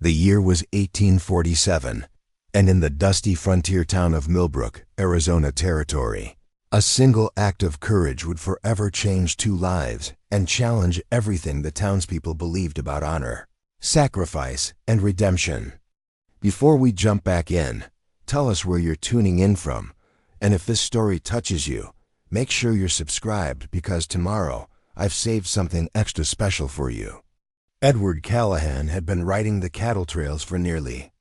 The year was 1847, and in the dusty frontier town of Millbrook, Arizona Territory, a single act of courage would forever change 2 lives and challenge everything the townspeople believed about honor, sacrifice, and redemption. Before we jump back in, tell us where you're tuning in from, and if this story touches you, make sure you're subscribed because tomorrow I've saved something extra special for you. Edward Callahan had been riding the cattle trails for nearly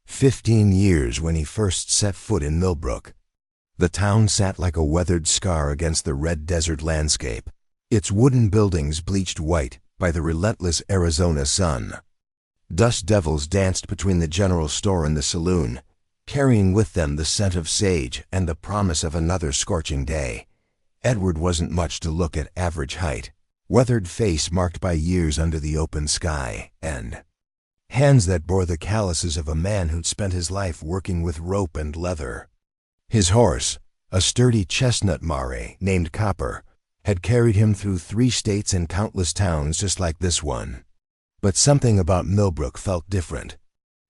15 years when he first set foot in Millbrook. The town sat like a weathered scar against the red desert landscape, its wooden buildings bleached white by the relentless Arizona sun. Dust devils danced between the general store and the saloon, carrying with them the scent of sage and the promise of another scorching day. Edward wasn't much to look at average height, weathered face marked by years under the open sky, and hands that bore the calluses of a man who'd spent his life working with rope and leather. His horse, a sturdy chestnut mare named Copper, had carried him through 3 states and countless towns just like this one. But something about Millbrook felt different.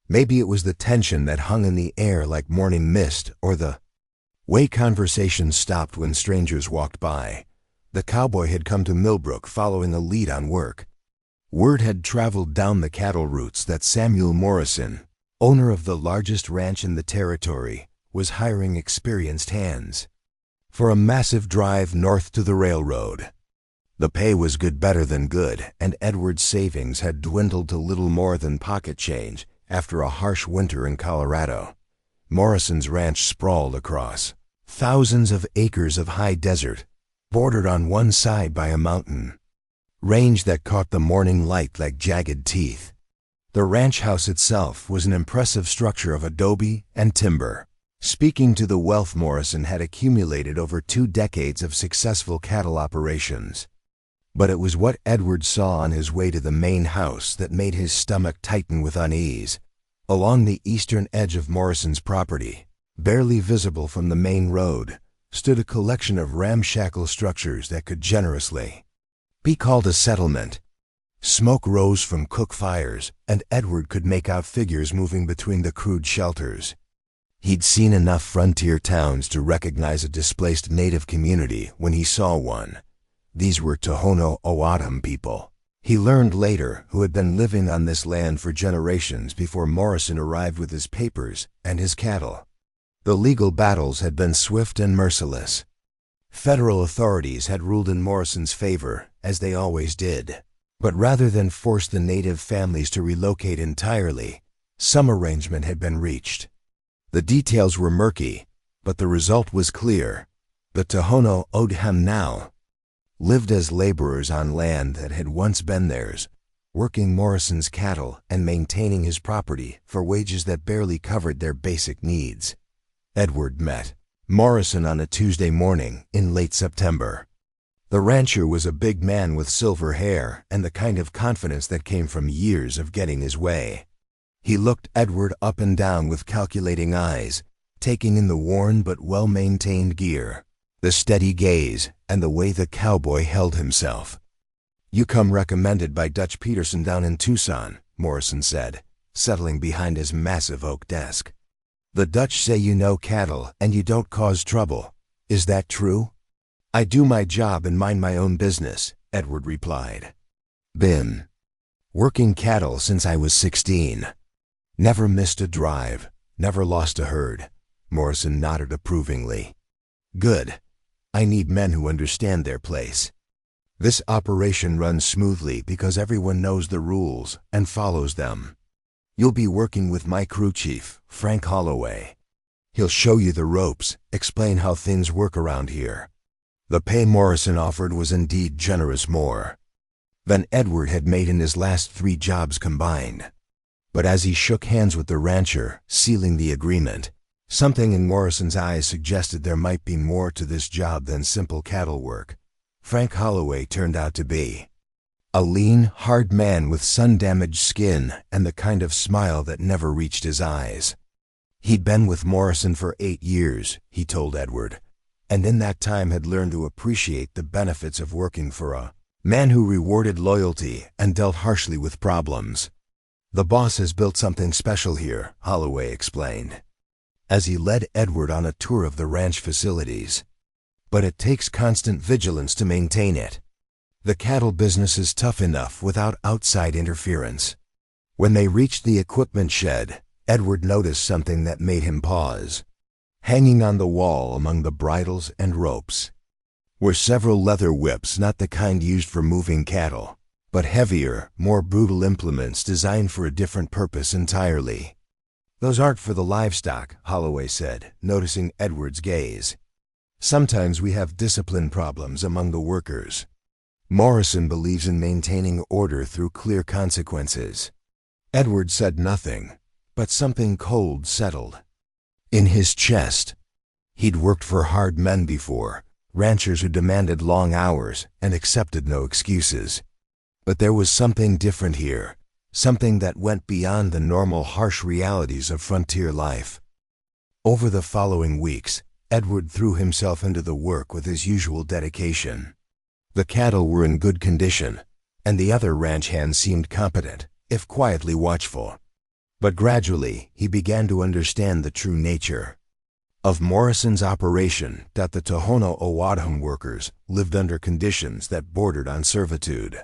Maybe it was the tension that hung in the air like morning mist, or the way conversations stopped when strangers walked by. The cowboy had come to Millbrook following a lead on work. Word had traveled down the cattle routes that Samuel Morrison, owner of the largest ranch in the territory, was hiring experienced hands for a massive drive north to the railroad. The pay was good, better than good, and Edward's savings had dwindled to little more than pocket change after a harsh winter in Colorado. Morrison's ranch sprawled across thousands of acres of high desert, bordered on one side by a mountain range that caught the morning light like jagged teeth. The ranch house itself was an impressive structure of adobe and timber, speaking to the wealth Morrison had accumulated over 2 decades of successful cattle operations. But it was what Edward saw on his way to the main house that made his stomach tighten with unease. Along the eastern edge of Morrison's property, barely visible from the main road, stood a collection of ramshackle structures that could generously be called a settlement. Smoke rose from cook fires, and Edward could make out figures moving between the crude shelters. He'd seen enough frontier towns to recognize a displaced native community when he saw one. These were Tohono O'odham people, he learned later, who had been living on this land for generations before Morrison arrived with his papers and his cattle. The legal battles had been swift and merciless. Federal authorities had ruled in Morrison's favor, as they always did. But rather than force the native families to relocate entirely, some arrangement had been reached. The details were murky, but the result was clear. The Tohono O'odham now lived as laborers on land that had once been theirs, working Morrison's cattle and maintaining his property for wages that barely covered their basic needs. Edward met Morrison on a Tuesday morning in late September. The rancher was a big man with silver hair and the kind of confidence that came from years of getting his way. He looked Edward up and down with calculating eyes, taking in the worn but well-maintained gear, the steady gaze, and the way the cowboy held himself. "You come recommended by Dutch Peterson down in Tucson," Morrison said, settling behind his massive oak desk. "The Dutch say you know cattle and you don't cause trouble. Is that true?" "I do my job and mind my own business," Edward replied. "Been working cattle since I was 16. Never missed a drive, never lost a herd." Morrison nodded approvingly. "Good. I need men who understand their place. This operation runs smoothly because everyone knows the rules and follows them. You'll be working with my crew chief, Frank Holloway. He'll show you the ropes, explain how things work around here." The pay Morrison offered was indeed generous, more than Edward had made in his last 3 jobs combined. But as he shook hands with the rancher, sealing the agreement, something in Morrison's eyes suggested there might be more to this job than simple cattle work. Frank Holloway turned out to be a lean, hard man with sun-damaged skin and the kind of smile that never reached his eyes. He'd been with Morrison for 8 years, he told Edward, and in that time had learned to appreciate the benefits of working for a man who rewarded loyalty and dealt harshly with problems. "The boss has built something special here," Holloway explained, as he led Edward on a tour of the ranch facilities. "But it takes constant vigilance to maintain it. The cattle business is tough enough without outside interference." When they reached the equipment shed, Edward noticed something that made him pause. Hanging on the wall among the bridles and ropes were several leather whips, not the kind used for moving cattle, but heavier, more brutal implements designed for a different purpose entirely. "Those aren't for the livestock," Holloway said, noticing Edward's gaze. "Sometimes we have discipline problems among the workers. Morrison believes in maintaining order through clear consequences." Edward said nothing, but something cold settled in his chest. He'd worked for hard men before, ranchers who demanded long hours and accepted no excuses. But there was something different here, something that went beyond the normal harsh realities of frontier life. Over the following weeks, Edward threw himself into the work with his usual dedication. The cattle were in good condition, and the other ranch hands seemed competent, if quietly watchful. But gradually, he began to understand the true nature of Morrison's operation, that the Tohono O'odham workers lived under conditions that bordered on servitude.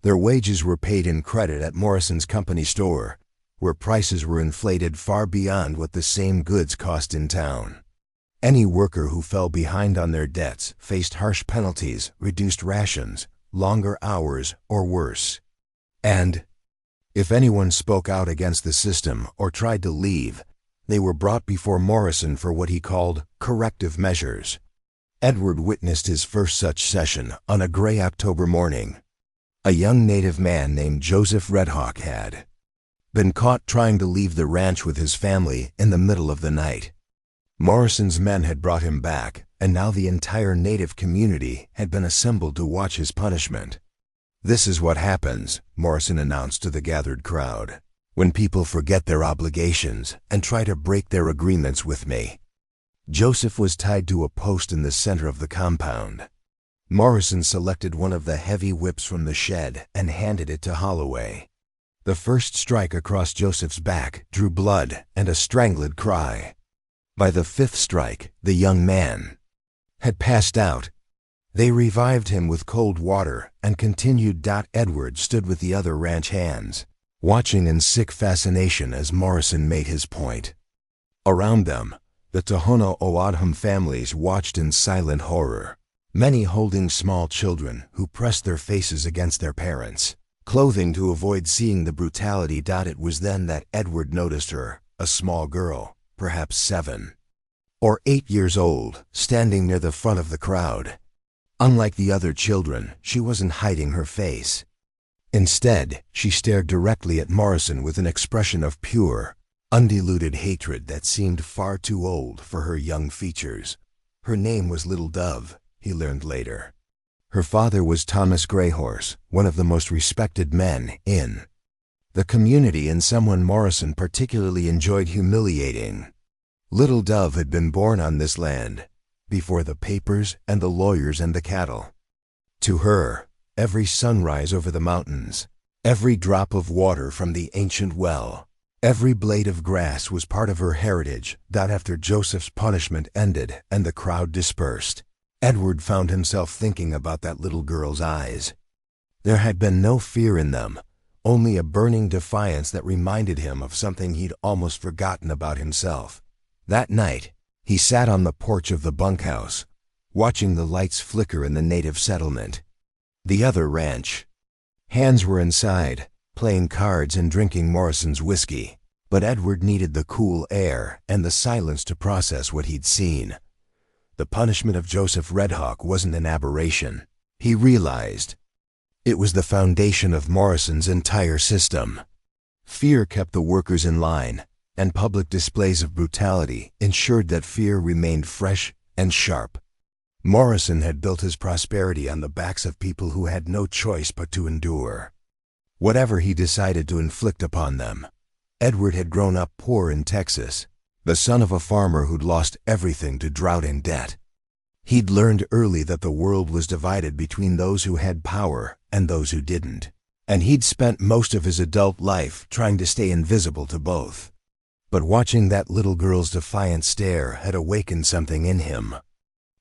Their wages were paid in credit at Morrison's company store, where prices were inflated far beyond what the same goods cost in town. Any worker who fell behind on their debts faced harsh penalties, reduced rations, longer hours, or worse. And if anyone spoke out against the system or tried to leave, they were brought before Morrison for what he called corrective measures. Edward witnessed his first such session on a gray October morning. A young native man named Joseph Redhawk had been caught trying to leave the ranch with his family in the middle of the night. Morrison's men had brought him back, and now the entire native community had been assembled to watch his punishment. "This is what happens," Morrison announced to the gathered crowd, "when people forget their obligations and try to break their agreements with me." Joseph was tied to a post in the center of the compound. Morrison selected one of the heavy whips from the shed and handed it to Holloway. The first strike across Joseph's back drew blood and a strangled cry. By the fifth strike, the young man had passed out. They revived him with cold water and continued. Edward stood with the other ranch hands, watching in sick fascination as Morrison made his point. Around them, the Tohono O'odham families watched in silent horror, many holding small children who pressed their faces against their parents' clothing to avoid seeing the brutality. It was then that Edward noticed her, a small girl, perhaps 7 or 8 years old, standing near the front of the crowd. Unlike the other children, she wasn't hiding her face. Instead, she stared directly at Morrison with an expression of pure, undiluted hatred that seemed far too old for her young features. Her name was Little Dove, he learned later. Her father was Thomas Greyhorse, one of the most respected men in the community and someone Morrison particularly enjoyed humiliating. Little Dove had been born on this land, before the papers and the lawyers and the cattle. To her, every sunrise over the mountains, every drop of water from the ancient well, every blade of grass was part of her heritage. After Joseph's punishment ended and the crowd dispersed, Edward found himself thinking about that little girl's eyes. There had been no fear in them, only a burning defiance that reminded him of something he'd almost forgotten about himself. That night, he sat on the porch of the bunkhouse, watching the lights flicker in the native settlement. The other ranch hands were inside, playing cards and drinking Morrison's whiskey, but Edward needed the cool air and the silence to process what he'd seen. The punishment of Joseph Redhawk wasn't an aberration, he realized. It was the foundation of Morrison's entire system. Fear kept the workers in line, and public displays of brutality ensured that fear remained fresh and sharp. Morrison had built his prosperity on the backs of people who had no choice but to endure whatever he decided to inflict upon them. Edward had grown up poor in Texas, the son of a farmer who'd lost everything to drought and debt. He'd learned early that the world was divided between those who had power and those who didn't. and he'd spent most of his adult life trying to stay invisible to both. But watching that little girl's defiant stare had awakened something in him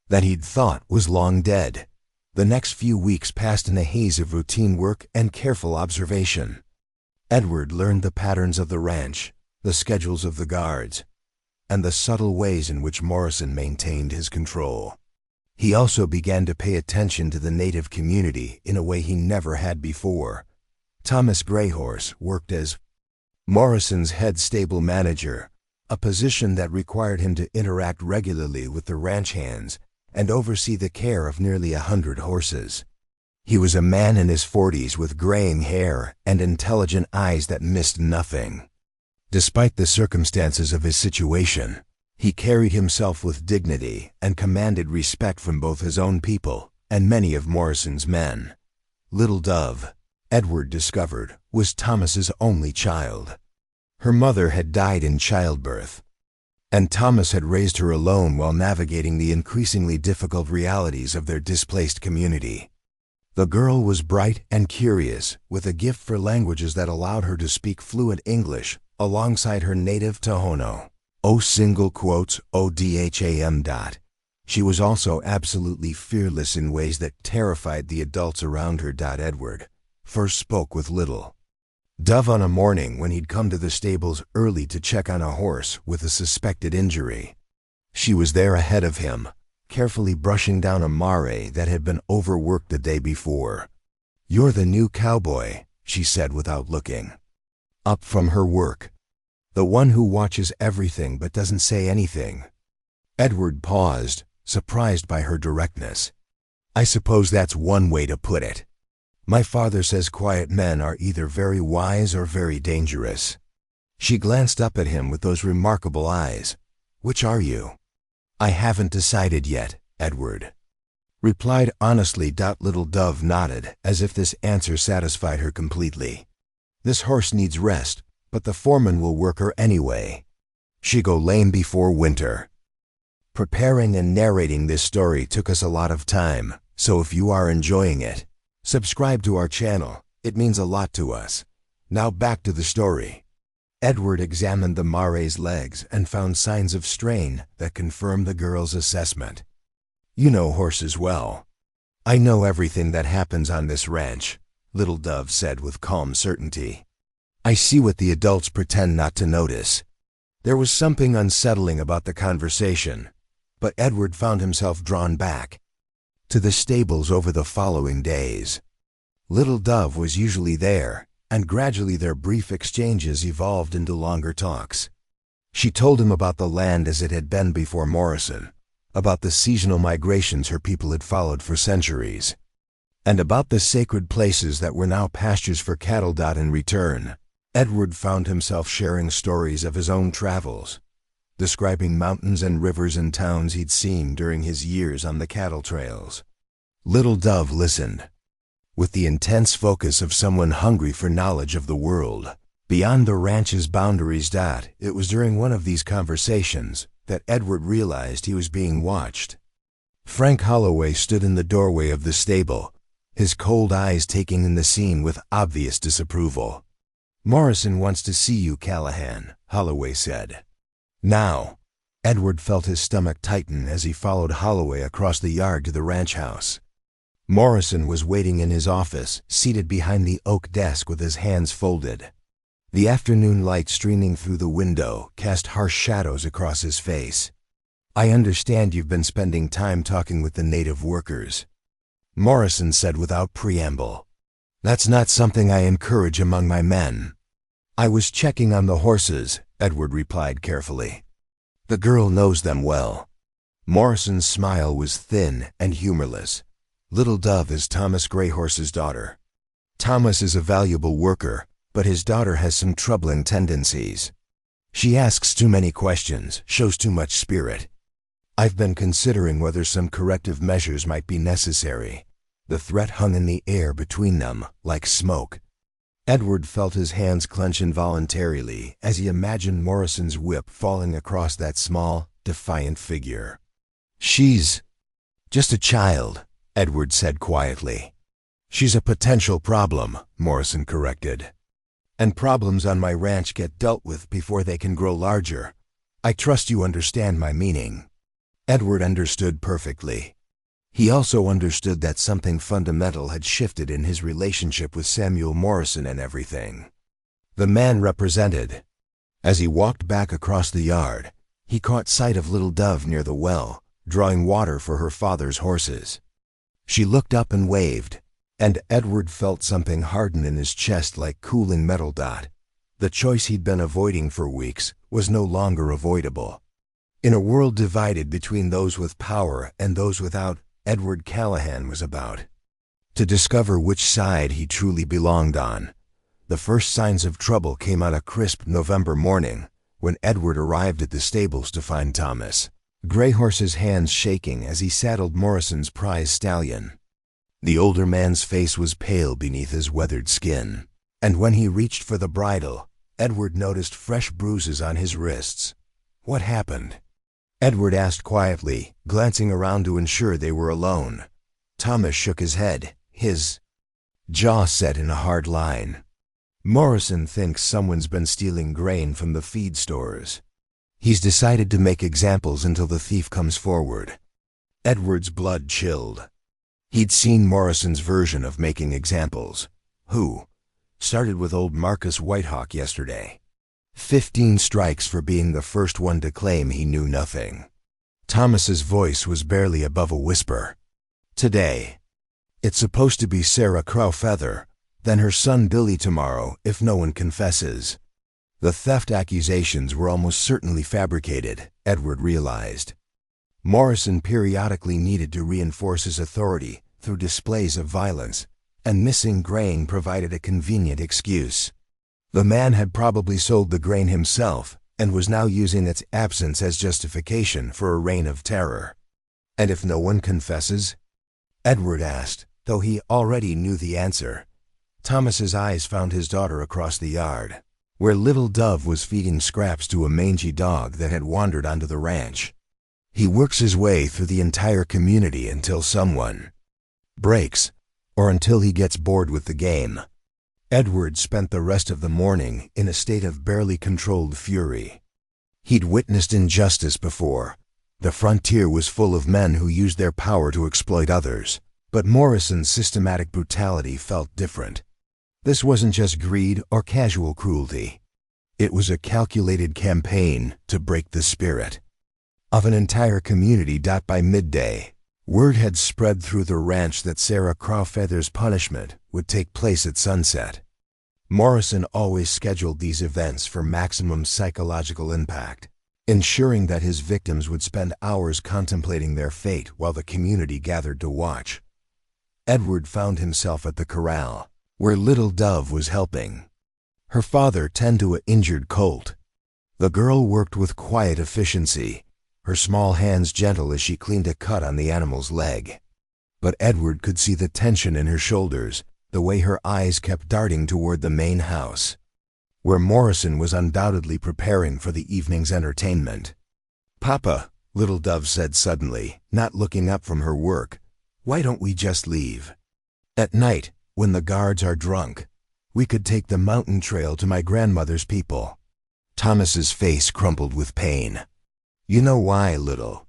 that he'd thought was long dead. The next few weeks passed in a haze of routine work and careful observation. Edward learned the patterns of the ranch, the schedules of the guards, and the subtle ways in which Morrison maintained his control. He also began to pay attention to the native community in a way he never had before. Thomas Greyhorse worked as Morrison's head stable manager, a position that required him to interact regularly with the ranch hands and oversee the care of nearly 100 horses. He was a man in his 40s with graying hair and intelligent eyes that missed nothing. Despite the circumstances of his situation, he carried himself with dignity and commanded respect from both his own people and many of Morrison's men. Little Dove, Edward discovered, was Thomas's only child. Her mother had died in childbirth, and Thomas had raised her alone while navigating the increasingly difficult realities of their displaced community. The girl was bright and curious, with a gift for languages that allowed her to speak fluent English alongside her native Tohono. ODHAM. She was also absolutely fearless in ways that terrified the adults around her. Edward first spoke with Little Dove on a morning when he'd come to the stables early to check on a horse with a suspected injury. She was there ahead of him, carefully brushing down a mare that had been overworked the day before. "You're the new cowboy," she said without looking up from her work. "The one who watches everything but doesn't say anything." Edward paused, surprised by her directness. "I suppose that's one way to put it. My father says quiet men are either very wise or very dangerous." She glanced up at him with those remarkable eyes. "Which are you?" "I haven't decided yet," Edward replied honestly. Little Dove nodded, as if this answer satisfied her completely. "This horse needs rest, but the foreman will work her anyway. She go lame before winter." Preparing and narrating this story took us a lot of time, so if you are enjoying it, subscribe to our channel. It means a lot to us. Now back to the story. Edward examined the mare's legs and found signs of strain that confirmed the girl's assessment. "You know horses well." "I know everything that happens on this ranch," Little Dove said with calm certainty. "I see what the adults pretend not to notice." There was something unsettling about the conversation, but Edward found himself drawn back to the stables over the following days. Little Dove was usually there, and gradually their brief exchanges evolved into longer talks. She told him about the land as it had been before Morrison, about the seasonal migrations her people had followed for centuries, and about the sacred places that were now pastures for cattle. In return, Edward found himself sharing stories of his own travels, describing mountains and rivers and towns he'd seen during his years on the cattle trails. Little Dove listened with the intense focus of someone hungry for knowledge of the world beyond the ranch's boundaries. It was during one of these conversations that Edward realized he was being watched. Frank Holloway stood in the doorway of the stable, his cold eyes taking in the scene with obvious disapproval. "Morrison wants to see you, Callahan," Holloway said. "Now." Edward felt his stomach tighten as he followed Holloway across the yard to the ranch house. Morrison was waiting in his office, seated behind the oak desk with his hands folded. The afternoon light streaming through the window cast harsh shadows across his face. "I understand you've been spending time talking with the native workers," Morrison said without preamble. "That's not something I encourage among my men." "I was checking on the horses," Edward replied carefully. "The girl knows them well." Morrison's smile was thin and humorless. "Little Dove is Thomas Greyhorse's daughter. Thomas is a valuable worker, but his daughter has some troubling tendencies. She asks too many questions, shows too much spirit. I've been considering whether some corrective measures might be necessary." The threat hung in the air between them, like smoke. Edward felt his hands clench involuntarily as he imagined Morrison's whip falling across that small, defiant figure. "She's just a child," Edward said quietly. She's a potential problem, Morrison corrected. And problems on my ranch get dealt with before they can grow larger. I trust you understand my meaning. Edward understood perfectly. He also understood that something fundamental had shifted in his relationship with Samuel Morrison and everything. The man represented. As he walked back across the yard, he caught sight of Little Dove near the well, drawing water for her father's horses. She looked up and waved, and Edward felt something harden in his chest like cooling metal. The choice he'd been avoiding for weeks was no longer avoidable. In a world divided between those with power and those without, Edward Callahan was about to discover which side he truly belonged on. The first signs of trouble came on a crisp November morning when Edward arrived at the stables to find Thomas Greyhorse's hands shaking as he saddled Morrison's prize stallion. The older man's face was pale beneath his weathered skin, and when he reached for the bridle, Edward noticed fresh bruises on his wrists. What happened? Edward asked quietly, glancing around to ensure they were alone. Thomas shook his head, his jaw set in a hard line. Morrison thinks someone's been stealing grain from the feed stores. He's decided to make examples until the thief comes forward. Edward's blood chilled. He'd seen Morrison's version of making examples. Who? Started with old Marcus Whitehawk yesterday. 15 strikes for being the first one to claim he knew nothing. Thomas's voice was barely above a whisper. Today. It's supposed to be Sarah Crowfeather, then her son Billy tomorrow if no one confesses. The theft accusations were almost certainly fabricated, Edward realized. Morrison periodically needed to reinforce his authority through displays of violence, and missing grain provided a convenient excuse. The man had probably sold the grain himself and was now using its absence as justification for a reign of terror. And if no one confesses? Edward asked, though he already knew the answer. Thomas's eyes found his daughter across the yard, where Little Dove was feeding scraps to a mangy dog that had wandered onto the ranch. He works his way through the entire community until someone breaks, or until he gets bored with the game. Edward spent the rest of the morning in a state of barely controlled fury. He'd witnessed injustice before. The frontier was full of men who used their power to exploit others, but Morrison's systematic brutality felt different. This wasn't just greed or casual cruelty. It was a calculated campaign to break the spirit of an entire community. By midday, word had spread through the ranch that Sarah Crowfeather's punishment would take place at sunset. Morrison always scheduled these events for maximum psychological impact, ensuring that his victims would spend hours contemplating their fate while the community gathered to watch. Edward found himself at the corral, where Little Dove was helping her father tend to an injured colt. The girl worked with quiet efficiency, her small hands gentle as she cleaned a cut on the animal's leg. But Edward could see the tension in her shoulders, the way her eyes kept darting toward the main house, where Morrison was undoubtedly preparing for the evening's entertainment. "Papa," Little Dove said suddenly, not looking up from her work, "why don't we just leave? At night, when the guards are drunk, we could take the mountain trail to my grandmother's people." Thomas's face crumpled with pain. "You know why, Little?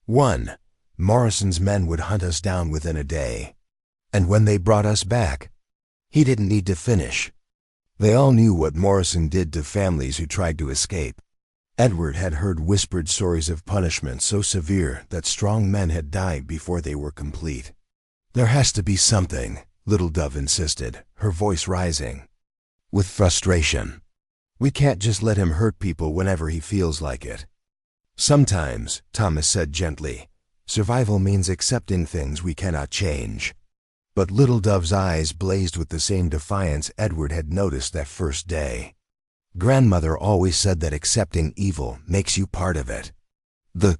1. Morrison's men would hunt us down within a day. And when they brought us back, he didn't need to finish. They all knew what Morrison did to families who tried to escape." Edward had heard whispered stories of punishment so severe that strong men had died before they were complete. "There has to be something," Little Dove insisted, her voice rising with frustration. "We can't just let him hurt people whenever he feels like it." "Sometimes," Thomas said gently, "survival means accepting things we cannot change." But Little Dove's eyes blazed with the same defiance Edward had noticed that first day. "Grandmother always said that accepting evil makes you part of it." The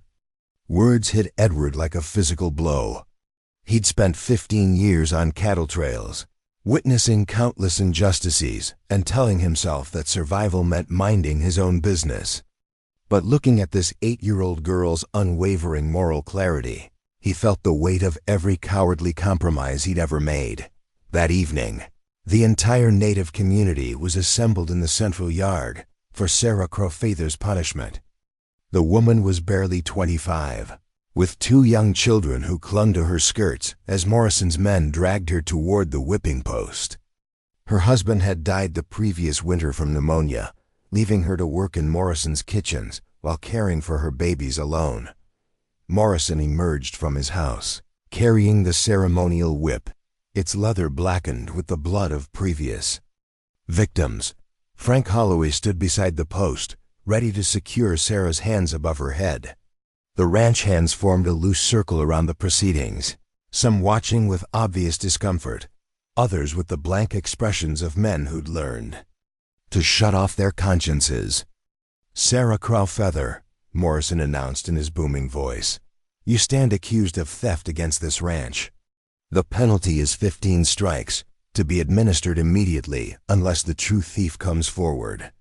words hit Edward like a physical blow. He'd spent 15 years on cattle trails, witnessing countless injustices and telling himself that survival meant minding his own business. But looking at this 8-year-old girl's unwavering moral clarity, he felt the weight of every cowardly compromise he'd ever made. That evening, the entire native community was assembled in the central yard for Sarah Crowfeather's punishment. The woman was barely 25, with two young children who clung to her skirts as Morrison's men dragged her toward the whipping post. Her husband had died the previous winter from pneumonia, leaving her to work in Morrison's kitchens while caring for her babies alone. Morrison emerged from his house, carrying the ceremonial whip, its leather blackened with the blood of previous victims. Frank Holloway stood beside the post, ready to secure Sarah's hands above her head. The ranch hands formed a loose circle around the proceedings, some watching with obvious discomfort, others with the blank expressions of men who'd learned to shut off their consciences. "Sarah Crowfeather," Morrison announced in his booming voice, "you stand accused of theft against this ranch. The penalty is 15 strikes, to be administered immediately unless the true thief comes forward."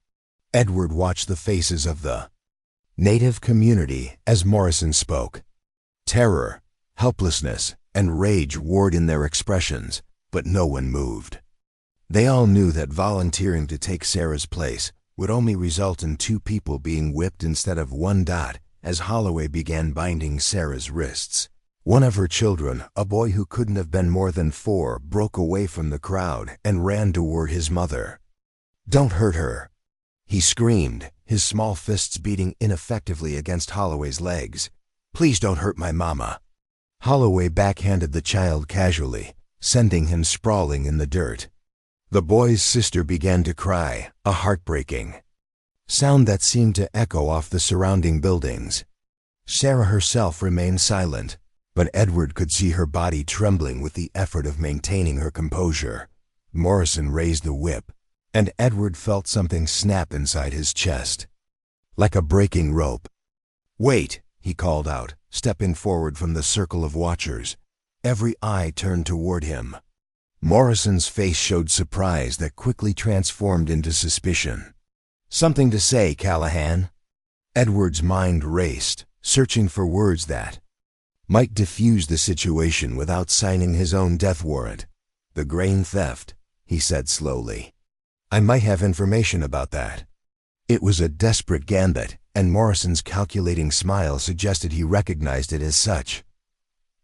Edward watched the faces of the native community as Morrison spoke. Terror, helplessness, and rage warred in their expressions, but no one moved. They all knew that volunteering to take Sarah's place would only result in 2 people being whipped instead of 1. As Holloway began binding Sarah's wrists, one of her children, a boy who couldn't have been more than 4, broke away from the crowd and ran toward his mother. "Don't hurt her," he screamed, his small fists beating ineffectively against Holloway's legs. "Please don't hurt my mama." Holloway backhanded the child casually, sending him sprawling in the dirt. The boy's sister began to cry, a heartbreaking sound that seemed to echo off the surrounding buildings. Sarah herself remained silent, but Edward could see her body trembling with the effort of maintaining her composure. Morrison raised the whip, and Edward felt something snap inside his chest, like a breaking rope. "Wait," he called out, stepping forward from the circle of watchers. Every eye turned toward him. Morrison's face showed surprise that quickly transformed into suspicion. "Something to say, Callahan?" Edward's mind raced, searching for words that might diffuse the situation without signing his own death warrant. "The grain theft," he said slowly. "I might have information about that." It was a desperate gambit, and Morrison's calculating smile suggested he recognized it as such.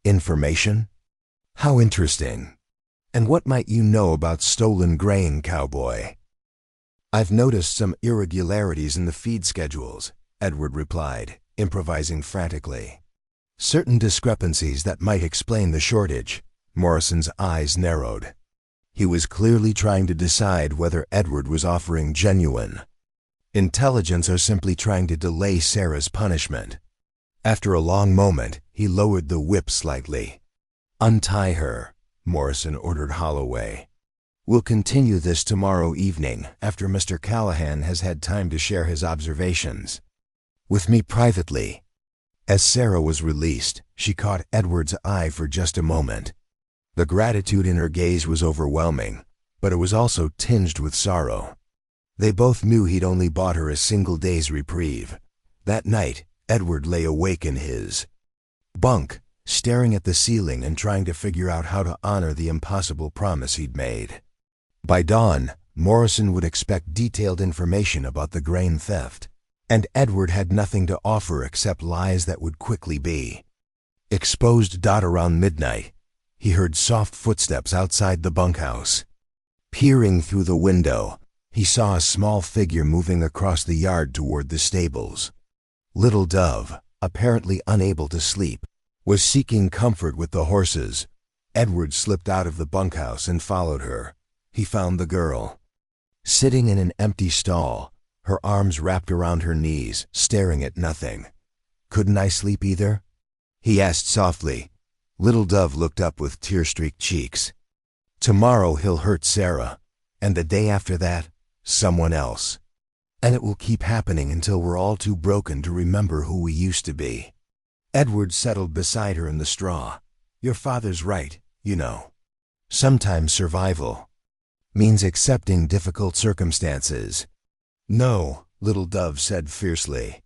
"Information? How interesting. And what might you know about stolen grain, Cowboy?" "I've noticed some irregularities in the feed schedules," Edward replied, improvising frantically. "Certain discrepancies that might explain the shortage." Morrison's eyes narrowed. He was clearly trying to decide whether Edward was offering genuine intelligence or simply trying to delay Sarah's punishment. After a long moment, he lowered the whip slightly. "Untie her," Morrison ordered Holloway. "We'll continue this tomorrow evening after Mr. Callahan has had time to share his observations with me privately." As Sarah was released, she caught Edward's eye for just a moment. The gratitude in her gaze was overwhelming, but it was also tinged with sorrow. They both knew he'd only bought her a single day's reprieve. That night, Edward lay awake in his bunk, staring at the ceiling and trying to figure out how to honor the impossible promise he'd made. By dawn, Morrison would expect detailed information about the grain theft, and Edward had nothing to offer except lies that would quickly be exposed. Around midnight, he heard soft footsteps outside the bunkhouse. Peering through the window, he saw a small figure moving across the yard toward the stables. Little Dove, apparently unable to sleep, was seeking comfort with the horses. Edward slipped out of the bunkhouse and followed her. He found the girl sitting in an empty stall, her arms wrapped around her knees, staring at nothing. "Couldn't I sleep either?" he asked softly. Little Dove looked up with tear-streaked cheeks. "Tomorrow he'll hurt Sarah, and the day after that, someone else. And it will keep happening until we're all too broken to remember who we used to be." Edward settled beside her in the straw. "Your father's right, you know. Sometimes survival means accepting difficult circumstances." "No," Little Dove said fiercely.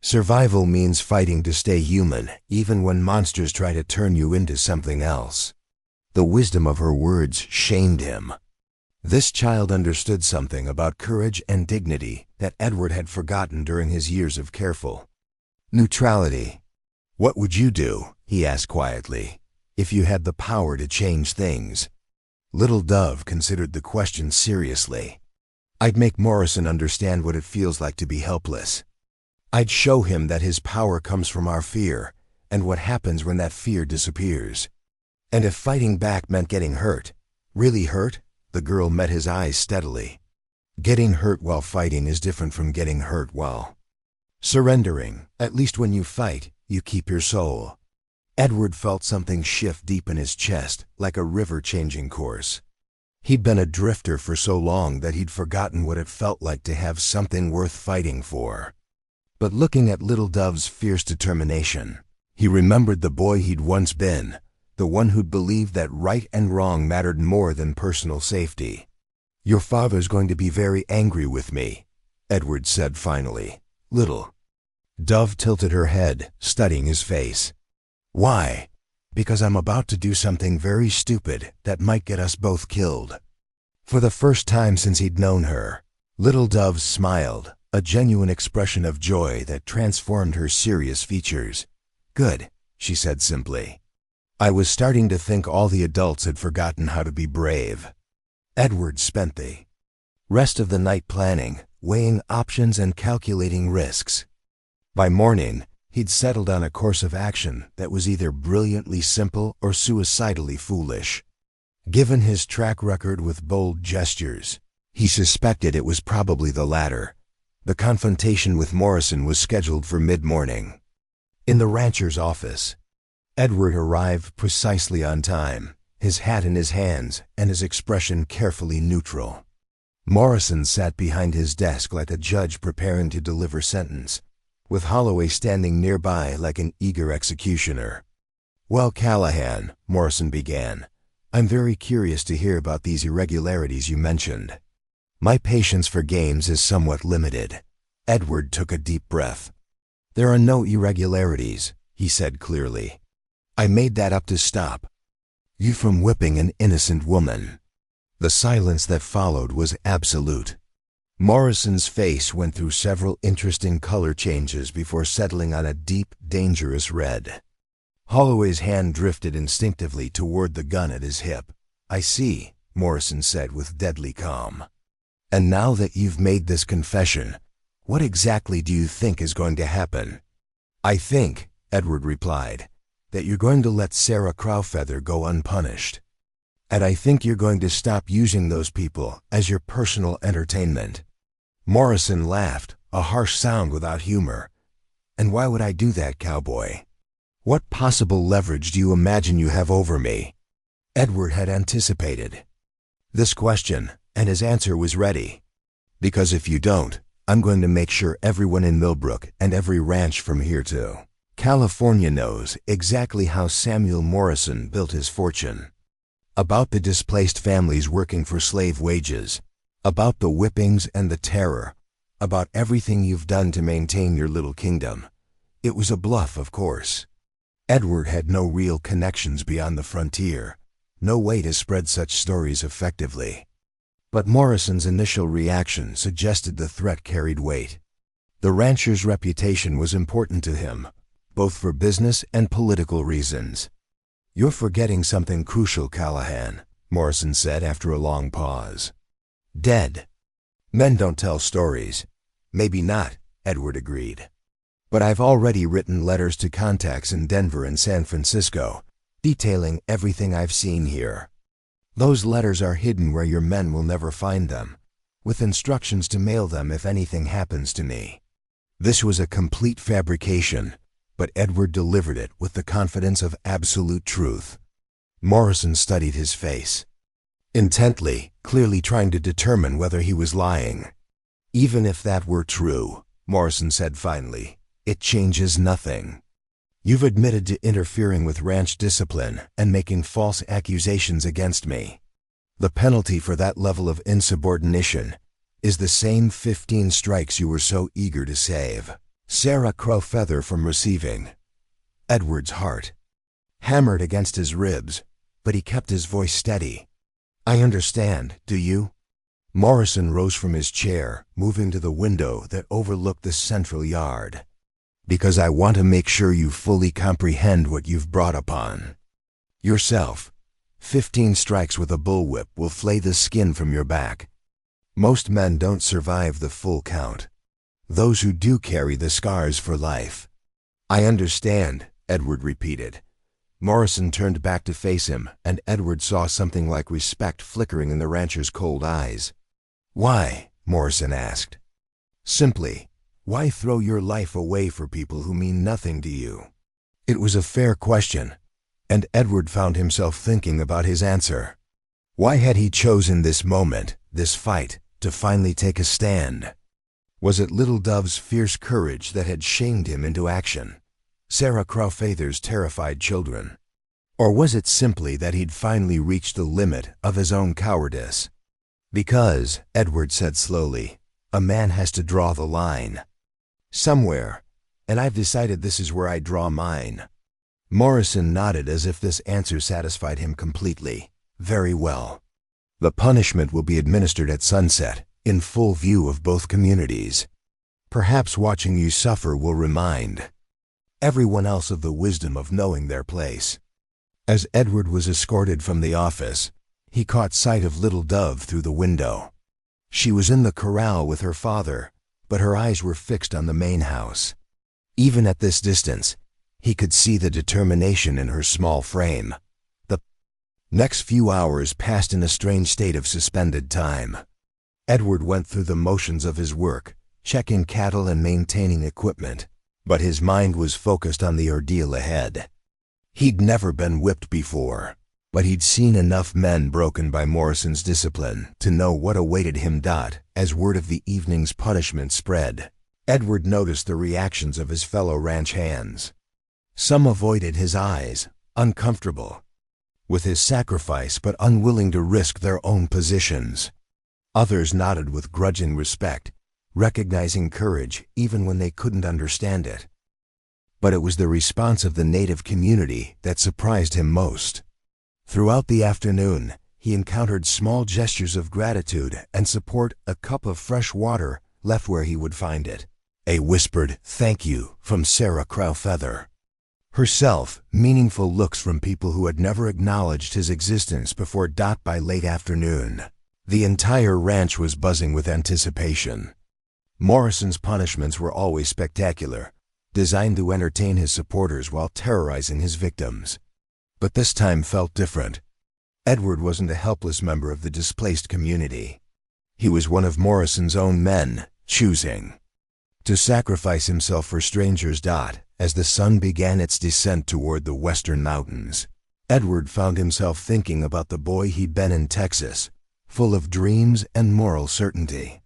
"Survival means fighting to stay human, even when monsters try to turn you into something else." The wisdom of her words shamed him. This child understood something about courage and dignity that Edward had forgotten during his years of careful neutrality. "What would you do," he asked quietly, "if you had the power to change things?" Little Dove considered the question seriously. "I'd make Morrison understand what it feels like to be helpless. I'd show him that his power comes from our fear, and what happens when that fear disappears. And if fighting back meant getting hurt, really hurt," the girl met his eyes steadily. "Getting hurt while fighting is different from getting hurt while surrendering. At least when you fight, you keep your soul." Edward felt something shift deep in his chest, like a river changing course. He'd been a drifter for so long that he'd forgotten what it felt like to have something worth fighting for. But looking at Little Dove's fierce determination, he remembered the boy he'd once been, the one who'd believed that right and wrong mattered more than personal safety. "Your father's going to be very angry with me," Edward said finally. "Little." Dove tilted her head, studying his face. "Why?" "Because I'm about to do something very stupid that might get us both killed." For the first time since he'd known her, Little Dove smiled, a genuine expression of joy that transformed her serious features. "Good," she said simply. "I was starting to think all the adults had forgotten how to be brave." Edward spent the rest of the night planning, weighing options and calculating risks. By morning, he'd settled on a course of action that was either brilliantly simple or suicidally foolish. Given his track record with bold gestures, he suspected it was probably the latter. The confrontation with Morrison was scheduled for mid-morning. In the rancher's office, Edward arrived precisely on time, his hat in his hands and his expression carefully neutral. Morrison sat behind his desk like a judge preparing to deliver sentence, with Holloway standing nearby like an eager executioner. "Well, Callahan," Morrison began, "I'm very curious to hear about these irregularities you mentioned. My patience for games is somewhat limited." Edward took a deep breath. "There are no irregularities," he said clearly. "I made that up to stop you from whipping an innocent woman." The silence that followed was absolute. Morrison's face went through several interesting color changes before settling on a deep, dangerous red. Holloway's hand drifted instinctively toward the gun at his hip. "I see," Morrison said with deadly calm. "And now that you've made this confession, what exactly do you think is going to happen?" "I think," Edward replied, "that you're going to let Sarah Crowfeather go unpunished. And I think you're going to stop using those people as your personal entertainment." Morrison laughed, a harsh sound without humor. "And why would I do that, Cowboy? What possible leverage do you imagine you have over me?" Edward had anticipated this question, and his answer was ready. "Because if you don't, I'm going to make sure everyone in Millbrook and every ranch from here to California knows exactly how Samuel Morrison built his fortune. About the displaced families working for slave wages, about the whippings and the terror, about everything you've done to maintain your little kingdom. It was a bluff, of course. Edward had no real connections beyond the frontier, no way to spread such stories effectively. But Morrison's initial reaction suggested the threat carried weight. The rancher's reputation was important to him, both for business and political reasons. "You're forgetting something crucial, Callahan," Morrison said after a long pause. "Dead. Men don't tell stories." "Maybe not," Edward agreed. "But I've already written letters to contacts in Denver and San Francisco, detailing everything I've seen here. Those letters are hidden where your men will never find them, with instructions to mail them if anything happens to me." This was a complete fabrication, but Edward delivered it with the confidence of absolute truth. Morrison studied his face intently, clearly trying to determine whether he was lying. "Even if that were true," Morrison said finally, "it changes nothing. You've admitted to interfering with ranch discipline and making false accusations against me. The penalty for that level of insubordination is the same 15 strikes you were so eager to save Sarah Crowfeather from receiving." Edward's heart hammered against his ribs. but he kept his voice steady. "I understand, do you?" Morrison rose from his chair, moving to the window that overlooked the central yard. "Because I want to make sure you fully comprehend what you've brought upon yourself. 15 strikes with a bullwhip will flay the skin from your back. Most men don't survive the full count. Those who do carry the scars for life." "I understand," Edward repeated. Morrison turned back to face him, and Edward saw something like respect flickering in the rancher's cold eyes. "Why?" Morrison asked. "Simply, why throw your life away for people who mean nothing to you?" It was a fair question, and Edward found himself thinking about his answer. Why had he chosen this moment, this fight, to finally take a stand? Was it Little Dove's fierce courage that had shamed him into action? Sarah Crawfayther's terrified children? Or was it simply that he'd finally reached the limit of his own cowardice? "Because," Edward said slowly, "a man has to draw the line somewhere, and I've decided this is where I draw mine." Morrison nodded as if this answer satisfied him completely. "Very well. The punishment will be administered at sunset, in full view of both communities. Perhaps watching you suffer will remind everyone else of the wisdom of knowing their place." As Edward was escorted from the office, he caught sight of Little Dove through the window. She was in the corral with her father, but her eyes were fixed on the main house. Even at this distance, he could see the determination in her small frame. The next few hours passed in a strange state of suspended time. Edward went through the motions of his work, checking cattle and maintaining equipment, but his mind was focused on the ordeal ahead. He'd never been whipped before, but he'd seen enough men broken by Morrison's discipline to know what awaited him. As word of the evening's punishment spread, Edward noticed the reactions of his fellow ranch hands. Some avoided his eyes, uncomfortable with his sacrifice but unwilling to risk their own positions. Others nodded with grudging respect, recognizing courage even when they couldn't understand it. But it was the response of the native community that surprised him most. Throughout the afternoon, he encountered small gestures of gratitude and support. A cup of fresh water left where he would find it. A whispered "thank you" from Sarah Crawfayther herself, meaningful looks from people who had never acknowledged his existence before. By late afternoon, the entire ranch was buzzing with anticipation. Morrison's punishments were always spectacular, designed to entertain his supporters while terrorizing his victims. But this time felt different. Edward wasn't a helpless member of the displaced community. He was one of Morrison's own men, choosing to sacrifice himself for strangers. As the sun began its descent toward the western mountains, Edward found himself thinking about the boy he'd been in Texas, full of dreams and moral certainty.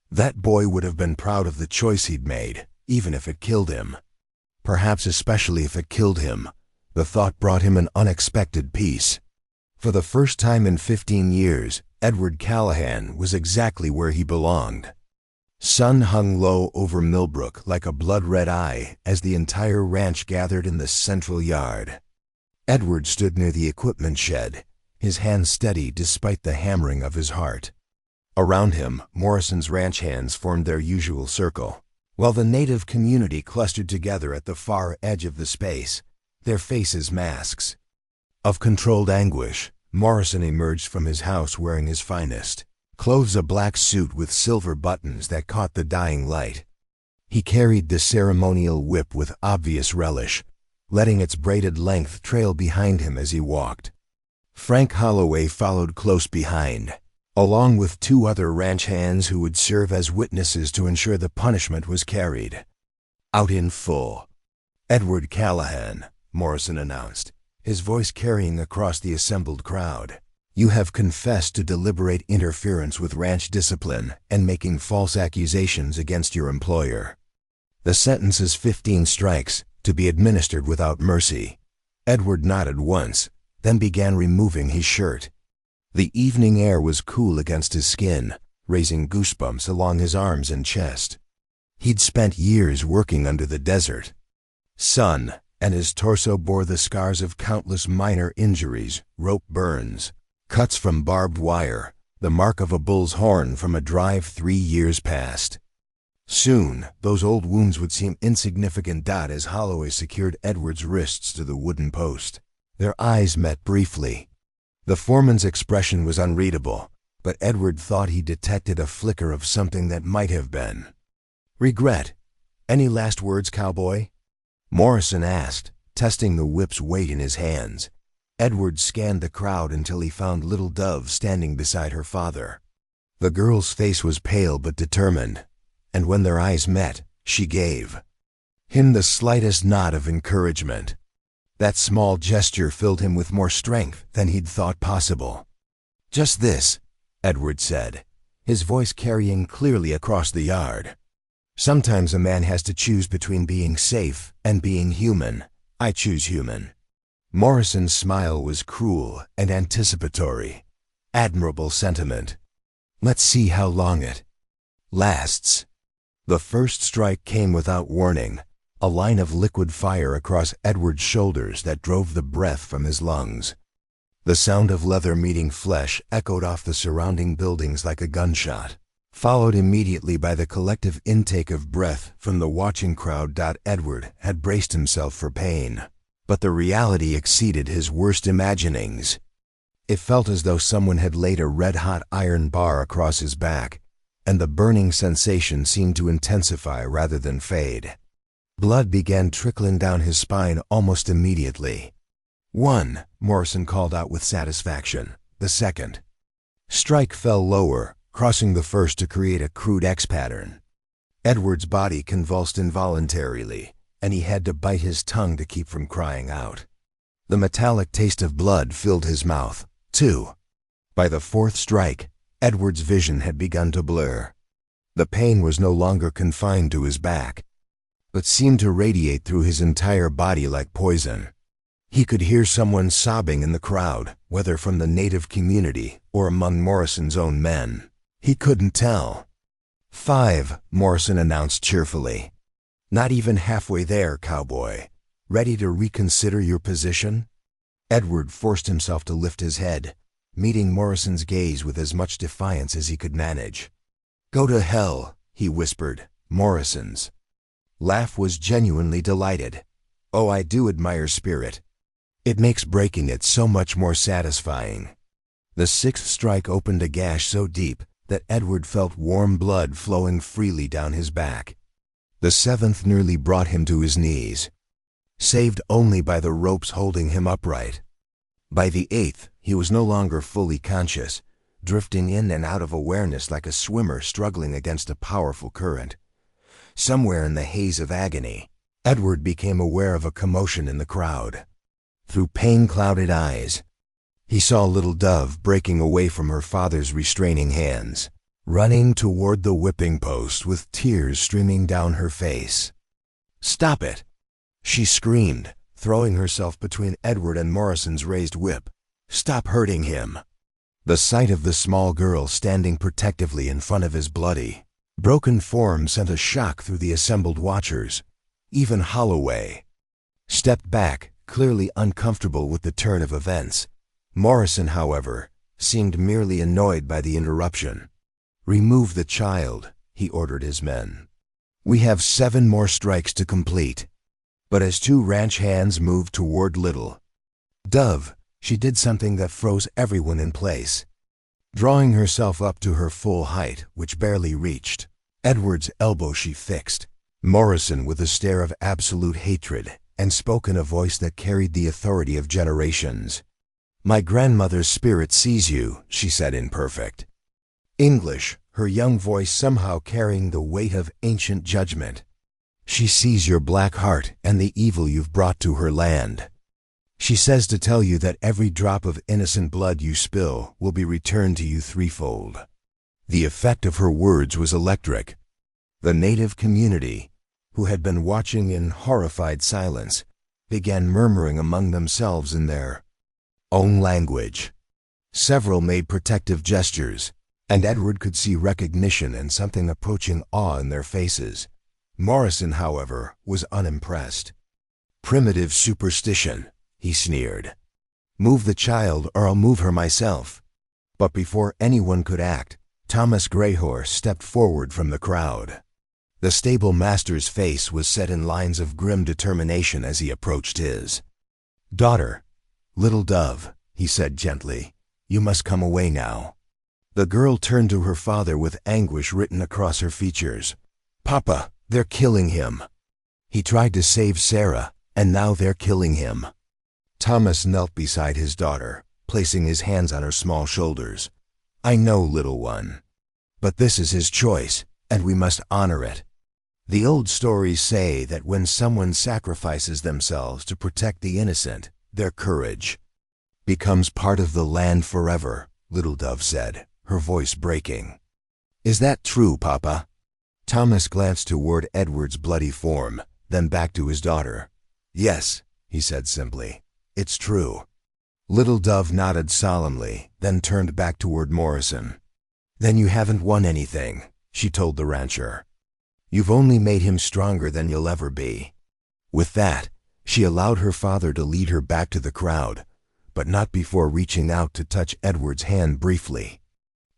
That boy would have been proud of the choice he'd made, even if it killed him. Perhaps especially if it killed him, the thought brought him an unexpected peace. For the first time in 15 years, Edward Callahan was exactly where he belonged. Sun hung low over Millbrook like a blood-red eye as the entire ranch gathered in the central yard. Edward stood near the equipment shed, his hands steady despite the hammering of his heart. Around him, Morrison's ranch hands formed their usual circle, while the native community clustered together at the far edge of the space, their faces masks of controlled anguish. Morrison emerged from his house wearing his finest clothes, a black suit with silver buttons that caught the dying light. He carried the ceremonial whip with obvious relish, letting its braided length trail behind him as he walked. Frank Holloway followed close behind, along with 2 other ranch hands who would serve as witnesses to ensure the punishment was carried out in full. "Edward Callahan," Morrison announced, his voice carrying across the assembled crowd. "You have confessed to deliberate interference with ranch discipline and making false accusations against your employer. The sentence is 15 strikes, to be administered without mercy." Edward nodded once, then began removing his shirt. The evening air was cool against his skin, raising goosebumps along his arms and chest. He'd spent years working under the desert sun, and his torso bore the scars of countless minor injuries, rope burns, cuts from barbed wire, the mark of a bull's horn from a drive 3 years past. Soon, those old wounds would seem insignificant as Holloway secured Edward's wrists to the wooden post. Their eyes met briefly. The foreman's expression was unreadable, but Edward thought he detected a flicker of something that might have been regret. "Any last words, Cowboy?" Morrison asked, testing the whip's weight in his hands. Edward scanned the crowd until he found little Dove standing beside her father. The girl's face was pale but determined, and when their eyes met, she gave him the slightest nod of encouragement. That small gesture filled him with more strength than he'd thought possible. "Just this," Edward said, his voice carrying clearly across the yard. "Sometimes a man has to choose between being safe and being human. I choose human." Morrison's smile was cruel and anticipatory. Admirable sentiment. "Let's see how long it lasts." The first strike came without warning, a line of liquid fire across Edward's shoulders that drove the breath from his lungs. The sound of leather meeting flesh echoed off the surrounding buildings like a gunshot, followed immediately by the collective intake of breath from the watching crowd. Edward had braced himself for pain, but the reality exceeded his worst imaginings. It felt as though someone had laid a red-hot iron bar across his back, and the burning sensation seemed to intensify rather than fade. Blood began trickling down his spine almost immediately. "One," Morrison called out with satisfaction. The second strike fell lower, crossing the first to create a crude X pattern. Edward's body convulsed involuntarily, and he had to bite his tongue to keep from crying out. The metallic taste of blood filled his mouth, too. By the fourth strike, Edward's vision had begun to blur. The pain was no longer confined to his back, but seemed to radiate through his entire body like poison. He could hear someone sobbing in the crowd, whether from the native community or among Morrison's own men. He couldn't tell. "5," Morrison announced cheerfully. "Not even halfway there, Cowboy. Ready to reconsider your position?" Edward forced himself to lift his head, meeting Morrison's gaze with as much defiance as he could manage. "Go to hell," he whispered. Morrison's laugh was genuinely delighted. "Oh, I do admire spirit. It makes breaking it so much more satisfying." The sixth strike opened a gash so deep that Edward felt warm blood flowing freely down his back. The seventh nearly brought him to his knees, saved only by the ropes holding him upright. By the eighth, he was no longer fully conscious, drifting in and out of awareness like a swimmer struggling against a powerful current. Somewhere in the haze of agony, Edward became aware of a commotion in the crowd. Through pain-clouded eyes, he saw little Dove breaking away from her father's restraining hands, running toward the whipping post with tears streaming down her face. "Stop it!" she screamed, throwing herself between Edward and Morrison's raised whip. "Stop hurting him!" The sight of the small girl standing protectively in front of his bloody, broken form sent a shock through the assembled watchers. Even Holloway stepped back, clearly uncomfortable with the turn of events. Morrison, however, seemed merely annoyed by the interruption. "Remove the child," he ordered his men. "We have 7 more strikes to complete." But as 2 ranch hands moved toward little Dove, she did something that froze everyone in place. Drawing herself up to her full height, which barely reached Edward's elbow, she fixed Morrison with a stare of absolute hatred and spoke in a voice that carried the authority of generations. "My grandmother's spirit sees you," she said in perfect English, her young voice somehow carrying the weight of ancient judgment. "She sees your black heart and the evil you've brought to her land. She says to tell you that every drop of innocent blood you spill will be returned to you threefold." The effect of her words was electric. The native community, who had been watching in horrified silence, began murmuring among themselves in their own language. Several made protective gestures, and Edward could see recognition and something approaching awe in their faces. Morrison, however, was unimpressed. Primitive superstition, he sneered. Move the child or I'll move her myself. But before anyone could act, Thomas Greyhorse stepped forward from the crowd. The stable master's face was set in lines of grim determination as he approached his. Daughter, little dove, he said gently, you must come away now. The girl turned to her father with anguish written across her features. Papa, they're killing him. He tried to save Sarah, and now they're killing him. Thomas knelt beside his daughter, placing his hands on her small shoulders. I know, little one. But this is his choice, and we must honor it. The old stories say that when someone sacrifices themselves to protect the innocent, their courage becomes part of the land forever, Little Dove said, her voice breaking. Is that true, Papa? Thomas glanced toward Edward's bloody form, then back to his daughter. Yes, he said simply. It's true. Little Dove nodded solemnly, then turned back toward Morrison. Then you haven't won anything, she told the rancher. You've only made him stronger than you'll ever be. With that, she allowed her father to lead her back to the crowd, but not before reaching out to touch Edward's hand briefly.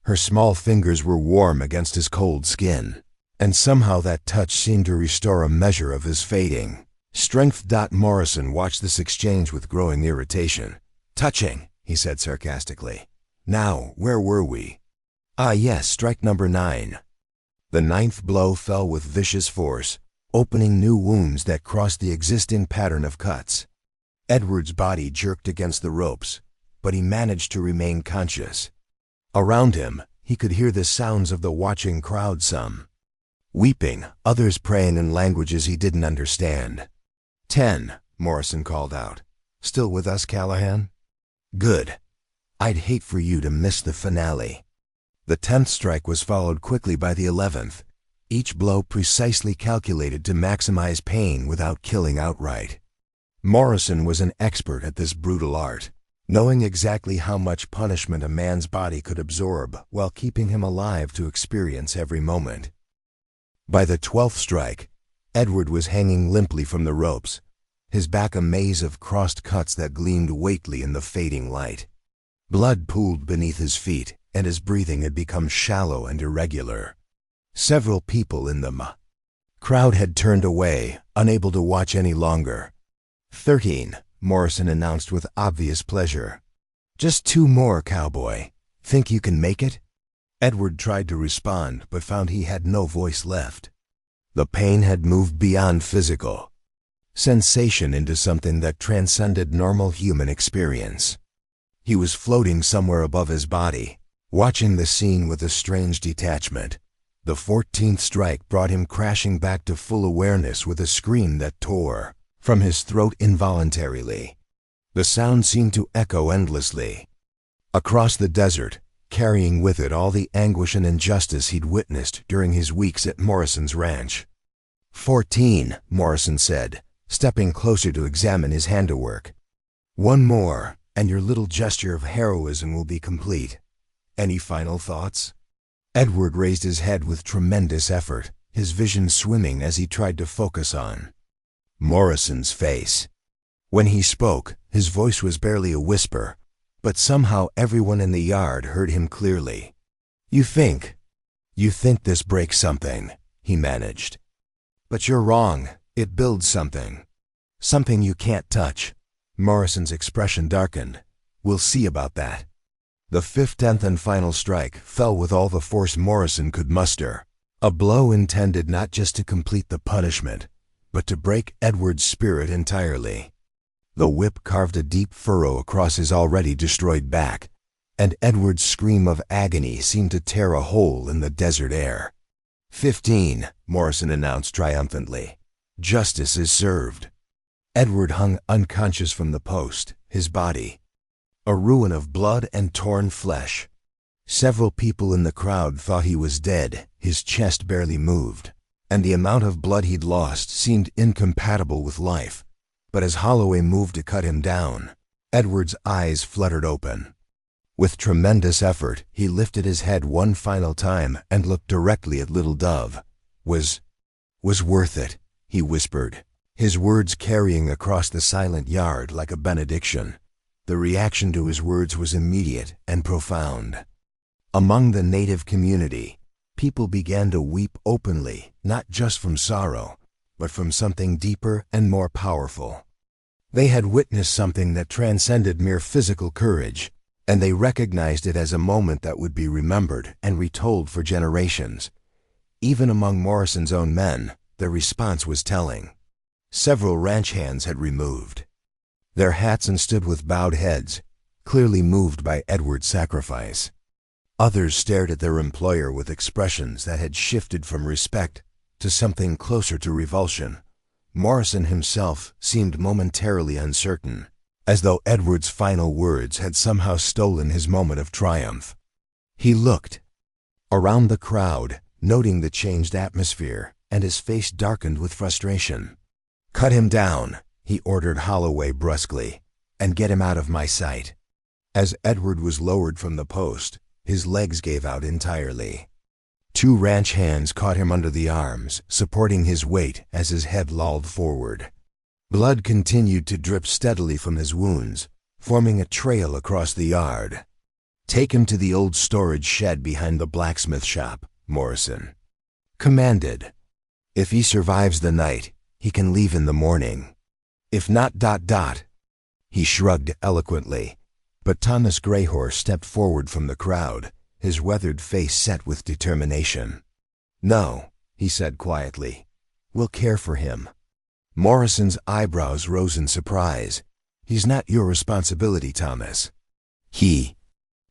Her small fingers were warm against his cold skin, and somehow that touch seemed to restore a measure of his fading strength. Morrison watched this exchange with growing irritation. Touching, he said sarcastically. Now, where were we? Ah yes, strike number 9. The 9th blow fell with vicious force, opening new wounds that crossed the existing pattern of cuts. Edward's body jerked against the ropes, but he managed to remain conscious. Around him, he could hear the sounds of the watching crowd, some weeping, others praying in languages he didn't understand. 10, Morrison called out. Still with us, Callahan? Good. I'd hate for you to miss the finale. The 10th strike was followed quickly by the 11th, each blow precisely calculated to maximize pain without killing outright. Morrison was an expert at this brutal art, knowing exactly how much punishment a man's body could absorb while keeping him alive to experience every moment. By the 12th strike, Edward was hanging limply from the ropes, his back a maze of crossed cuts that gleamed weightily in the fading light. Blood pooled beneath his feet, and his breathing had become shallow and irregular. Several people in the crowd had turned away, unable to watch any longer. 13, Morrison announced with obvious pleasure. Just 2 more, Cowboy. Think you can make it? Edward tried to respond, but found he had no voice left. The pain had moved beyond physical sensation into something that transcended normal human experience. He was floating somewhere above his body, watching the scene with a strange detachment. The 14th strike brought him crashing back to full awareness with a scream that tore from his throat involuntarily. The sound seemed to echo endlessly across the desert, carrying with it all the anguish and injustice he'd witnessed during his weeks at Morrison's ranch. 14, Morrison said, stepping closer to examine his handiwork. 1 more, and your little gesture of heroism will be complete. Any final thoughts? Edward raised his head with tremendous effort, his vision swimming as he tried to focus on Morrison's face. When he spoke, his voice was barely a whisper, but somehow everyone in the yard heard him clearly. You think this breaks something, he managed. But you're wrong. It builds something. Something you can't touch. Morrison's expression darkened. We'll see about that. The 5th, 10th, and final strike fell with all the force Morrison could muster. A blow intended not just to complete the punishment, but to break Edward's spirit entirely. The whip carved a deep furrow across his already destroyed back, and Edward's scream of agony seemed to tear a hole in the desert air. 15, Morrison announced triumphantly. Justice is served. Edward hung unconscious from the post, his body a ruin of blood and torn flesh. Several people in the crowd thought he was dead, his chest barely moved, and the amount of blood he'd lost seemed incompatible with life. But as Holloway moved to cut him down, Edward's eyes fluttered open. With tremendous effort, he lifted his head one final time and looked directly at Little Dove. Was worth it, he whispered, his words carrying across the silent yard like a benediction. The reaction to his words was immediate and profound. Among the native community, people began to weep openly, not just from sorrow, but from something deeper and more powerful. They had witnessed something that transcended mere physical courage, and they recognized it as a moment that would be remembered and retold for generations. Even among Morrison's own men, their response was telling. Several ranch hands had removed their hats and stood with bowed heads, clearly moved by Edward's sacrifice. Others stared at their employer with expressions that had shifted from respect to something closer to revulsion. Morrison himself seemed momentarily uncertain, as though Edward's final words had somehow stolen his moment of triumph. He looked around the crowd, noting the changed atmosphere, and his face darkened with frustration. "Cut him down," he ordered Holloway brusquely, "and get him out of my sight." As Edward was lowered from the post, his legs gave out entirely. Two ranch hands caught him under the arms, supporting his weight as his head lolled forward. Blood continued to drip steadily from his wounds, forming a trail across the yard. "Take him to the old storage shed behind the blacksmith shop," Morrison commanded. "If he survives the night, he can leave in the morning. If not... He shrugged eloquently, but Thomas Greyhorse stepped forward from the crowd, his weathered face set with determination. "No," he said quietly. "We'll care for him." Morrison's eyebrows rose in surprise. "He's not your responsibility, Thomas. He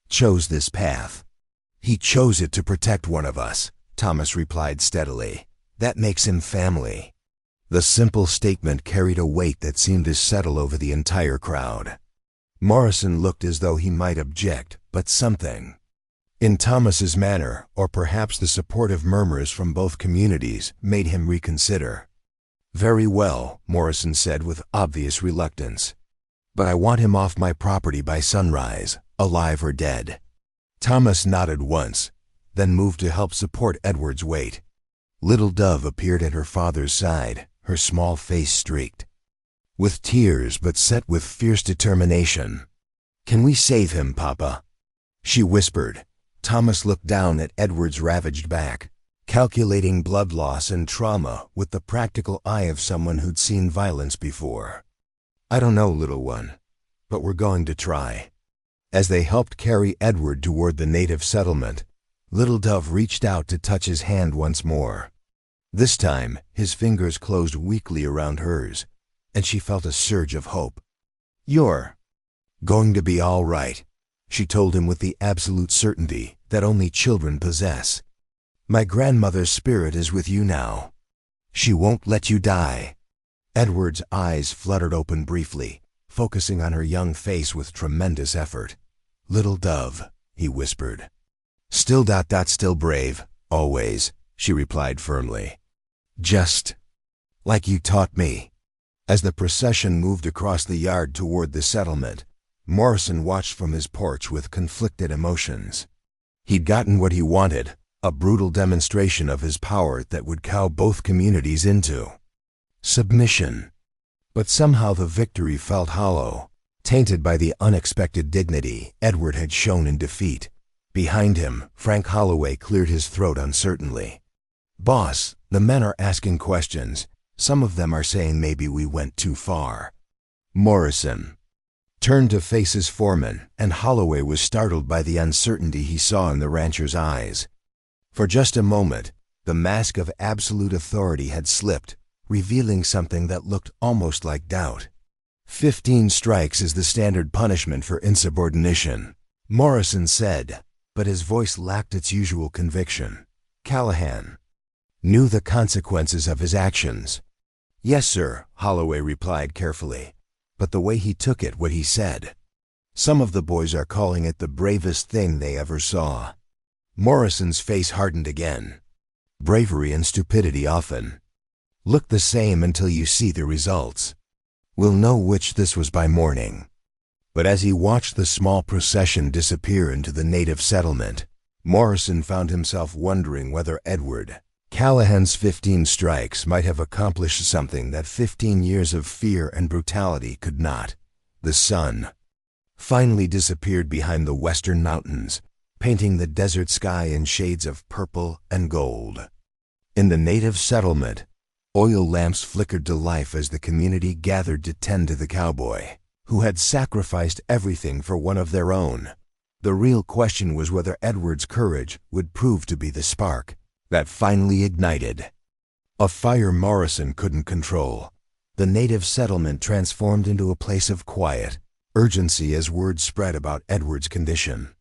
chose this path. He chose it to protect one of us," Thomas replied steadily. "That makes him family." The simple statement carried a weight that seemed to settle over the entire crowd. Morrison looked as though he might object, but something in Thomas's manner, or perhaps the supportive murmurs from both communities, made him reconsider. "Very well," Morrison said with obvious reluctance. "But I want him off my property by sunrise, alive or dead." Thomas nodded once, then moved to help support Edward's weight. Little Dove appeared at her father's side, her small face streaked with tears but set with fierce determination. "Can we save him, Papa?" she whispered. Thomas looked down at Edward's ravaged back, calculating blood loss and trauma with the practical eye of someone who'd seen violence before. "I don't know, little one, but we're going to try." As they helped carry Edward toward the native settlement, Little Dove reached out to touch his hand once more. This time, his fingers closed weakly around hers, and she felt a surge of hope. "You're going to be all right," she told him with the absolute certainty that only children possess. "My grandmother's spirit is with you now. She won't let you die." Edward's eyes fluttered open briefly, focusing on her young face with tremendous effort. "Little Dove," he whispered. Still brave, always," she replied firmly. "Just like you taught me." As the procession moved across the yard toward the settlement, Morrison watched from his porch with conflicted emotions. He'd gotten what he wanted, a brutal demonstration of his power that would cow both communities into submission. But somehow the victory felt hollow, tainted by the unexpected dignity Edward had shown in defeat. Behind him, Frank Holloway cleared his throat uncertainly. "Boss, the men are asking questions. Some of them are saying maybe we went too far." Morrison turned to face his foreman, and Holloway was startled by the uncertainty he saw in the rancher's eyes. For just a moment, the mask of absolute authority had slipped, revealing something that looked almost like doubt. 15 strikes is the standard punishment for insubordination," Morrison said, but his voice lacked its usual conviction. Callahan knew the consequences of his actions. "Yes, sir," Holloway replied carefully, but the way he took it, what he said. "Some of the boys are calling it the bravest thing they ever saw." Morrison's face hardened again. Bravery and stupidity often look the same until you see the results. We'll know which this was by morning. But as he watched the small procession disappear into the native settlement, Morrison found himself wondering whether Edward Callahan's 15 strikes might have accomplished something that 15 years of fear and brutality could not. The sun finally disappeared behind the western mountains, painting the desert sky in shades of purple and gold. In the native settlement, oil lamps flickered to life as the community gathered to tend to the cowboy, who had sacrificed everything for one of their own. The real question was whether Edward's courage would prove to be the spark that finally ignited a fire Morrison couldn't control. The native settlement transformed into a place of quiet urgency as word spread about Edward's condition.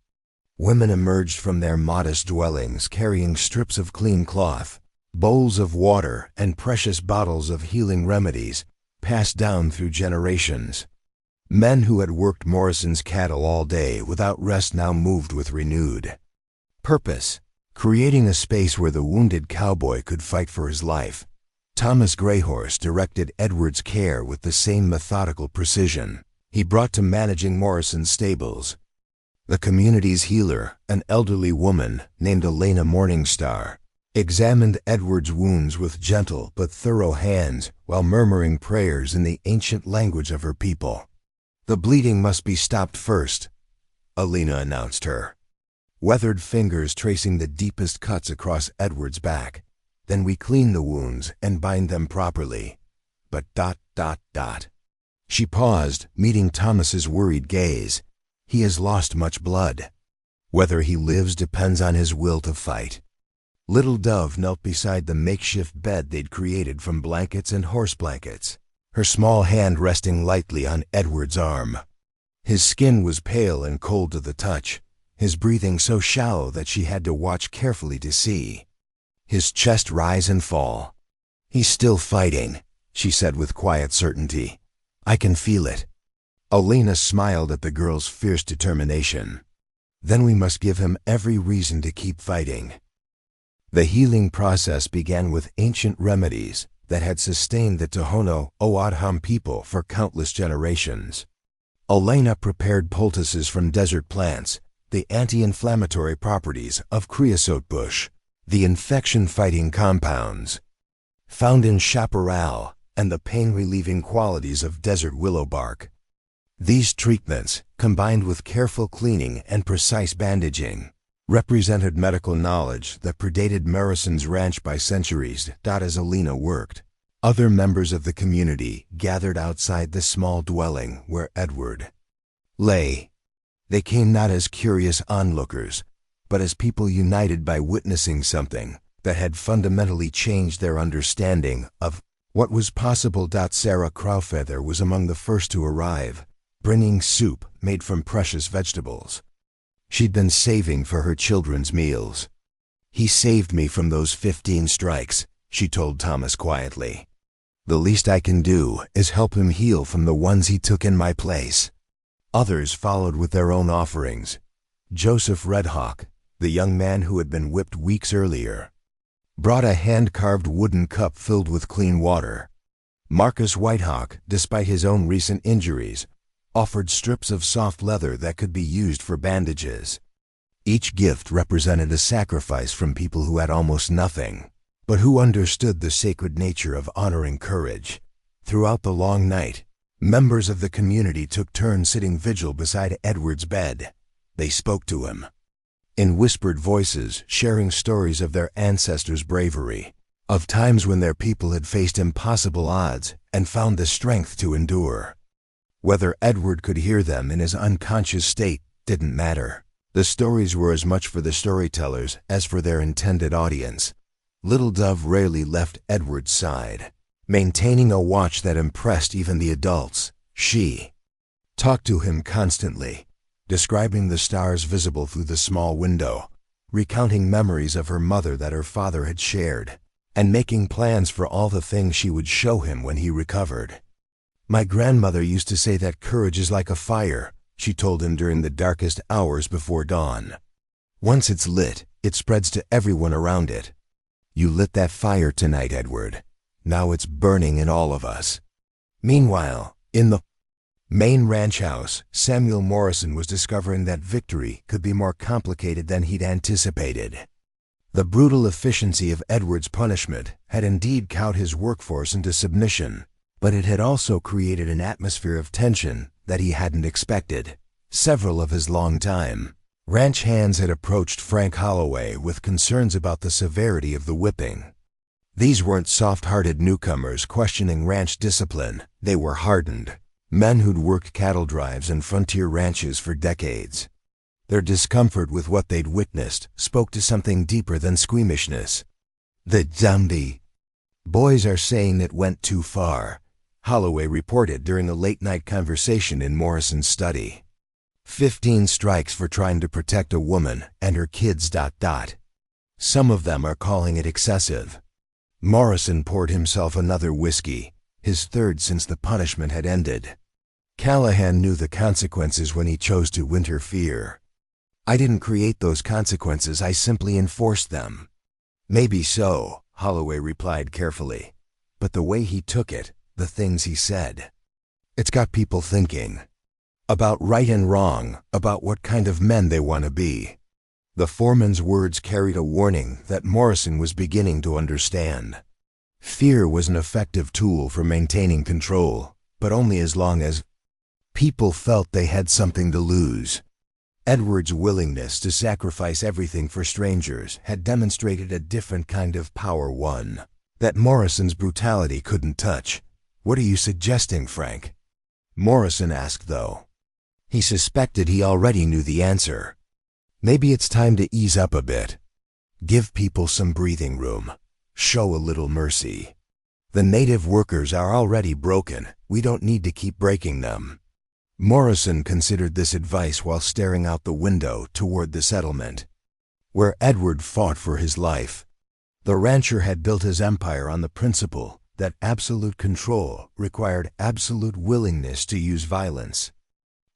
Women emerged from their modest dwellings carrying strips of clean cloth, bowls of water, and precious bottles of healing remedies passed down through generations. Men who had worked Morrison's cattle all day without rest now moved with renewed purpose, creating a space where the wounded cowboy could fight for his life. Thomas Greyhorse directed Edward's care with the same methodical precision he brought to managing Morrison's stables. The community's healer, an elderly woman named Elena Morningstar, examined Edward's wounds with gentle but thorough hands while murmuring prayers in the ancient language of her people. "The bleeding must be stopped first," Elena announced her, weathered fingers tracing the deepest cuts across Edward's back. "Then we clean the wounds and bind them properly. But ... She paused, meeting Thomas's worried gaze. "He has lost much blood. Whether he lives depends on his will to fight." Little Dove knelt beside the makeshift bed they'd created from blankets and horse blankets, her small hand resting lightly on Edward's arm. His skin was pale and cold to the touch, his breathing so shallow that she had to watch carefully to see his chest rise and fall. "He's still fighting," she said with quiet certainty. "I can feel it." Elena smiled at the girl's fierce determination. "Then we must give him every reason to keep fighting." The healing process began with ancient remedies that had sustained the Tohono O'odham people for countless generations. Elena prepared poultices from desert plants, the anti-inflammatory properties of creosote bush, the infection-fighting compounds found in chaparral, and the pain-relieving qualities of desert willow bark. These treatments, combined with careful cleaning and precise bandaging, represented medical knowledge that predated Morrison's ranch by centuries. As Elena worked, other members of the community gathered outside the small dwelling where Edward lay. They came not as curious onlookers, but as people united by witnessing something that had fundamentally changed their understanding of what was possible. Sarah Crowfeather was among the first to arrive, bringing soup made from precious vegetables she'd been saving for her children's meals. "He saved me from those 15 strikes," she told Thomas quietly. "The least I can do is help him heal from the ones he took in my place." Others followed with their own offerings. Joseph Redhawk, the young man who had been whipped weeks earlier, brought a hand-carved wooden cup filled with clean water. Marcus Whitehawk, despite his own recent injuries, offered strips of soft leather that could be used for bandages. Each gift represented a sacrifice from people who had almost nothing, but who understood the sacred nature of honoring courage. Throughout the long night, members of the community took turns sitting vigil beside Edward's bed. They spoke to him in whispered voices, sharing stories of their ancestors' bravery, of times when their people had faced impossible odds and found the strength to endure. Whether Edward could hear them in his unconscious state didn't matter. The stories were as much for the storytellers as for their intended audience. Little Dove rarely left Edward's side, maintaining a watch that impressed even the adults. She talked to him constantly, describing the stars visible through the small window, recounting memories of her mother that her father had shared, and making plans for all the things she would show him when he recovered. "My grandmother used to say that courage is like a fire," she told him during the darkest hours before dawn. "Once it's lit, it spreads to everyone around it. You lit that fire tonight, Edward. Now it's burning in all of us." Meanwhile, in the main ranch house, Samuel Morrison was discovering that victory could be more complicated than he'd anticipated. The brutal efficiency of Edward's punishment had indeed cowed his workforce into submission, but it had also created an atmosphere of tension that he hadn't expected. Several of his longtime ranch hands had approached Frank Holloway with concerns about the severity of the whipping. These weren't soft-hearted newcomers questioning ranch discipline. They were hardened men who'd worked cattle drives and frontier ranches for decades. Their discomfort with what they'd witnessed spoke to something deeper than squeamishness. "The Dundee boys are saying it went too far," Holloway reported during a late-night conversation in Morrison's study. 15 strikes for trying to protect a woman and her kids. Some of them are calling it excessive. Morrison poured himself another whiskey, his third since the punishment had ended. Callahan knew the consequences when he chose to interfere. "I didn't create those consequences, I simply enforced them." "Maybe so," Holloway replied carefully. "But the way he took it, the things he said, it's got people thinking. About right and wrong, about what kind of men they want to be." The foreman's words carried a warning that Morrison was beginning to understand. Fear was an effective tool for maintaining control, but only as long as people felt they had something to lose. Edward's willingness to sacrifice everything for strangers had demonstrated a different kind of power, one that Morrison's brutality couldn't touch. "What are you suggesting, Frank?" Morrison asked, though he suspected he already knew the answer. "Maybe it's time to ease up a bit. Give people some breathing room. Show a little mercy. The native workers are already broken. We don't need to keep breaking them." Morrison considered this advice while staring out the window toward the settlement, where Edward fought for his life. The rancher had built his empire on the principle that absolute control required absolute willingness to use violence.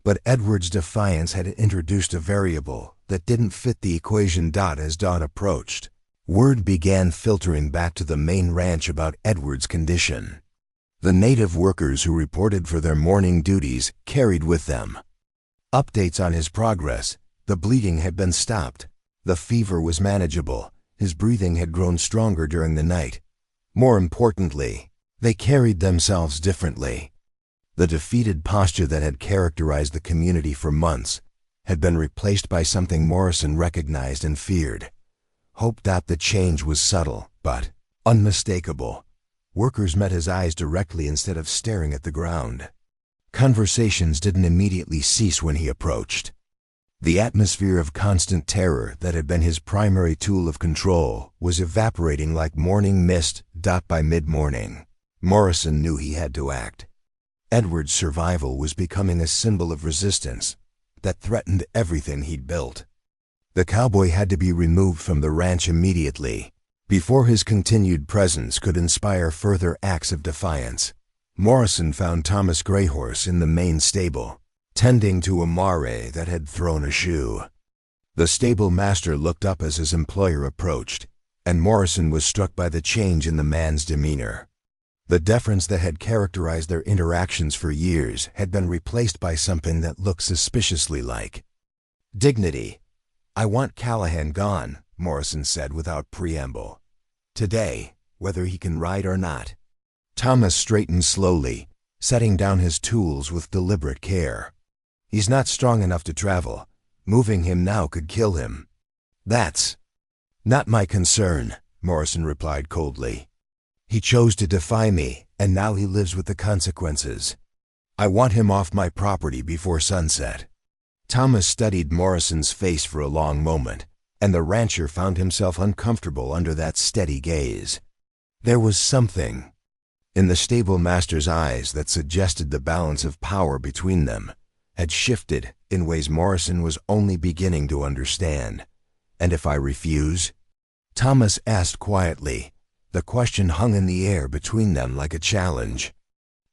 But Edward's defiance had introduced a variable that didn't fit the equation. As dawn approached, word began filtering back to the main ranch about Edward's condition. The native workers who reported for their morning duties carried with them updates on his progress. The bleeding had been stopped. The fever was manageable. His breathing had grown stronger during the night. More importantly, they carried themselves differently. The defeated posture that had characterized the community for months had been replaced by something Morrison recognized and feared. Hope. The change was subtle, but unmistakable. Workers met his eyes directly instead of staring at the ground. Conversations didn't immediately cease when he approached. The atmosphere of constant terror that had been his primary tool of control was evaporating like morning mist. By mid-morning, Morrison knew he had to act. Edward's survival was becoming a symbol of resistance that threatened everything he'd built. The cowboy had to be removed from the ranch immediately, before his continued presence could inspire further acts of defiance. Morrison found Thomas Greyhorse in the main stable, tending to a mare that had thrown a shoe. The stable master looked up as his employer approached, and Morrison was struck by the change in the man's demeanor. The deference that had characterized their interactions for years had been replaced by something that looked suspiciously like dignity. "I want Callahan gone," Morrison said without preamble. "Today, whether he can ride or not." Thomas straightened slowly, setting down his tools with deliberate care. "He's not strong enough to travel. Moving him now could kill him." "That's not my concern," Morrison replied coldly. "He chose to defy me, and now he lives with the consequences. I want him off my property before sunset." Thomas studied Morrison's face for a long moment, and the rancher found himself uncomfortable under that steady gaze. There was something in the stable master's eyes that suggested the balance of power between them had shifted in ways Morrison was only beginning to understand. "And if I refuse?" Thomas asked quietly. The question hung in the air between them like a challenge.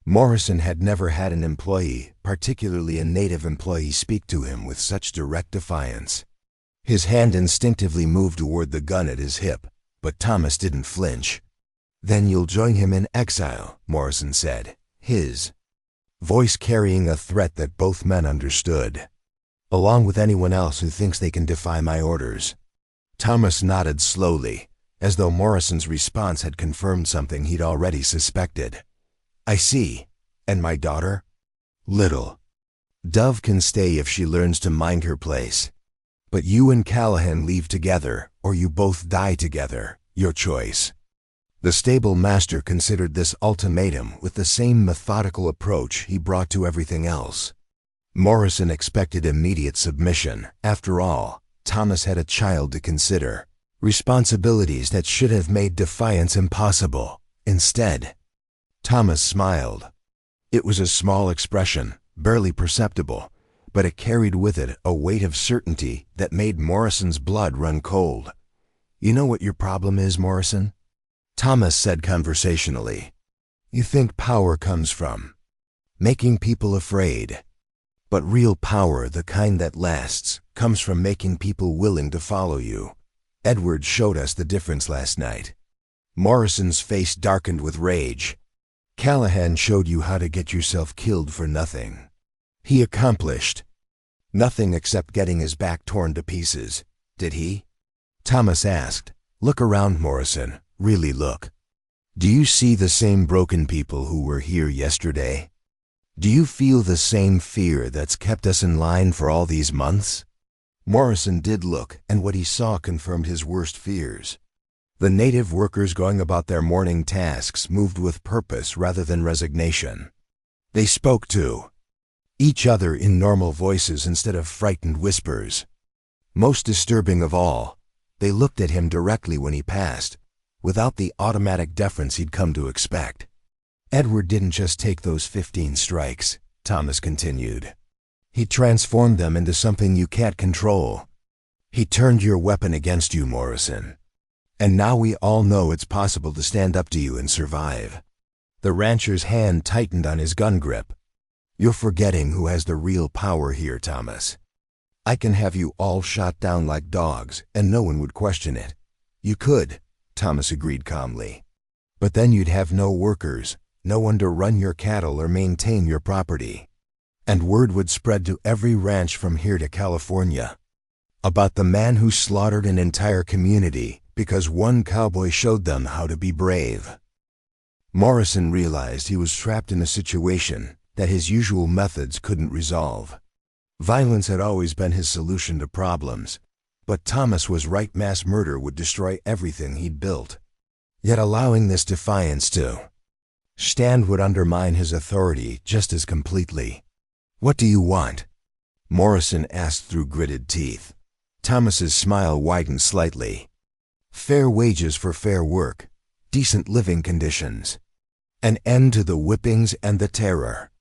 Morrison had never had an employee, particularly a native employee, speak to him with such direct defiance. His hand instinctively moved toward the gun at his hip, but Thomas didn't flinch. "Then you'll join him in exile," Morrison said, his voice carrying a threat that both men understood. "Along with anyone else who thinks they can defy my orders." Thomas nodded slowly, as though Morrison's response had confirmed something he'd already suspected. I see. And my daughter? Little. Dove can stay if she learns to mind her place. But you and Callahan leave together, or you both die together. Your choice. The stable master considered this ultimatum with the same methodical approach he brought to everything else. Morrison expected immediate submission. After all, Thomas had a child to consider, responsibilities that should have made defiance impossible. Instead, Thomas smiled. It was a small expression, barely perceptible, but it carried with it a weight of certainty that made Morrison's blood run cold. You know what your problem is, Morrison? Thomas said conversationally. You think power comes from making people afraid. But real power, the kind that lasts, comes from making people willing to follow you. Edward showed us the difference last night. Morrison's face darkened with rage. Callahan showed you how to get yourself killed for nothing. He accomplished nothing except getting his back torn to pieces, did he? Thomas asked. Look around, Morrison. Really look. Do you see the same broken people who were here yesterday? Do you feel the same fear that's kept us in line for all these months? Morrison did look, and what he saw confirmed his worst fears. The native workers going about their morning tasks moved with purpose rather than resignation. They spoke to each other in normal voices instead of frightened whispers. Most disturbing of all, they looked at him directly when he passed, without the automatic deference he'd come to expect. Edward didn't just take those 15 strikes, Thomas continued. He transformed them into something you can't control. He turned your weapon against you, Morrison. And now we all know it's possible to stand up to you and survive. The rancher's hand tightened on his gun grip. You're forgetting who has the real power here, Thomas. I can have you all shot down like dogs, and no one would question it. You could, Thomas agreed calmly. But then you'd have no workers, no one to run your cattle or maintain your property. And word would spread to every ranch from here to California about the man who slaughtered an entire community because one cowboy showed them how to be brave. Morrison realized he was trapped in a situation that his usual methods couldn't resolve. Violence had always been his solution to problems, but Thomas was right. Mass murder would destroy everything he'd built. Yet allowing this defiance to stand would undermine his authority just as completely. What do you want? Morrison asked through gritted teeth. Thomas's smile widened slightly. Fair wages for fair work, decent living conditions, an end to the whippings and the terror,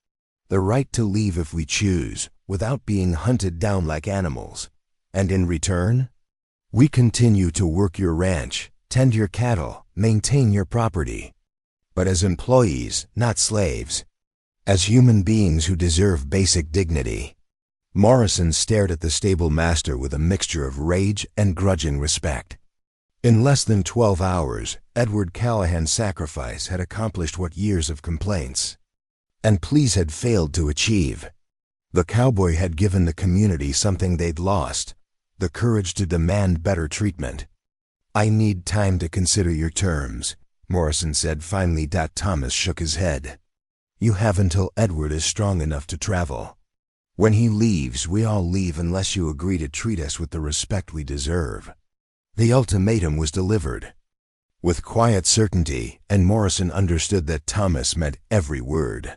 the right to leave if we choose, without being hunted down like animals. And in return, we continue to work your ranch, tend your cattle, maintain your property. But as employees, not slaves. As human beings who deserve basic dignity. Morrison stared at the stable master with a mixture of rage and grudging respect. In less than 12 hours, Edward Callahan's sacrifice had accomplished what years of complaints and pleas had failed to achieve. The cowboy had given the community something they'd lost, the courage to demand better treatment. I need time to consider your terms, Morrison said finally. Thomas shook his head. You have until Edward is strong enough to travel. When he leaves, we all leave unless you agree to treat us with the respect we deserve. The ultimatum was delivered with quiet certainty, and Morrison understood that Thomas meant every word.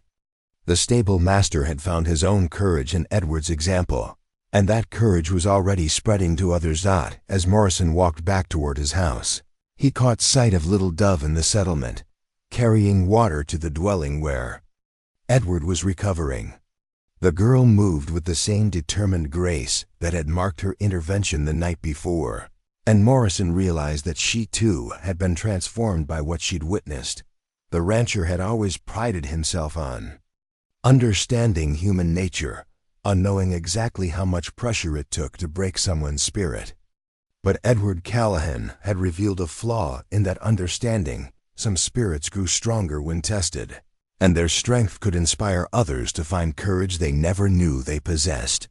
The stable master had found his own courage in Edward's example, and that courage was already spreading to others. As Morrison walked back toward his house, he caught sight of little Dove in the settlement, carrying water to the dwelling where Edward was recovering. The girl moved with the same determined grace that had marked her intervention the night before, and Morrison realized that she too had been transformed by what she'd witnessed. The rancher had always prided himself on understanding human nature, on knowing exactly how much pressure it took to break someone's spirit. But Edward Callahan had revealed a flaw in that understanding. Some spirits grew stronger when tested, and their strength could inspire others to find courage they never knew they possessed.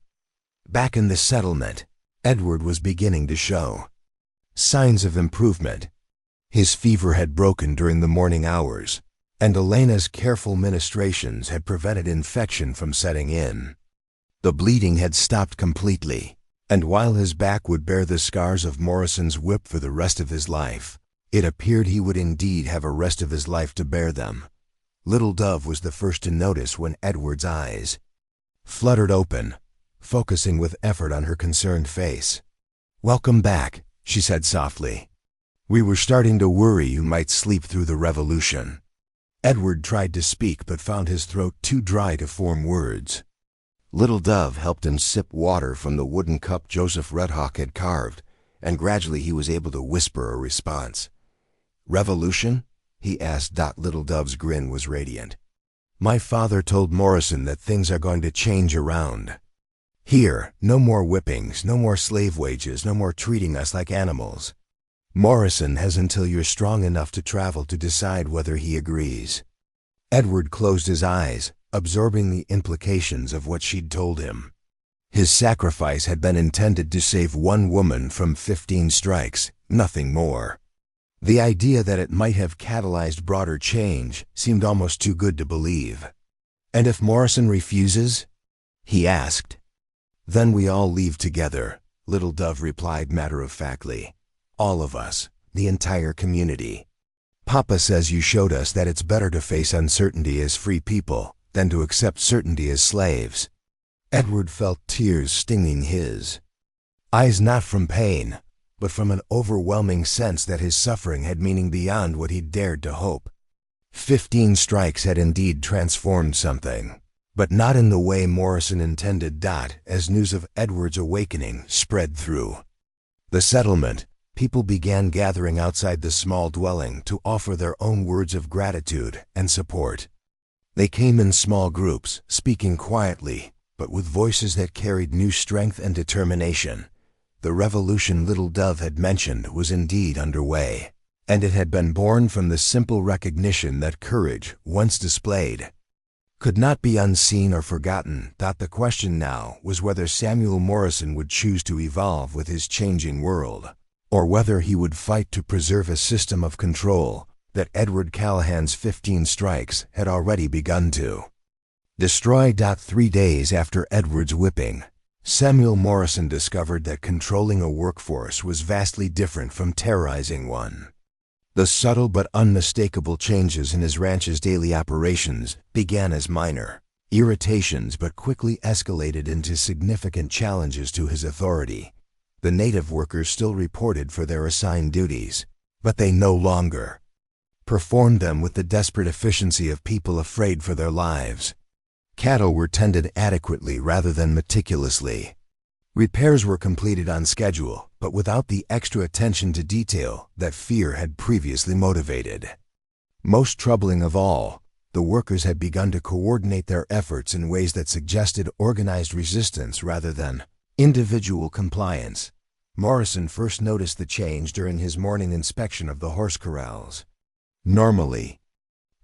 Back in the settlement, Edward was beginning to show signs of improvement. His fever had broken during the morning hours, and Elena's careful ministrations had prevented infection from setting in. The bleeding had stopped completely, and while his back would bear the scars of Morrison's whip for the rest of his life, it appeared he would indeed have a rest of his life to bear them. Little Dove was the first to notice when Edward's eyes fluttered open, focusing with effort on her concerned face. "Welcome back," she said softly. "We were starting to worry you might sleep through the revolution." Edward tried to speak but found his throat too dry to form words. Little Dove helped him sip water from the wooden cup Joseph Redhawk had carved, and gradually he was able to whisper a response. "Revolution?" he asked. Little Dove's grin was radiant. "My father told Morrison that things are going to change around. Here, no more whippings, no more slave wages, no more treating us like animals. Morrison has until you're strong enough to travel to decide whether he agrees." Edward closed his eyes, absorbing the implications of what she'd told him. His sacrifice had been intended to save one woman from 15 strikes, nothing more. The idea that it might have catalyzed broader change seemed almost too good to believe. "And if Morrison refuses?" he asked. "Then we all leave together," Little Dove replied matter-of-factly. "All of us, the entire community. Papa says you showed us that it's better to face uncertainty as free people than to accept certainty as slaves." Edward felt tears stinging his eyes, not from pain, but from an overwhelming sense that his suffering had meaning beyond what he'd dared to hope. 15 strikes had indeed transformed something, but not in the way Morrison intended. As news of Edward's awakening spread through the settlement, people began gathering outside the small dwelling to offer their own words of gratitude and support. They came in small groups, speaking quietly, but with voices that carried new strength and determination. The revolution Little Dove had mentioned was indeed underway, and it had been born from the simple recognition that courage, once displayed, could not be unseen or forgotten. The question now was whether Samuel Morrison would choose to evolve with his changing world, or whether he would fight to preserve a system of control that Edward Callahan's 15 strikes had already begun to destroy. 3 days after Edward's whipping, Samuel Morrison discovered that controlling a workforce was vastly different from terrorizing one. The subtle but unmistakable changes in his ranch's daily operations began as minor irritations but quickly escalated into significant challenges to his authority. The native workers still reported for their assigned duties, but they no longer performed them with the desperate efficiency of people afraid for their lives. Cattle were tended adequately rather than meticulously. Repairs were completed on schedule, but without the extra attention to detail that fear had previously motivated. Most troubling of all, the workers had begun to coordinate their efforts in ways that suggested organized resistance rather than individual compliance. Morrison first noticed the change during his morning inspection of the horse corrals. Normally,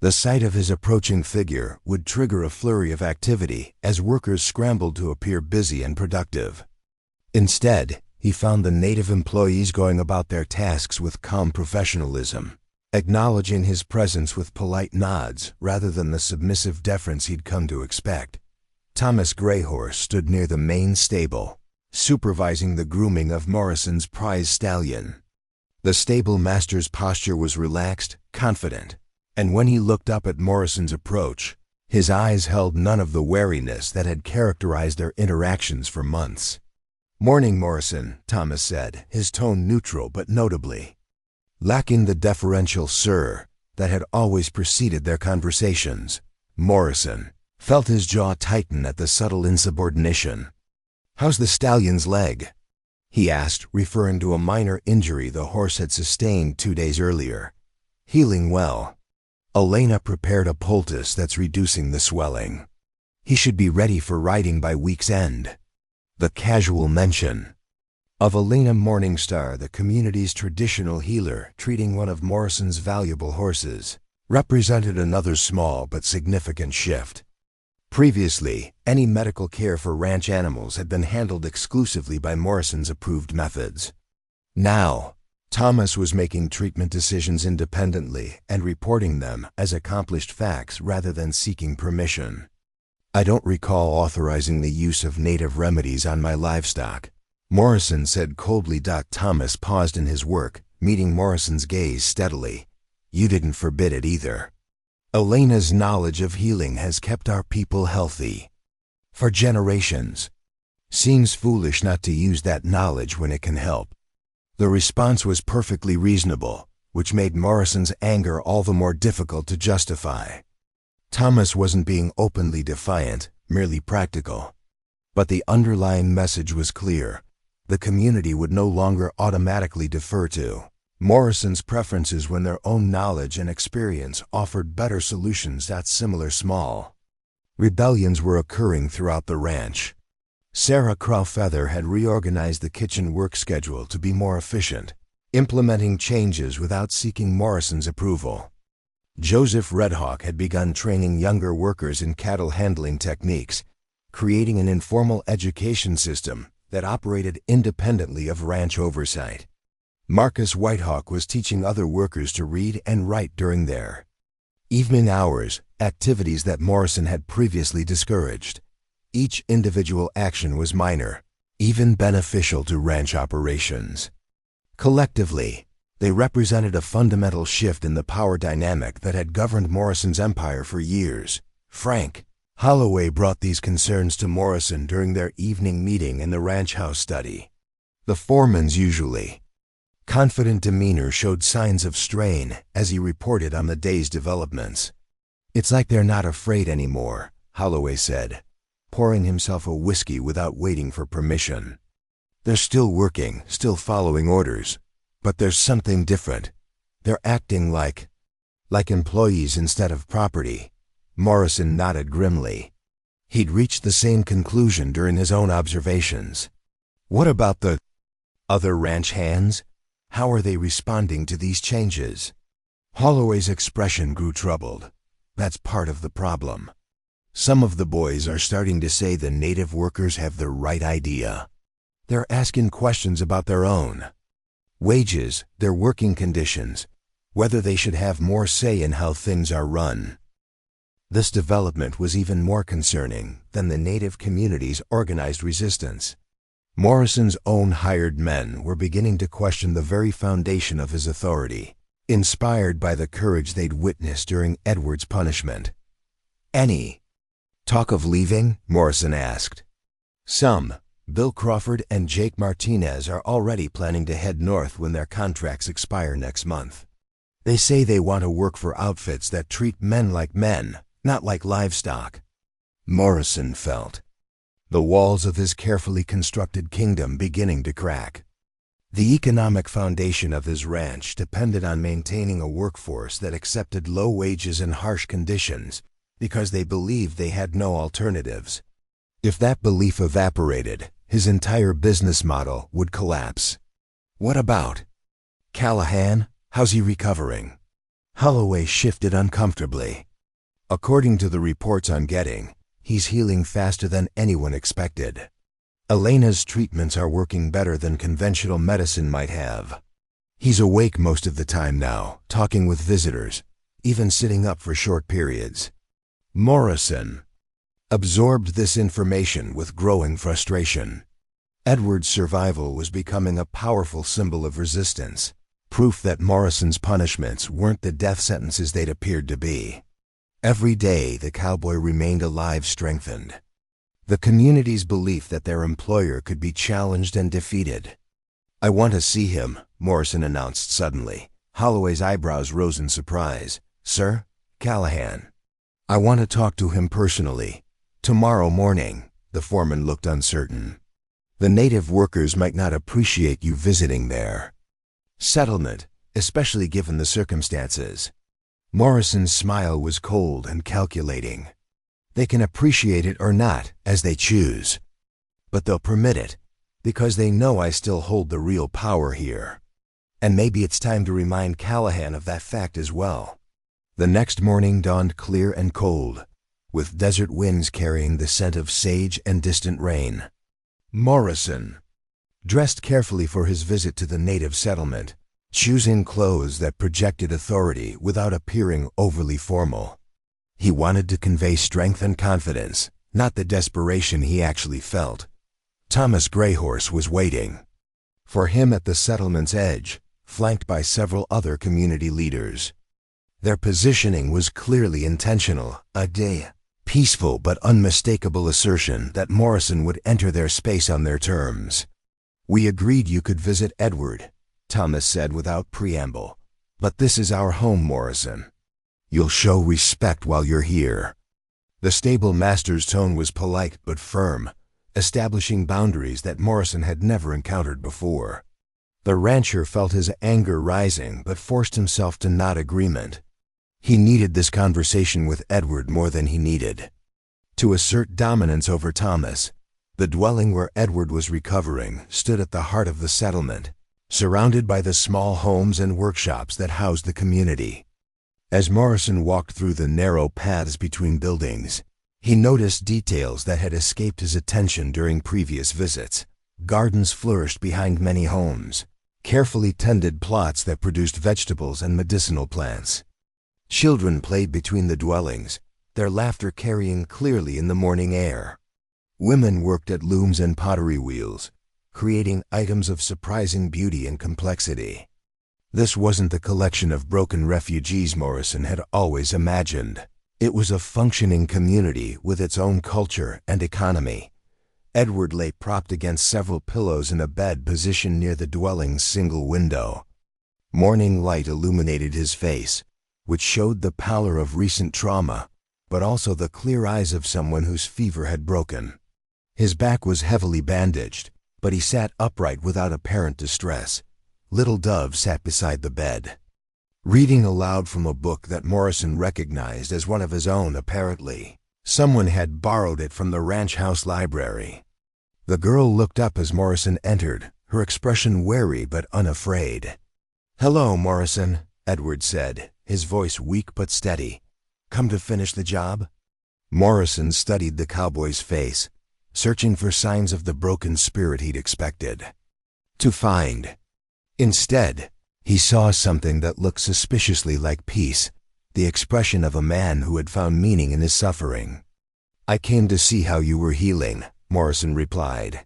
the sight of his approaching figure would trigger a flurry of activity as workers scrambled to appear busy and productive. Instead, he found the native employees going about their tasks with calm professionalism, acknowledging his presence with polite nods rather than the submissive deference he'd come to expect. Thomas Greyhorse stood near the main stable, supervising the grooming of Morrison's prize stallion. The stable master's posture was relaxed, confident, and when he looked up at Morrison's approach, his eyes held none of the wariness that had characterized their interactions for months. "Morning, Morrison," Thomas said, his tone neutral but notably lacking the deferential "sir" that had always preceded their conversations. Morrison felt his jaw tighten at the subtle insubordination. "How's the stallion's leg?" he asked, referring to a minor injury the horse had sustained 2 days earlier. "Healing well. Elena prepared a poultice that's reducing the swelling. He should be ready for riding by week's end." The casual mention of Elena Morningstar, the community's traditional healer, treating one of Morrison's valuable horses, represented another small but significant shift. Previously, any medical care for ranch animals had been handled exclusively by Morrison's approved methods. Now, Thomas was making treatment decisions independently and reporting them as accomplished facts rather than seeking permission. "I don't recall authorizing the use of native remedies on my livestock," Morrison said coldly. Thomas paused in his work, meeting Morrison's gaze steadily. "You didn't forbid it either. Elena's knowledge of healing has kept our people healthy for generations. Seems foolish not to use that knowledge when it can help." The response was perfectly reasonable, which made Morrison's anger all the more difficult to justify. Thomas wasn't being openly defiant, merely practical. But the underlying message was clear. The community would no longer automatically defer to Morrison's preferences when their own knowledge and experience offered better solutions. Similar small rebellions were occurring throughout the ranch. Sarah Crowfeather had reorganized the kitchen work schedule to be more efficient, implementing changes without seeking Morrison's approval. Joseph Redhawk had begun training younger workers in cattle handling techniques, creating an informal education system that operated independently of ranch oversight. Marcus Whitehawk was teaching other workers to read and write during their evening hours, activities that Morrison had previously discouraged. Each individual action was minor, even beneficial to ranch operations. Collectively, they represented a fundamental shift in the power dynamic that had governed Morrison's empire for years. Frank Holloway brought these concerns to Morrison during their evening meeting in the ranch house study. The foreman's usually confident demeanor showed signs of strain as he reported on the day's developments. "It's like they're not afraid anymore," Holloway said, pouring himself a whiskey without waiting for permission. "They're still working, still following orders, but there's something different. They're acting like employees instead of property." Morrison nodded grimly. He'd reached the same conclusion during his own observations. "What about the other ranch hands? How are they responding to these changes?" Holloway's expression grew troubled. "That's part of the problem. Some of the boys are starting to say the native workers have the right idea. They're asking questions about their own wages, their working conditions, whether they should have more say in how things are run." This development was even more concerning than the native community's organized resistance. Morrison's own hired men were beginning to question the very foundation of his authority, inspired by the courage they'd witnessed during Edward's punishment. "Any talk of leaving?" Morrison asked. "Some. Bill Crawford and Jake Martinez are already planning to head north when their contracts expire next month. They say they want to work for outfits that treat men like men, not like livestock." Morrison felt the walls of his carefully constructed kingdom beginning to crack. The economic foundation of his ranch depended on maintaining a workforce that accepted low wages and harsh conditions because they believed they had no alternatives. If that belief evaporated, his entire business model would collapse. "What about Callahan? How's he recovering?" Holloway shifted uncomfortably. "According to the reports I'm getting, he's healing faster than anyone expected. Elena's treatments are working better than conventional medicine might have. He's awake most of the time now, talking with visitors, even sitting up for short periods." Morrison absorbed this information with growing frustration. Edward's survival was becoming a powerful symbol of resistance, proof that Morrison's punishments weren't the death sentences they'd appeared to be. Every day the cowboy remained alive strengthened the community's belief that their employer could be challenged and defeated. "I want to see him," Morrison announced suddenly. Holloway's eyebrows rose in surprise. "Sir?" "Callahan. I want to talk to him personally. Tomorrow morning." The foreman looked uncertain. "The native workers might not appreciate you visiting their settlement, especially given the circumstances." Morrison's smile was cold and calculating. "They can appreciate it or not, as they choose. But they'll permit it, because they know I still hold the real power here. And maybe it's time to remind Callahan of that fact as well." The next morning dawned clear and cold, with desert winds carrying the scent of sage and distant rain. Morrison dressed carefully for his visit to the native settlement, choosing clothes that projected authority without appearing overly formal. He wanted to convey strength and confidence, not the desperation he actually felt. Thomas Greyhorse was waiting for him at the settlement's edge, flanked by several other community leaders. Their positioning was clearly intentional, a peaceful but unmistakable assertion that Morrison would enter their space on their terms. "We agreed you could visit Edward," Thomas said without preamble. "But this is our home, Morrison. You'll show respect while you're here." The stable master's tone was polite but firm, establishing boundaries that Morrison had never encountered before. The rancher felt his anger rising but forced himself to nod agreement. He needed this conversation with Edward more than he needed to assert dominance over Thomas. The dwelling where Edward was recovering stood at the heart of the settlement, surrounded by the small homes and workshops that housed the community. As Morrison walked through the narrow paths between buildings, he noticed details that had escaped his attention during previous visits. Gardens flourished behind many homes, carefully tended plots that produced vegetables and medicinal plants. Children played between the dwellings, their laughter carrying clearly in the morning air. Women worked at looms and pottery wheels, creating items of surprising beauty and complexity. This wasn't the collection of broken refugees Morrison had always imagined. It was a functioning community with its own culture and economy. Edward lay propped against several pillows in a bed positioned near the dwelling's single window. Morning light illuminated his face, which showed the pallor of recent trauma, but also the clear eyes of someone whose fever had broken. His back was heavily bandaged, but he sat upright without apparent distress. Little Dove sat beside the bed, reading aloud from a book that Morrison recognized as one of his own apparently. Someone had borrowed it from the ranch house library. The girl looked up as Morrison entered, her expression wary but unafraid. "Hello, Morrison," Edward said, his voice weak but steady. "Come to finish the job?" Morrison studied the cowboy's face, searching for signs of the broken spirit he'd expected to find. Instead, he saw something that looked suspiciously like peace, the expression of a man who had found meaning in his suffering. "I came to see how you were healing," Morrison replied,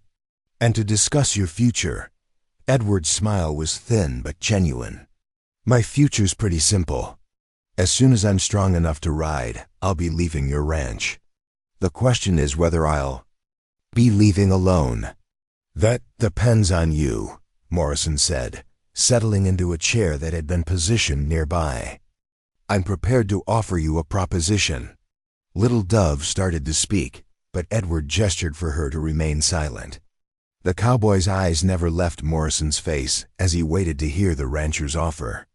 "and to discuss your future." Edward's smile was thin but genuine. "My future's pretty simple. As soon as I'm strong enough to ride, I'll be leaving your ranch. The question is whether I'll be leaving alone." "That depends on you," Morrison said, settling into a chair that had been positioned nearby. "I'm prepared to offer you a proposition." Little Dove started to speak, but Edward gestured for her to remain silent. The cowboy's eyes never left Morrison's face as he waited to hear the rancher's offer.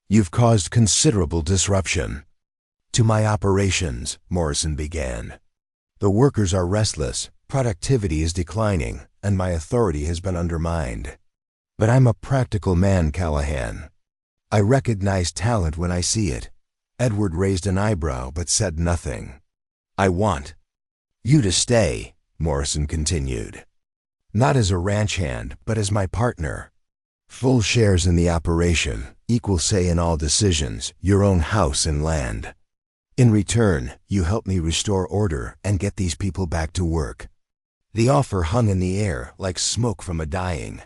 "You've caused considerable disruption to my operations," Morrison began. "The workers are restless, productivity is declining, and my authority has been undermined. But I'm a practical man, Callahan. I recognize talent when I see it." Edward raised an eyebrow but said nothing. "I want you to stay," Morrison continued. "Not as a ranch hand, but as my partner. Full shares in the operation, equal say in all decisions, your own house and land. In return, you help me restore order and get these people back to work." The offer hung in the air like smoke from a dying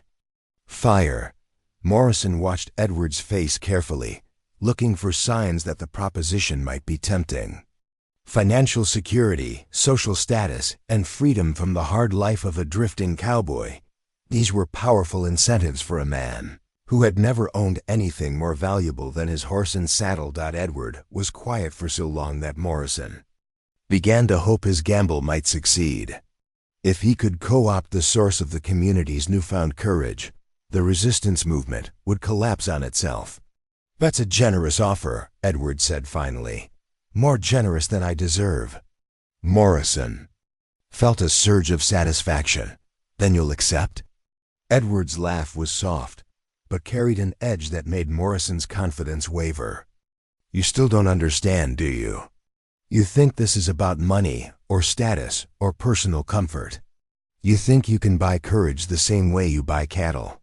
fire. Morrison watched Edward's face carefully, looking for signs that the proposition might be tempting. Financial security, social status, and freedom from the hard life of a drifting cowboy. These were powerful incentives for a man who had never owned anything more valuable than his horse and saddle. Edward was quiet for so long that Morrison began to hope his gamble might succeed. If he could co-opt the source of the community's newfound courage, the resistance movement would collapse on itself. "That's a generous offer," Edward said finally. "More generous than I deserve." Morrison felt a surge of satisfaction. "Then you'll accept?" Edward's laugh was soft, but carried an edge that made Morrison's confidence waver. "You still don't understand, do you? You think this is about money, or status, or personal comfort. You think you can buy courage the same way you buy cattle.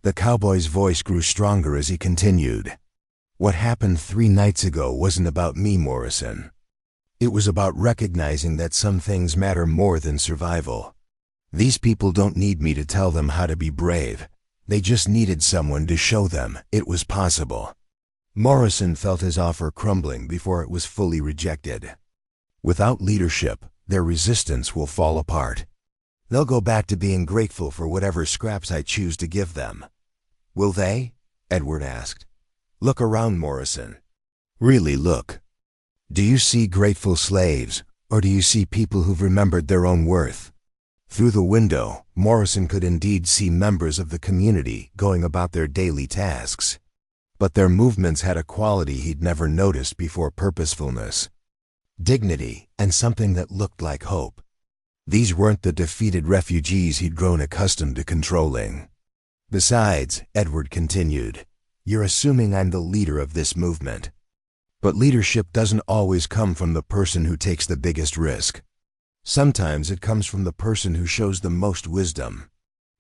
The cowboy's voice grew stronger as he continued. What happened 3 nights ago wasn't about me, Morrison. It was about recognizing that some things matter more than survival. These people don't need me to tell them how to be brave. They just needed someone to show them it was possible. Morrison felt his offer crumbling before it was fully rejected. Without leadership, their resistance will fall apart. They'll go back to being grateful for whatever scraps I choose to give them. Will they? Edward asked. Look around, Morrison. Really look. Do you see grateful slaves, or do you see people who've remembered their own worth? Through the window, Morrison could indeed see members of the community going about their daily tasks. But their movements had a quality he'd never noticed before: purposefulness, dignity, and something that looked like hope. These weren't the defeated refugees he'd grown accustomed to controlling. Besides, Edward continued, you're assuming I'm the leader of this movement. But leadership doesn't always come from the person who takes the biggest risk. Sometimes it comes from the person who shows the most wisdom.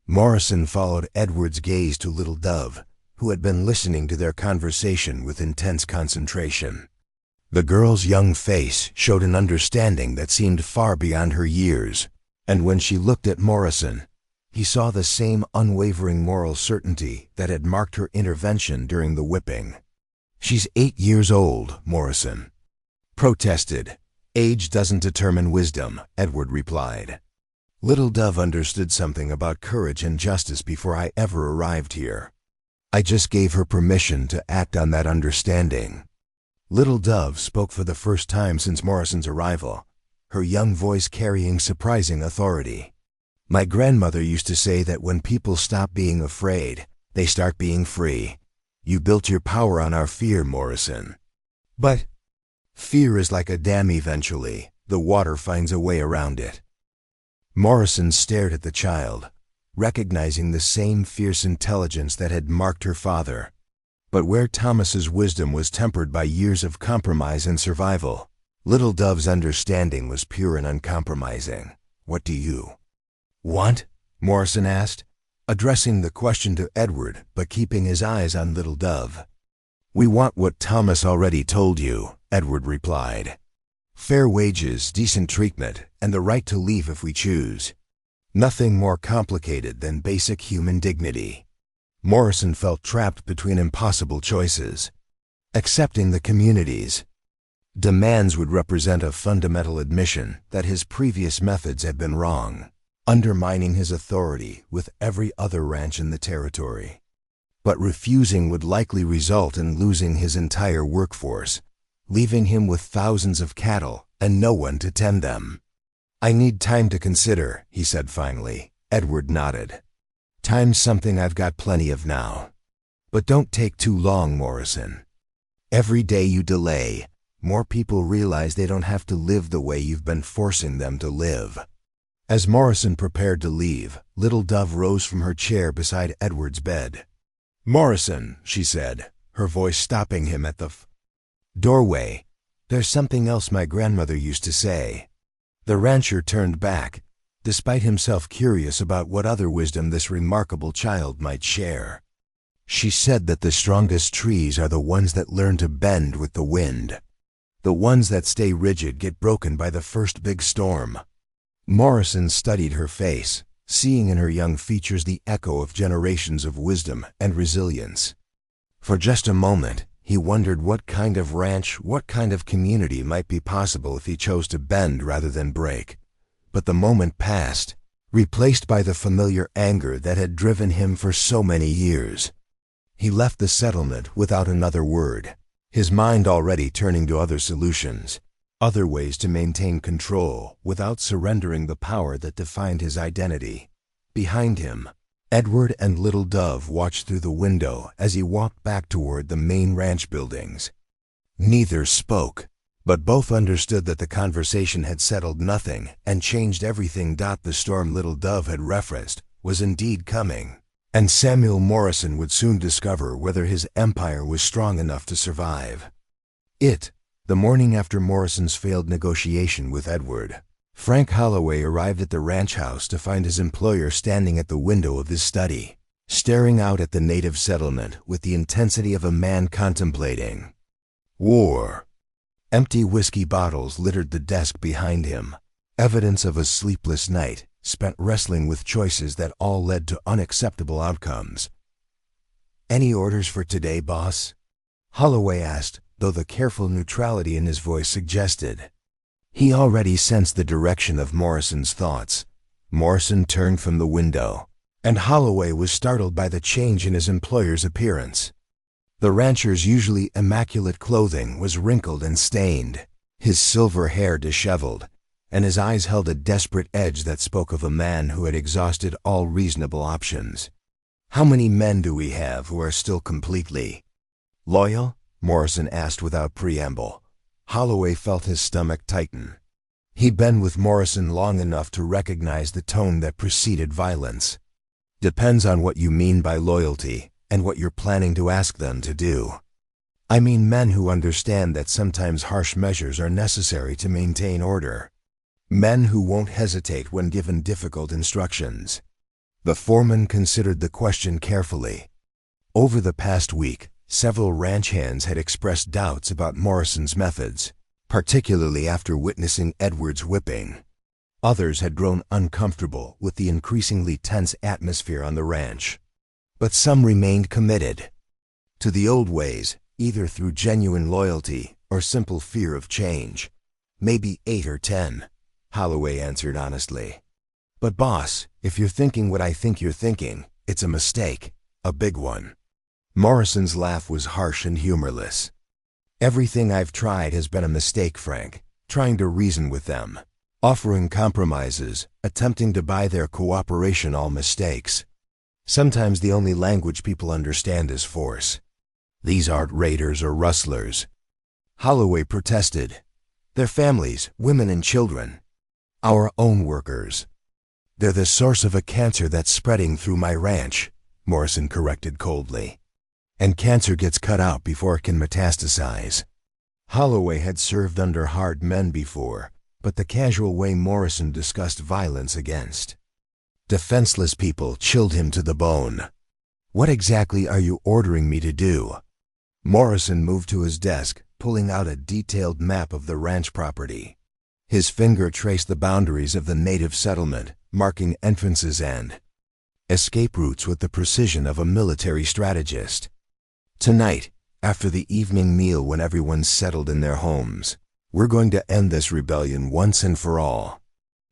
Morrison followed Edward's gaze to Little Dove, who had been listening to their conversation with intense concentration. The girl's young face showed an understanding that seemed far beyond her years, and when she looked at Morrison, he saw the same unwavering moral certainty that had marked her intervention during the whipping. She's 8 years old, Morrison protested. Age doesn't determine wisdom, Edward replied. Little Dove understood something about courage and justice before I ever arrived here. I just gave her permission to act on that understanding. Little Dove spoke for the first time since Morrison's arrival, her young voice carrying surprising authority. My grandmother used to say that when people stop being afraid, they start being free. You built your power on our fear, Morrison. But fear is like a dam. Eventually, the water finds a way around it. Morrison stared at the child, recognizing the same fierce intelligence that had marked her father. But where Thomas's wisdom was tempered by years of compromise and survival, Little Dove's understanding was pure and uncompromising. What do you want? Morrison asked, addressing the question to Edward but keeping his eyes on Little Dove. We want what Thomas already told you, Edward replied. Fair wages, decent treatment, and the right to leave if we choose. Nothing more complicated than basic human dignity. Morrison felt trapped between impossible choices. Accepting the community's demands would represent a fundamental admission that his previous methods had been wrong, undermining his authority with every other ranch in the territory. But refusing would likely result in losing his entire workforce, leaving him with thousands of cattle and no one to tend them. I need time to consider, he said finally. Edward nodded. Time's something I've got plenty of now. But don't take too long, Morrison. Every day you delay, more people realize they don't have to live the way you've been forcing them to live. As Morrison prepared to leave, Little Dove rose from her chair beside Edward's bed. Morrison, she said, her voice stopping him at the doorway. There's something else my grandmother used to say. The rancher turned back, despite himself curious about what other wisdom this remarkable child might share. She said that the strongest trees are the ones that learn to bend with the wind. The ones that stay rigid get broken by the first big storm. Morrison studied her face, seeing in her young features the echo of generations of wisdom and resilience. For just a moment, he wondered what kind of ranch, what kind of community might be possible if he chose to bend rather than break. But the moment passed, replaced by the familiar anger that had driven him for so many years. He left the settlement without another word, his mind already turning to other solutions, other ways to maintain control without surrendering the power that defined his identity. Behind him, Edward and Little Dove watched through the window as he walked back toward the main ranch buildings. Neither spoke, but both understood that the conversation had settled nothing and changed everything. The storm Little Dove had referenced was indeed coming, and Samuel Morrison would soon discover whether his empire was strong enough to survive. The morning after Morrison's failed negotiation with Edward, Frank Holloway arrived at the ranch house to find his employer standing at the window of his study. staring out at the native settlement with the intensity of a man contemplating war. Empty whiskey bottles littered the desk behind him, evidence of a sleepless night spent wrestling with choices that all led to unacceptable outcomes. "Any orders for today, boss?" Holloway asked, though the careful neutrality in his voice suggested. He already sensed the direction of Morrison's thoughts. Morrison turned from the window, and Holloway was startled by the change in his employer's appearance. The rancher's usually immaculate clothing was wrinkled and stained, his silver hair disheveled, and his eyes held a desperate edge that spoke of a man who had exhausted all reasonable options. "How many men do we have who are still completely loyal?" Morrison asked without preamble. Holloway felt his stomach tighten. He'd been with Morrison long enough to recognize the tone that preceded violence. "Depends on what you mean by loyalty and what you're planning to ask them to do. I mean men who understand that sometimes harsh measures are necessary to maintain order. Men who won't hesitate when given difficult instructions." The foreman considered the question carefully. Over the past week, several ranch hands had expressed doubts about Morrison's methods, particularly after witnessing Edward's whipping. Others had grown uncomfortable with the increasingly tense atmosphere on the ranch. But some remained committed to the old ways, either through genuine loyalty or simple fear of change. "Maybe 8 or 10, Holloway answered honestly. "But boss, if you're thinking what I think you're thinking, it's a mistake, a big one." Morrison's laugh was harsh and humorless. "Everything I've tried has been a mistake, Frank. Trying to reason with them, offering compromises, attempting to buy their cooperation, all mistakes. Sometimes the only language people understand is force. These aren't raiders or rustlers," Holloway protested. "They're families, women and children. Our own workers." "They're the source of a cancer that's spreading through my ranch," Morrison corrected coldly. "And cancer gets cut out before it can metastasize." Holloway had served under hard men before, but the casual way Morrison discussed violence against defenseless people chilled him to the bone. "What exactly are you ordering me to do?" Morrison moved to his desk, pulling out a detailed map of the ranch property. His finger traced the boundaries of the native settlement, marking entrances and escape routes with the precision of a military strategist. "Tonight, after the evening meal when everyone's settled in their homes, we're going to end this rebellion once and for all.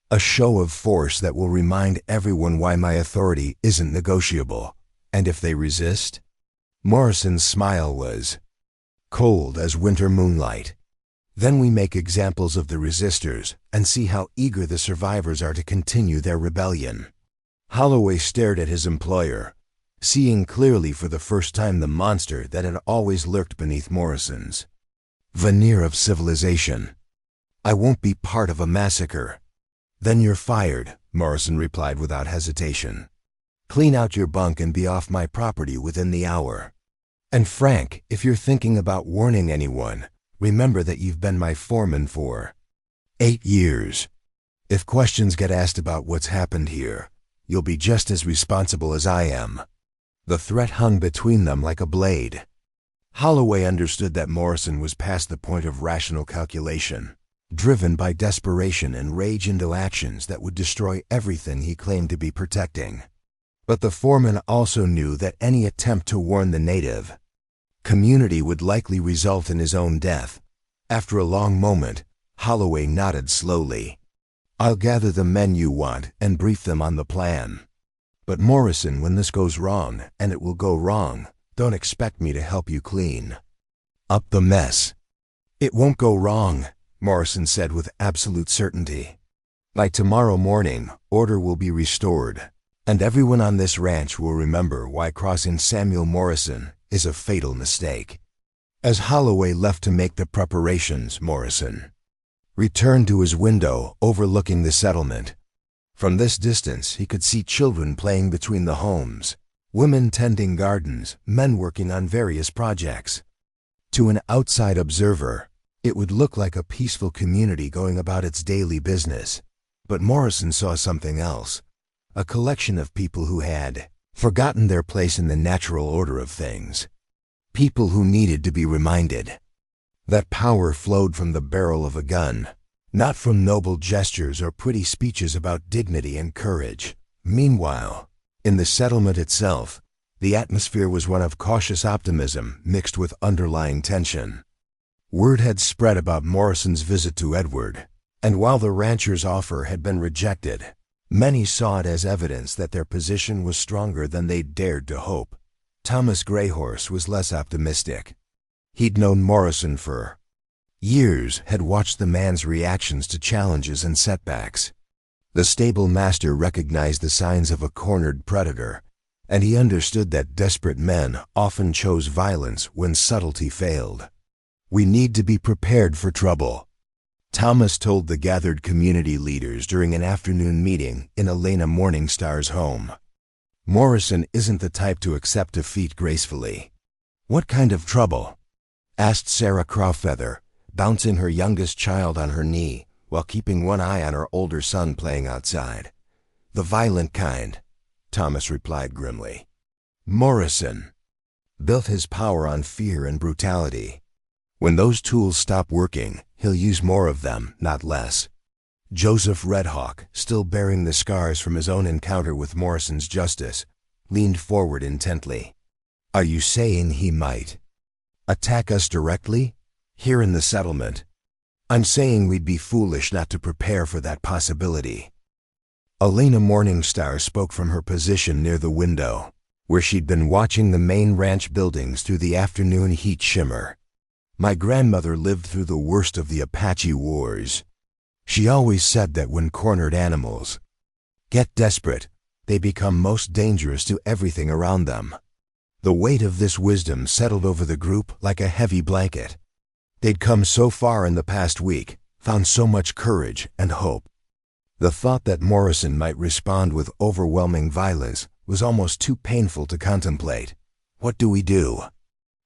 A show of force that will remind everyone why my authority isn't negotiable. And if they resist?" Morrison's smile was cold as winter moonlight. "Then we make examples of the resistors and see how eager the survivors are to continue their rebellion." Holloway stared at his employer, seeing clearly for the first time the monster that had always lurked beneath Morrison's veneer of civilization. "I won't be part of a massacre." "Then you're fired," Morrison replied without hesitation. "Clean out your bunk and be off my property within the hour. And Frank, if you're thinking about warning anyone, remember that you've been my foreman for 8 years. If questions get asked about what's happened here, you'll be just as responsible as I am." The threat hung between them like a blade. Holloway understood that Morrison was past the point of rational calculation, driven by desperation and rage into actions that would destroy everything he claimed to be protecting. But the foreman also knew that any attempt to warn the native community would likely result in his own death. After a long moment, Holloway nodded slowly. "I'll gather the men you want and brief them on the plan. But Morrison, when this goes wrong, and it will go wrong, don't expect me to help you clean up the mess." "It won't go wrong," Morrison said with absolute certainty. "By tomorrow morning, order will be restored, and everyone on this ranch will remember why crossing Samuel Morrison is a fatal mistake." As Holloway left to make the preparations, Morrison returned to his window overlooking the settlement. From this distance, he could see children playing between the homes, women tending gardens, men working on various projects. To an outside observer, it would look like a peaceful community going about its daily business. But Morrison saw something else, a collection of people who had forgotten their place in the natural order of things. People who needed to be reminded that power flowed from the barrel of a gun, not from noble gestures or pretty speeches about dignity and courage. Meanwhile, in the settlement itself, the atmosphere was one of cautious optimism mixed with underlying tension. Word had spread about Morrison's visit to Edward, and while the rancher's offer had been rejected, many saw it as evidence that their position was stronger than they'd dared to hope. Thomas Greyhorse was less optimistic. He'd known Morrison for years, had watched the man's reactions to challenges and setbacks. The stable master recognized the signs of a cornered predator, and he understood that desperate men often chose violence when subtlety failed. "We need to be prepared for trouble," Thomas told the gathered community leaders during an afternoon meeting in Elena Morningstar's home. "Morrison isn't the type to accept defeat gracefully." "What kind of trouble?" asked Sarah Crawfeather, bouncing her youngest child on her knee while keeping one eye on her older son playing outside. "The violent kind," Thomas replied grimly. "Morrison built his power on fear and brutality. When those tools stop working, he'll use more of them, not less." Joseph Redhawk, still bearing the scars from his own encounter with Morrison's justice, leaned forward intently. "Are you saying he might attack us directly? Here in the settlement?" "I'm saying we'd be foolish not to prepare for that possibility." Elena Morningstar spoke from her position near the window, where she'd been watching the main ranch buildings through the afternoon heat shimmer. "My grandmother lived through the worst of the Apache wars. She always said that when cornered animals get desperate, they become most dangerous to everything around them." The weight of this wisdom settled over the group like a heavy blanket. They'd come so far in the past week, found so much courage and hope. The thought that Morrison might respond with overwhelming violence was almost too painful to contemplate. "What do we do?"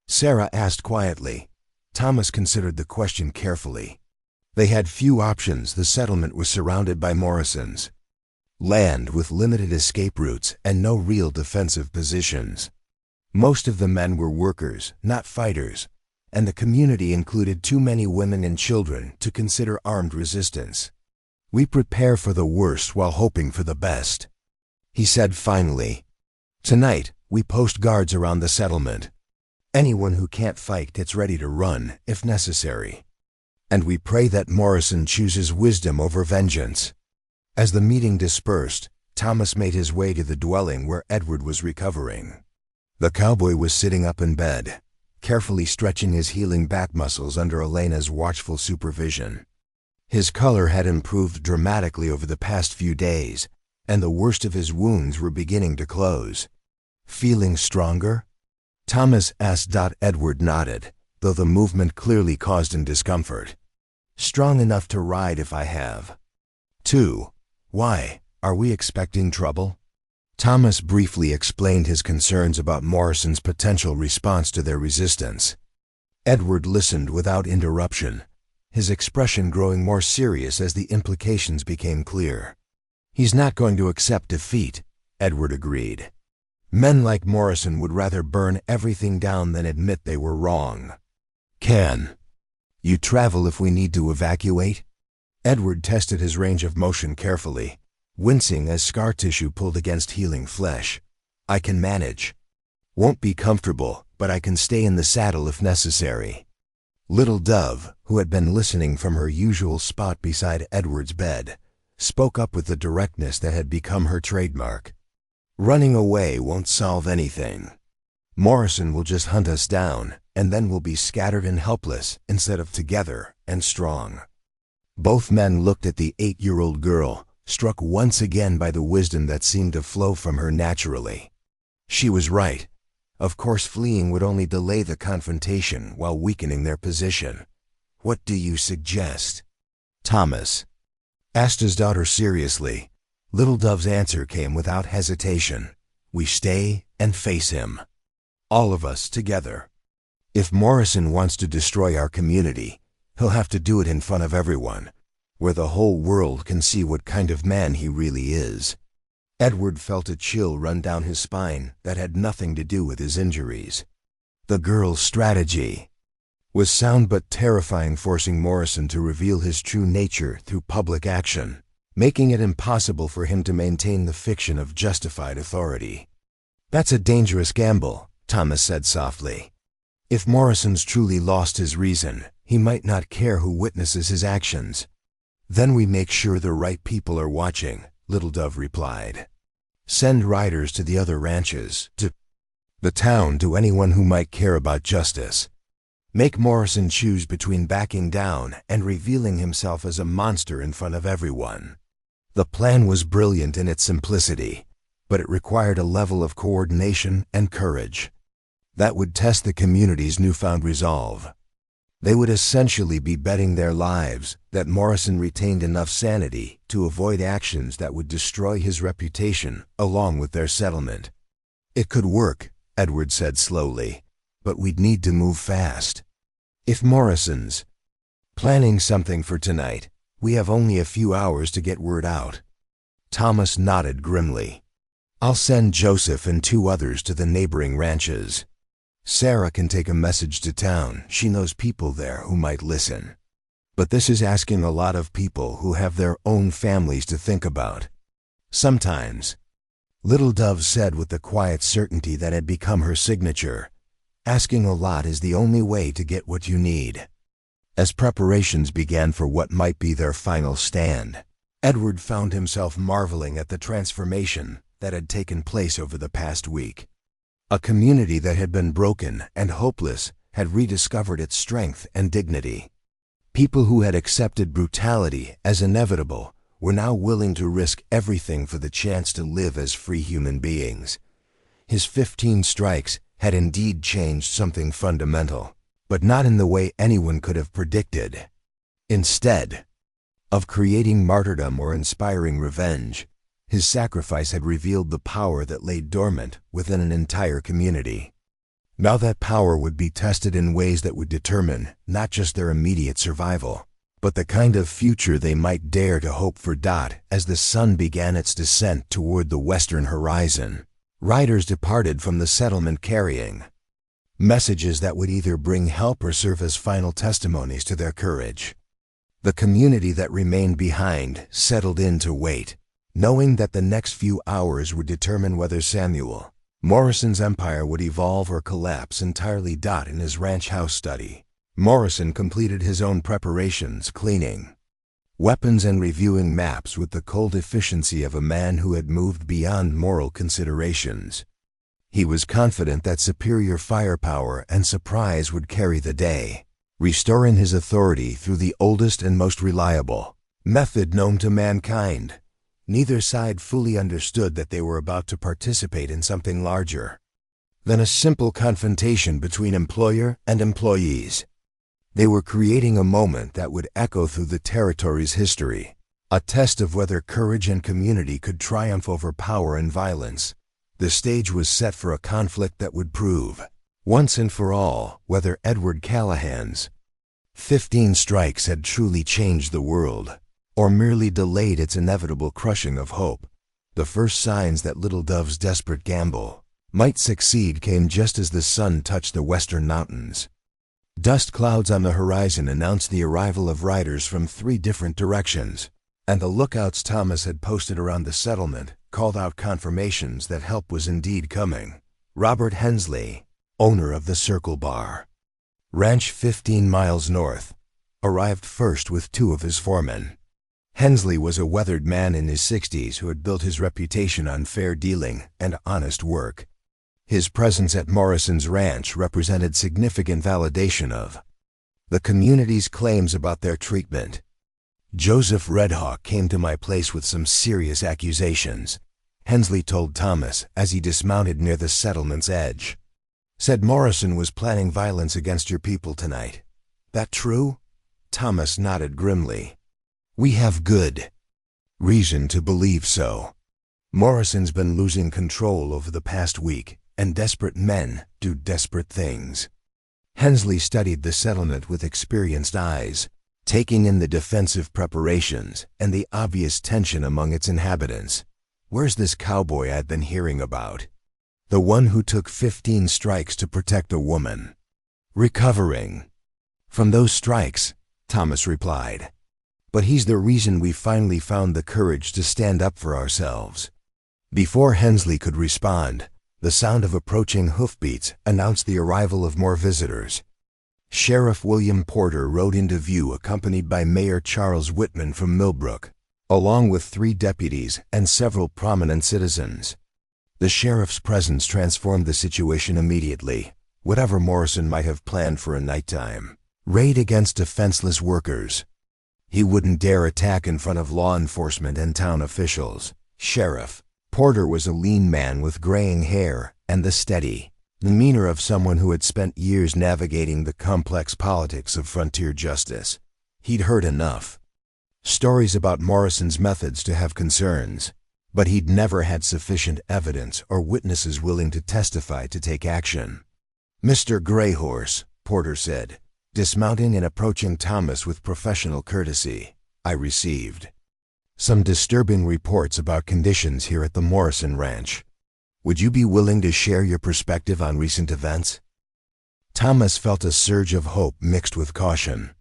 Sarah asked quietly. Thomas considered the question carefully. They had few options. The settlement was surrounded by Morrisons. Land with limited escape routes and no real defensive positions. Most of the men were workers, not fighters, and the community included too many women and children to consider armed resistance. "We prepare for the worst while hoping for the best," he said finally. "Tonight, we post guards around the settlement. Anyone who can't fight gets ready to run, if necessary. And we pray that Morrison chooses wisdom over vengeance." As the meeting dispersed, Thomas made his way to the dwelling where Edward was recovering. The cowboy was sitting up in bed, carefully stretching his healing back muscles under Elena's watchful supervision. His color had improved dramatically over the past few days, and the worst of his wounds were beginning to close. "Feeling stronger?" Thomas asked. Edward nodded, though the movement clearly caused him discomfort. "Strong enough to ride if I have to." "Why? Are we expecting trouble?" Thomas briefly explained his concerns about Morrison's potential response to their resistance. Edward listened without interruption, his expression growing more serious as the implications became clear. "He's not going to accept defeat," Edward agreed. "Men like Morrison would rather burn everything down than admit they were wrong." "Can you travel if we need to evacuate?" Edward tested his range of motion carefully, wincing as scar tissue pulled against healing flesh. "I can manage. Won't be comfortable, but I can stay in the saddle if necessary." Little Dove, who had been listening from her usual spot beside Edward's bed, spoke up with the directness that had become her trademark. "Running away won't solve anything. Morrison will just hunt us down, and then we'll be scattered and helpless instead of together and strong." Both men looked at the 8-year-old girl, struck once again by the wisdom that seemed to flow from her naturally. She was right. Of course, fleeing would only delay the confrontation while weakening their position. "What do you suggest?" Thomas asked his daughter seriously. Little Dove's answer came without hesitation. "We stay and face him. All of us together. If Morrison wants to destroy our community, he'll have to do it in front of everyone, where the whole world can see what kind of man he really is." Edward felt a chill run down his spine that had nothing to do with his injuries. The girl's strategy was sound but terrifying, forcing Morrison to reveal his true nature through public action, making it impossible for him to maintain the fiction of justified authority. "That's a dangerous gamble," Thomas said softly. "If Morrison's truly lost his reason, he might not care who witnesses his actions." "Then we make sure the right people are watching," Little Dove replied. "Send riders to the other ranches, to the town, to anyone who might care about justice. Make Morrison choose between backing down and revealing himself as a monster in front of everyone." The plan was brilliant in its simplicity, but it required a level of coordination and courage that would test the community's newfound resolve. They would essentially be betting their lives that Morrison retained enough sanity to avoid actions that would destroy his reputation along with their settlement. "It could work," Edward said slowly, "but we'd need to move fast. If Morrison's planning something for tonight, we have only a few hours to get word out." Thomas nodded grimly. "I'll send Joseph and 2 others to the neighboring ranches. Sarah can take a message to town. She knows people there who might listen. But this is asking a lot of people who have their own families to think about." "Sometimes," Little Dove said with the quiet certainty that had become her signature, "asking a lot is the only way to get what you need." As preparations began for what might be their final stand, Edward found himself marveling at the transformation that had taken place over the past week. A community that had been broken and hopeless had rediscovered its strength and dignity. People who had accepted brutality as inevitable were now willing to risk everything for the chance to live as free human beings. His 15 strikes had indeed changed something fundamental, but not in the way anyone could have predicted. Instead of creating martyrdom or inspiring revenge, his sacrifice had revealed the power that lay dormant within an entire community. Now that power would be tested in ways that would determine not just their immediate survival, but the kind of future they might dare to hope for. As the sun began its descent toward the western horizon, riders departed from the settlement carrying messages that would either bring help or serve as final testimonies to their courage. The community that remained behind settled in to wait, knowing that the next few hours would determine whether Samuel Morrison's empire would evolve or collapse entirely. In his ranch house study, Morrison completed his own preparations, cleaning weapons and reviewing maps with the cold efficiency of a man who had moved beyond moral considerations. He was confident that superior firepower and surprise would carry the day, restoring his authority through the oldest and most reliable method known to mankind. Neither side fully understood that they were about to participate in something larger than a simple confrontation between employer and employees. They were creating a moment that would echo through the territory's history, a test of whether courage and community could triumph over power and violence. The stage was set for a conflict that would prove, once and for all, whether Edward Callahan's 15 strikes had truly changed the world, or merely delayed its inevitable crushing of hope. The first signs that Little Dove's desperate gamble might succeed came just as the sun touched the western mountains. Dust clouds on the horizon announced the arrival of riders from 3 different directions, and the lookouts Thomas had posted around the settlement called out confirmations that help was indeed coming. Robert Hensley, owner of the Circle Bar Ranch 15 miles north, arrived first with 2 of his foremen. Hensley was a weathered man in his 60s who had built his reputation on fair dealing and honest work. His presence at Morrison's ranch represented significant validation of the community's claims about their treatment. "Joseph Redhawk came to my place with some serious accusations," Hensley told Thomas as he dismounted near the settlement's edge. "Said Morrison was planning violence against your people tonight. That true?" Thomas nodded grimly. "We have good reason to believe so. Morrison's been losing control over the past week, and desperate men do desperate things." Hensley studied the settlement with experienced eyes, taking in the defensive preparations and the obvious tension among its inhabitants. Where's this cowboy I've been hearing about? The one who took 15 strikes to protect a woman. Recovering from those strikes, Thomas replied. But he's the reason we finally found the courage to stand up for ourselves. Before Hensley could respond, the sound of approaching hoofbeats announced the arrival of more visitors. Sheriff William Porter rode into view accompanied by Mayor Charles Whitman from Millbrook, along with 3 deputies and several prominent citizens. The sheriff's presence transformed the situation immediately. Whatever Morrison might have planned for a nighttime raid against defenseless workers, he wouldn't dare attack in front of law enforcement and town officials. Sheriff Porter was a lean man with graying hair and the steady demeanor of someone who had spent years navigating the complex politics of frontier justice. He'd heard enough stories about Morrison's methods to have concerns, but he'd never had sufficient evidence or witnesses willing to testify to take action. "Mr. Greyhorse," Porter said, dismounting and approaching Thomas with professional courtesy, "I received some disturbing reports about conditions here at the Morrison Ranch. Would you be willing to share your perspective on recent events?" Thomas felt a surge of hope mixed with caution.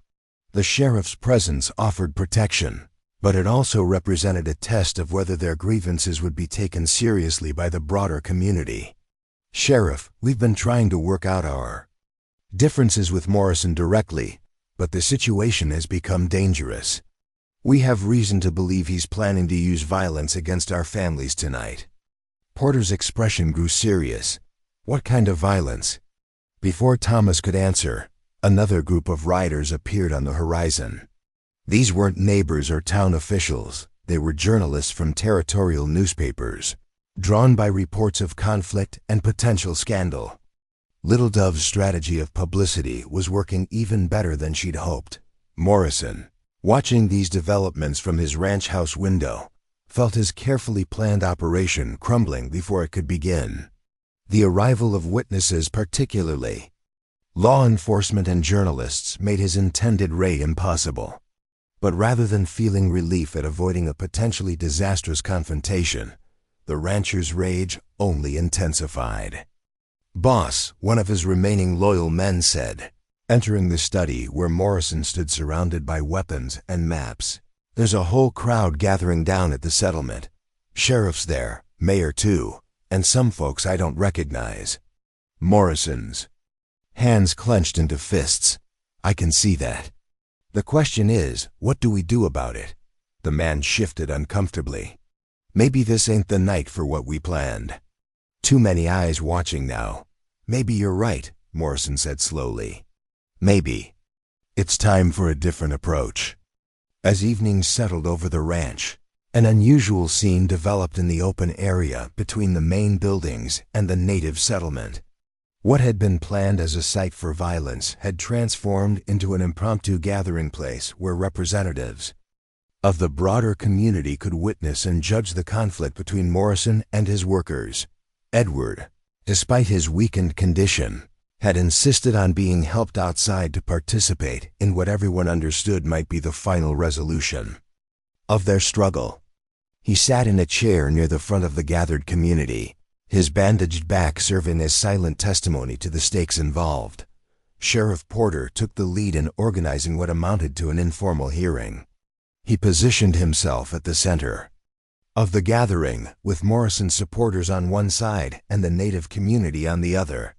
The sheriff's presence offered protection, but it also represented a test of whether their grievances would be taken seriously by the broader community. "Sheriff, we've been trying to work out our differences with Morrison directly, but the situation has become dangerous. We have reason to believe he's planning to use violence against our families tonight." Porter's expression grew serious. "What kind of violence?" Before Thomas could answer, another group of riders appeared on the horizon. These weren't neighbors or town officials. They were journalists from territorial newspapers, drawn by reports of conflict and potential scandal. Little Dove's strategy of publicity was working even better than she'd hoped. Morrison, watching these developments from his ranch house window, felt his carefully planned operation crumbling before it could begin. The arrival of witnesses, particularly law enforcement and journalists, made his intended raid impossible. But rather than feeling relief at avoiding a potentially disastrous confrontation, the rancher's rage only intensified. "Boss," one of his remaining loyal men said, entering the study where Morrison stood surrounded by weapons and maps, "there's a whole crowd gathering down at the settlement. Sheriff's there, mayor too, and some folks I don't recognize." Morrison's hands clenched into fists. "I can see that. The question is, what do we do about it?" The man shifted uncomfortably. "Maybe this ain't the night for what we planned. Too many eyes watching now." "Maybe you're right," Morrison said slowly. "Maybe it's time for a different approach." As evening settled over the ranch, an unusual scene developed in the open area between the main buildings and the native settlement. What had been planned as a site for violence had transformed into an impromptu gathering place where representatives of the broader community could witness and judge the conflict between Morrison and his workers. Edward, despite his weakened condition, had insisted on being helped outside to participate in what everyone understood might be the final resolution of their struggle. He sat in a chair near the front of the gathered community, his bandaged back serving as silent testimony to the stakes involved. Sheriff Porter took the lead in organizing what amounted to an informal hearing. He positioned himself at the center of the gathering, with Morrison's supporters on one side and the native community on the other.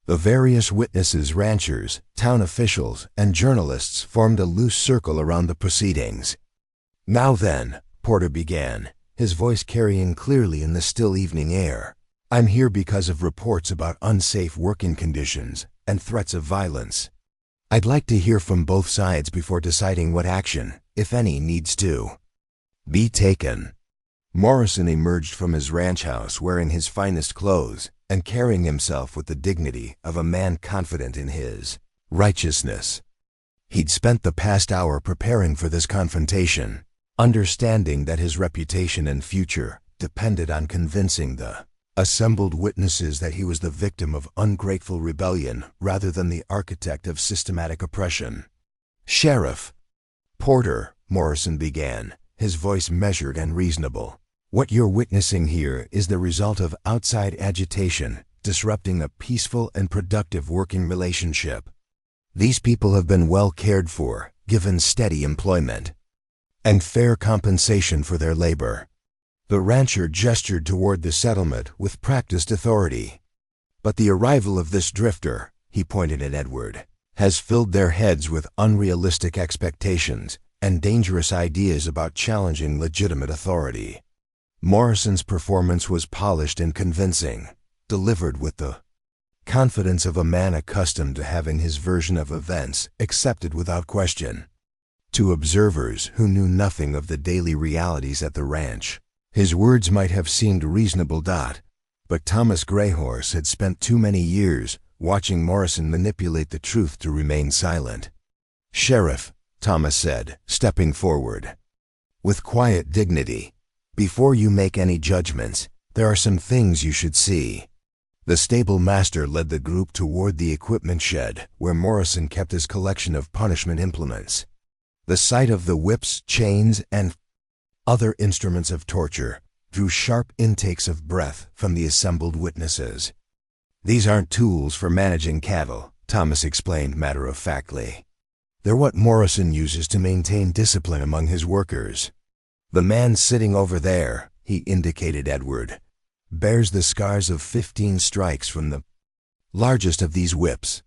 The various witnesses, ranchers, town officials, and journalists formed a loose circle around the proceedings. "Now then," Porter began, his voice carrying clearly in the still evening air, "I'm here because of reports about unsafe working conditions and threats of violence. I'd like to hear from both sides before deciding what action, if any, needs to be taken." Morrison emerged from his ranch house wearing his finest clothes and carrying himself with the dignity of a man confident in his righteousness. He'd spent the past hour preparing for this confrontation, understanding that his reputation and future depended on convincing the assembled witnesses that he was the victim of ungrateful rebellion rather than the architect of systematic oppression. "Sheriff Porter," Morrison began, his voice measured and reasonable, What you're witnessing here is the result of outside agitation, disrupting a peaceful and productive working relationship. These people have been well cared for, given steady employment, and fair compensation for their labor. The rancher gestured toward the settlement with practiced authority. But the arrival of this drifter, he pointed at Edward, has filled their heads with unrealistic expectations and dangerous ideas about challenging legitimate authority. Morrison's performance was polished and convincing, delivered with the confidence of a man accustomed to having his version of events accepted without question. To observers who knew nothing of the daily realities at the ranch, his words might have seemed reasonable. But Thomas Greyhorse had spent too many years watching Morrison manipulate the truth to remain silent. "Sheriff," Thomas said, stepping forward. With quiet dignity, "before you make any judgments, there are some things you should see." The stable master led the group toward the equipment shed where Morrison kept his collection of punishment implements. The sight of the whips, chains, and other instruments of torture drew sharp intakes of breath from the assembled witnesses. "These aren't tools for managing cattle," Thomas explained matter-of-factly. "They're what Morrison uses to maintain discipline among his workers. The man sitting over there," he indicated Edward, "bears the scars of 15 strikes from the largest of these whips.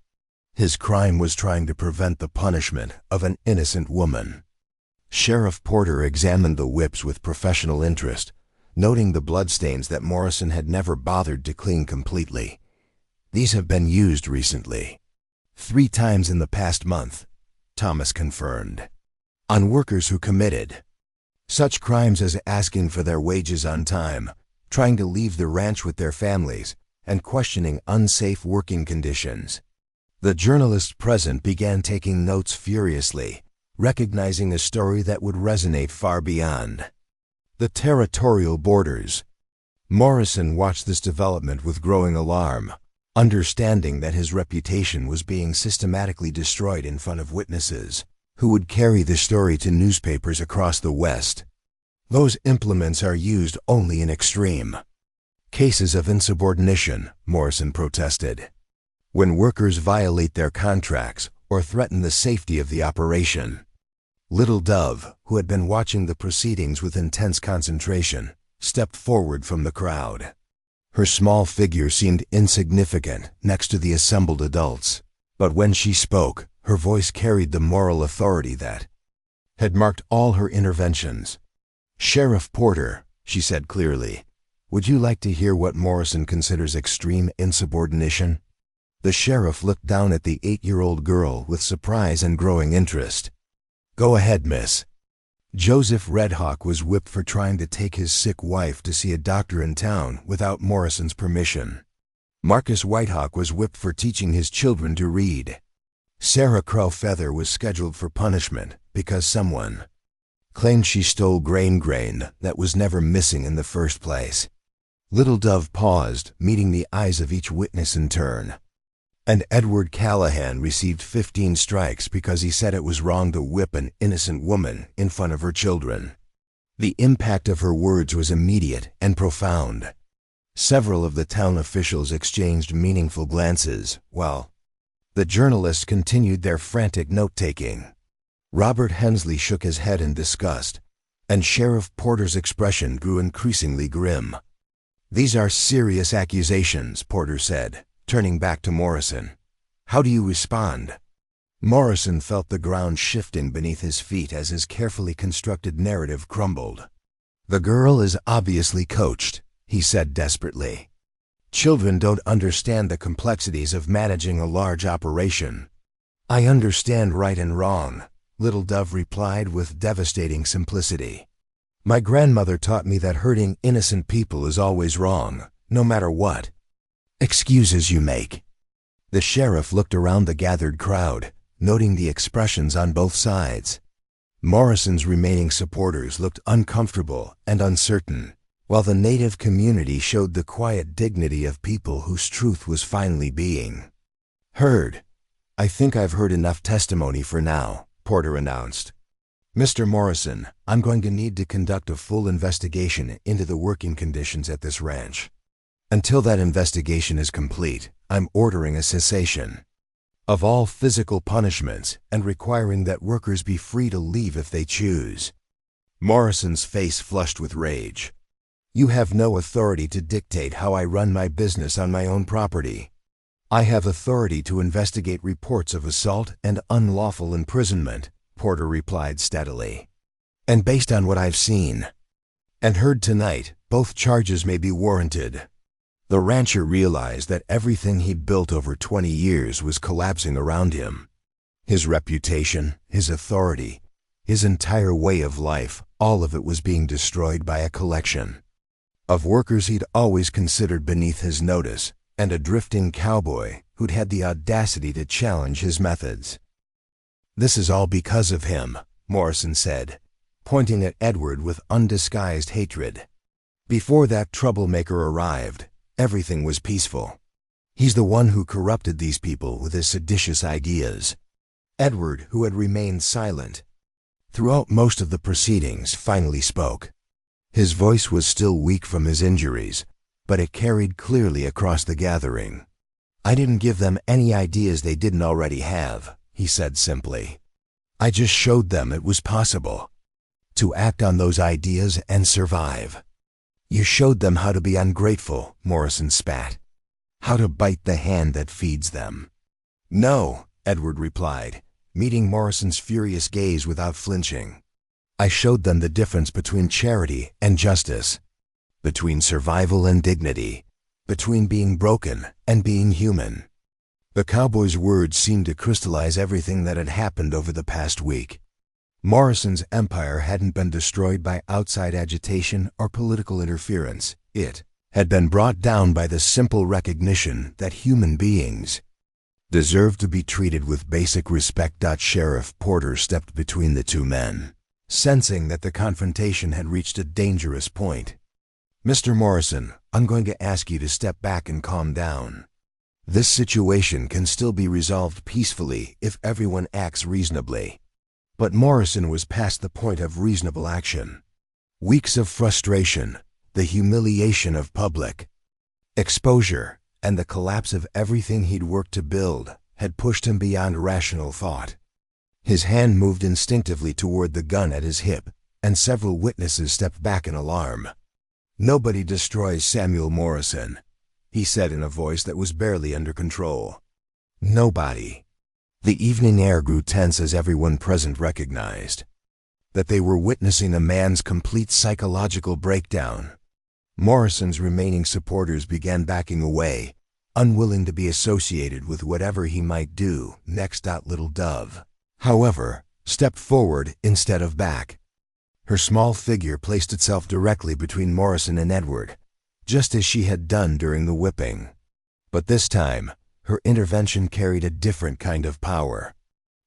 His crime was trying to prevent the punishment of an innocent woman." Sheriff Porter examined the whips with professional interest, noting the bloodstains that Morrison had never bothered to clean completely. "These have been used recently. 3 times in the past month," Thomas confirmed. "On workers who committed such crimes as asking for their wages on time, trying to leave the ranch with their families, and questioning unsafe working conditions." The journalists present began taking notes furiously, recognizing a story that would resonate far beyond the territorial borders. Morrison watched this development with growing alarm, understanding that his reputation was being systematically destroyed in front of witnesses who would carry the story to newspapers across the West. "Those implements are used only in extreme cases of insubordination," Morrison protested. "When workers violate their contracts or threaten the safety of the operation." Little Dove, who had been watching the proceedings with intense concentration, stepped forward from the crowd. Her small figure seemed insignificant next to the assembled adults, but when she spoke, her voice carried the moral authority that had marked all her interventions. "Sheriff Porter," she said clearly, "would you like to hear what Morrison considers extreme insubordination?" The sheriff looked down at the 8-year-old girl with surprise and growing interest. "Go ahead, miss." Joseph Redhawk was whipped for trying to take his sick wife to see a doctor in town without Morrison's permission. Marcus Whitehawk was whipped for teaching his children to read. Sarah Crow Feather was scheduled for punishment because someone claimed she stole grain that was never missing in the first place. Little Dove paused, meeting the eyes of each witness in turn. And Edward Callahan received 15 strikes because he said it was wrong to whip an innocent woman in front of her children. The impact of her words was immediate and profound. Several of the town officials exchanged meaningful glances, while the journalists continued their frantic note-taking. Robert Hensley shook his head in disgust, and Sheriff Porter's expression grew increasingly grim. "These are serious accusations," Porter said, turning back to Morrison. "How do you respond?" Morrison felt the ground shifting beneath his feet as his carefully constructed narrative crumbled. "The girl is obviously coached," he said desperately. "Children don't understand the complexities of managing a large operation." "I understand right and wrong," Little Dove replied with devastating simplicity. "My grandmother taught me that hurting innocent people is always wrong, no matter what excuses you make." The sheriff looked around the gathered crowd, noting the expressions on both sides. Morrison's remaining supporters looked uncomfortable and uncertain, while the native community showed the quiet dignity of people whose truth was finally being heard. "I think I've heard enough testimony for now," Porter announced. Mr. Morrison, I'm going to need to conduct a full investigation into the working conditions at this ranch. Until that investigation is complete, I'm ordering a cessation of all physical punishments and requiring that workers be free to leave if they choose. Morrison's face flushed with rage. You have no authority to dictate how I run my business on my own property. I have authority to investigate reports of assault and unlawful imprisonment, Porter replied steadily. And based on what I've seen and heard tonight, both charges may be warranted. The rancher realized that everything he'd built over 20 years was collapsing around him. His reputation, his authority, his entire way of life, all of it was being destroyed by a collection of workers he'd always considered beneath his notice, and a drifting cowboy who'd had the audacity to challenge his methods. This is all because of him, Morrison said, pointing at Edward with undisguised hatred. Before that troublemaker arrived, everything was peaceful. He's the one who corrupted these people with his seditious ideas. Edward, who had remained silent throughout most of the proceedings, finally spoke. His voice was still weak from his injuries, but it carried clearly across the gathering. I didn't give them any ideas they didn't already have, he said simply. I just showed them it was possible to act on those ideas and survive. You showed them how to be ungrateful, Morrison spat. How to bite the hand that feeds them. No, Edward replied, meeting Morrison's furious gaze without flinching. I showed them the difference between charity and justice, between survival and dignity, between being broken and being human. The cowboy's words seemed to crystallize everything that had happened over the past week. Morrison's empire hadn't been destroyed by outside agitation or political interference. It had been brought down by the simple recognition that human beings deserved to be treated with basic respect. Sheriff Porter stepped between the two men, sensing that the confrontation had reached a dangerous point. Mr. Morrison, I'm going to ask you to step back and calm down. This situation can still be resolved peacefully if everyone acts reasonably. But Morrison was past the point of reasonable action. Weeks of frustration, the humiliation of public exposure, and the collapse of everything he'd worked to build had pushed him beyond rational thought. His hand moved instinctively toward the gun at his hip, and several witnesses stepped back in alarm. Nobody destroys Samuel Morrison, he said in a voice that was barely under control. Nobody. The evening air grew tense as everyone present recognized that they were witnessing a man's complete psychological breakdown. Morrison's remaining supporters began backing away, unwilling to be associated with whatever he might do next. Little Dove, however, stepped forward instead of back. Her small figure placed itself directly between Morrison and Edward, just as she had done during the whipping. But this time, her intervention carried a different kind of power.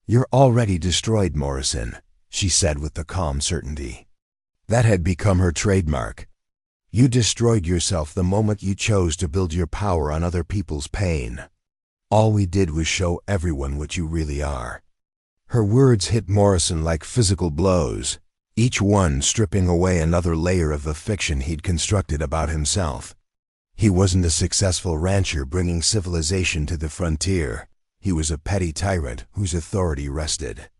You're already destroyed, Morrison, she said with the calm certainty that had become her trademark. You destroyed yourself the moment you chose to build your power on other people's pain. All we did was show everyone what you really are. Her words hit Morrison like physical blows, each one stripping away another layer of the fiction he'd constructed about himself. He wasn't a successful rancher bringing civilization to the frontier. He was a petty tyrant whose authority rested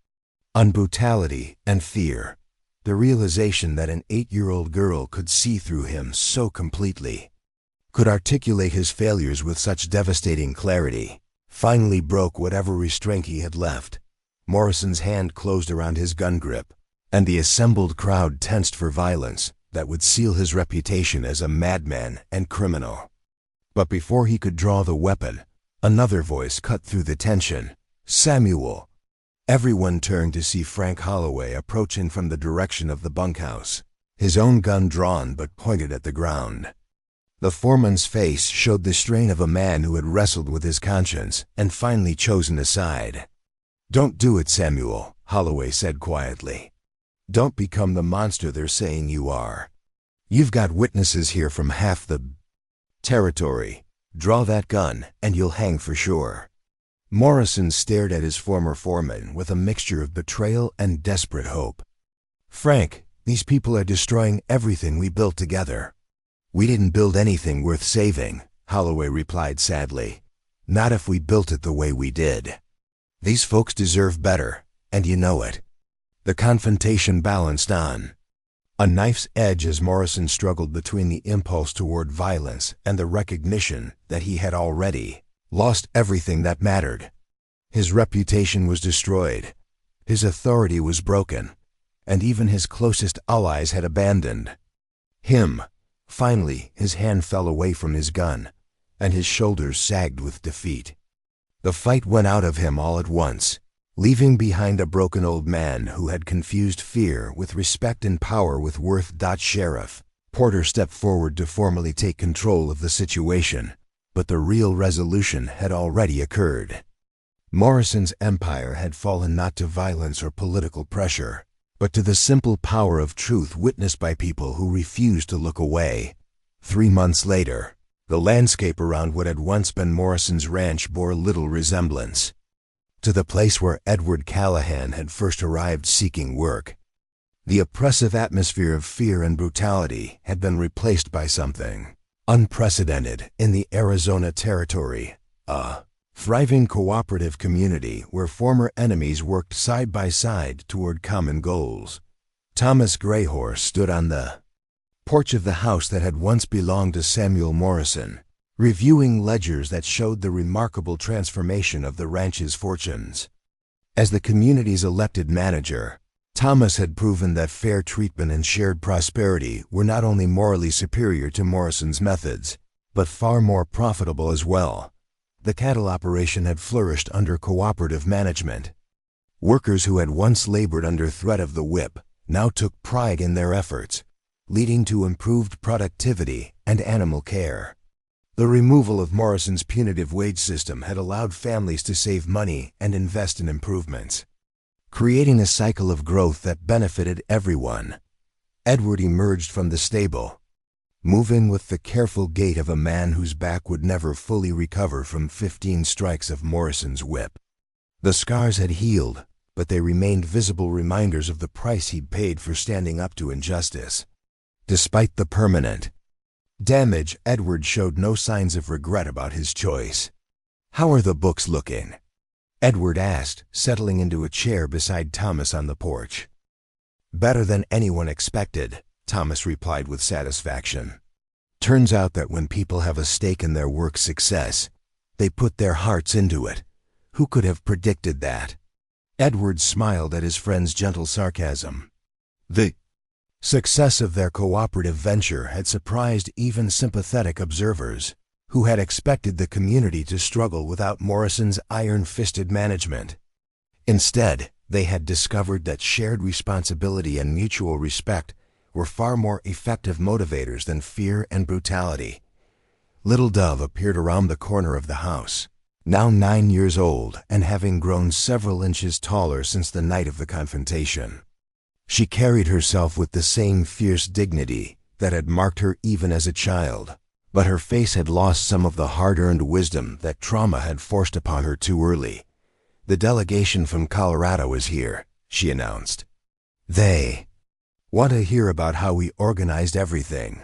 on brutality and fear. The realization that an 8-year-old girl could see through him so completely, could articulate his failures with such devastating clarity, finally broke whatever restraint he had left. Morrison's hand closed around his gun grip, and the assembled crowd tensed for violence that would seal his reputation as a madman and criminal. But before he could draw the weapon, another voice cut through the tension. Samuel! Everyone turned to see Frank Holloway approaching from the direction of the bunkhouse, his own gun drawn but pointed at the ground. The foreman's face showed the strain of a man who had wrestled with his conscience and finally chosen a side. Don't do it, Samuel, Holloway said quietly. Don't become the monster they're saying you are. You've got witnesses here from half the territory. Draw that gun and you'll hang for sure. Morrison stared at his former foreman with a mixture of betrayal and desperate hope. "Frank, these people are destroying everything we built together." "We didn't build anything worth saving," Holloway replied sadly. "Not if we built it the way we did. These folks deserve better, and you know it." The confrontation balanced on a knife's edge as Morrison struggled between the impulse toward violence and the recognition that he had already lost everything that mattered. His reputation was destroyed, his authority was broken, and even his closest allies had abandoned him. Finally, his hand fell away from his gun, and his shoulders sagged with defeat. The fight went out of him all at once, leaving behind a broken old man who had confused fear with respect and power with worth. Sheriff Porter stepped forward to formally take control of the situation, but the real resolution had already occurred. Morrison's empire had fallen not to violence or political pressure, but to the simple power of truth witnessed by people who refused to look away. 3 months later, the landscape around what had once been Morrison's ranch bore little resemblance to the place where Edward Callahan had first arrived seeking work. The oppressive atmosphere of fear and brutality had been replaced by something unprecedented in the Arizona Territory, a thriving cooperative community where former enemies worked side by side toward common goals. Thomas Greyhorse stood on the porch of the house that had once belonged to Samuel Morrison, reviewing ledgers that showed the remarkable transformation of the ranch's fortunes. As the community's elected manager, Thomas had proven that fair treatment and shared prosperity were not only morally superior to Morrison's methods, but far more profitable as well. The cattle operation had flourished under cooperative management. Workers who had once labored under threat of the whip now took pride in their efforts, leading to improved productivity and animal care. The removal of Morrison's punitive wage system had allowed families to save money and invest in improvements, creating a cycle of growth that benefited everyone. Edward emerged from the stable, moving with the careful gait of a man whose back would never fully recover from 15 strikes of Morrison's whip. The scars had healed, but they remained visible reminders of the price he'd paid for standing up to injustice. Despite the permanent damage, Edward showed no signs of regret about his choice. "How are the books looking?" Edward asked, settling into a chair beside Thomas on the porch. "Better than anyone expected," Thomas replied with satisfaction. "Turns out that when people have a stake in their work's success, they put their hearts into it. Who could have predicted that?" Edward smiled at his friend's gentle sarcasm. The success of their cooperative venture had surprised even sympathetic observers, who had expected the community to struggle without Morrison's iron-fisted management. Instead, they had discovered that shared responsibility and mutual respect were far more effective motivators than fear and brutality. Little Dove appeared around the corner of the house, now 9 years old and having grown several inches taller since the night of the confrontation. She carried herself with the same fierce dignity that had marked her even as a child, but her face had lost some of the hard-earned wisdom that trauma had forced upon her too early. "The delegation from Colorado is here," she announced. "They want to hear about how we organized everything."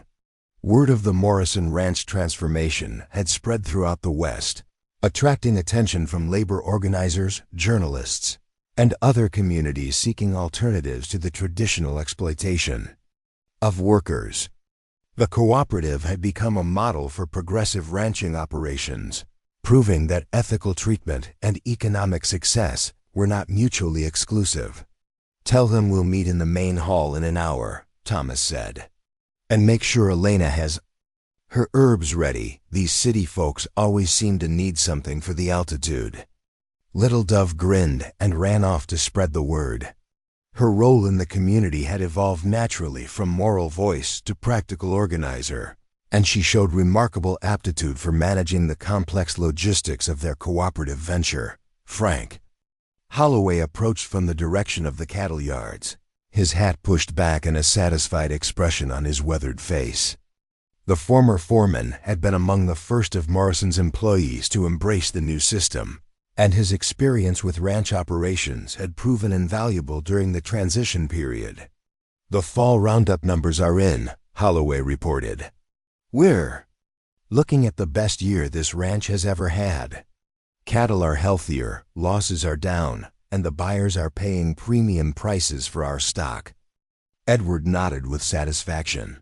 Word of the Morrison Ranch transformation had spread throughout the West, attracting attention from labor organizers, journalists, and other communities seeking alternatives to the traditional exploitation of workers. The cooperative had become a model for progressive ranching operations, proving that ethical treatment and economic success were not mutually exclusive. "Tell them we'll meet in the main hall in an hour," Thomas said. "And make sure Elena has her herbs ready. These city folks always seem to need something for the altitude." Little Dove grinned and ran off to spread the word. Her role in the community had evolved naturally from moral voice to practical organizer, and she showed remarkable aptitude for managing the complex logistics of their cooperative venture. Frank Holloway approached from the direction of the cattle yards, his hat pushed back and a satisfied expression on his weathered face. The former foreman had been among the first of Morrison's employees to embrace the new system, and his experience with ranch operations had proven invaluable during the transition period. The fall roundup numbers are in, Holloway reported. We're looking at the best year this ranch has ever had. Cattle are healthier, losses are down, and the buyers are paying premium prices for our stock. Edward nodded with satisfaction.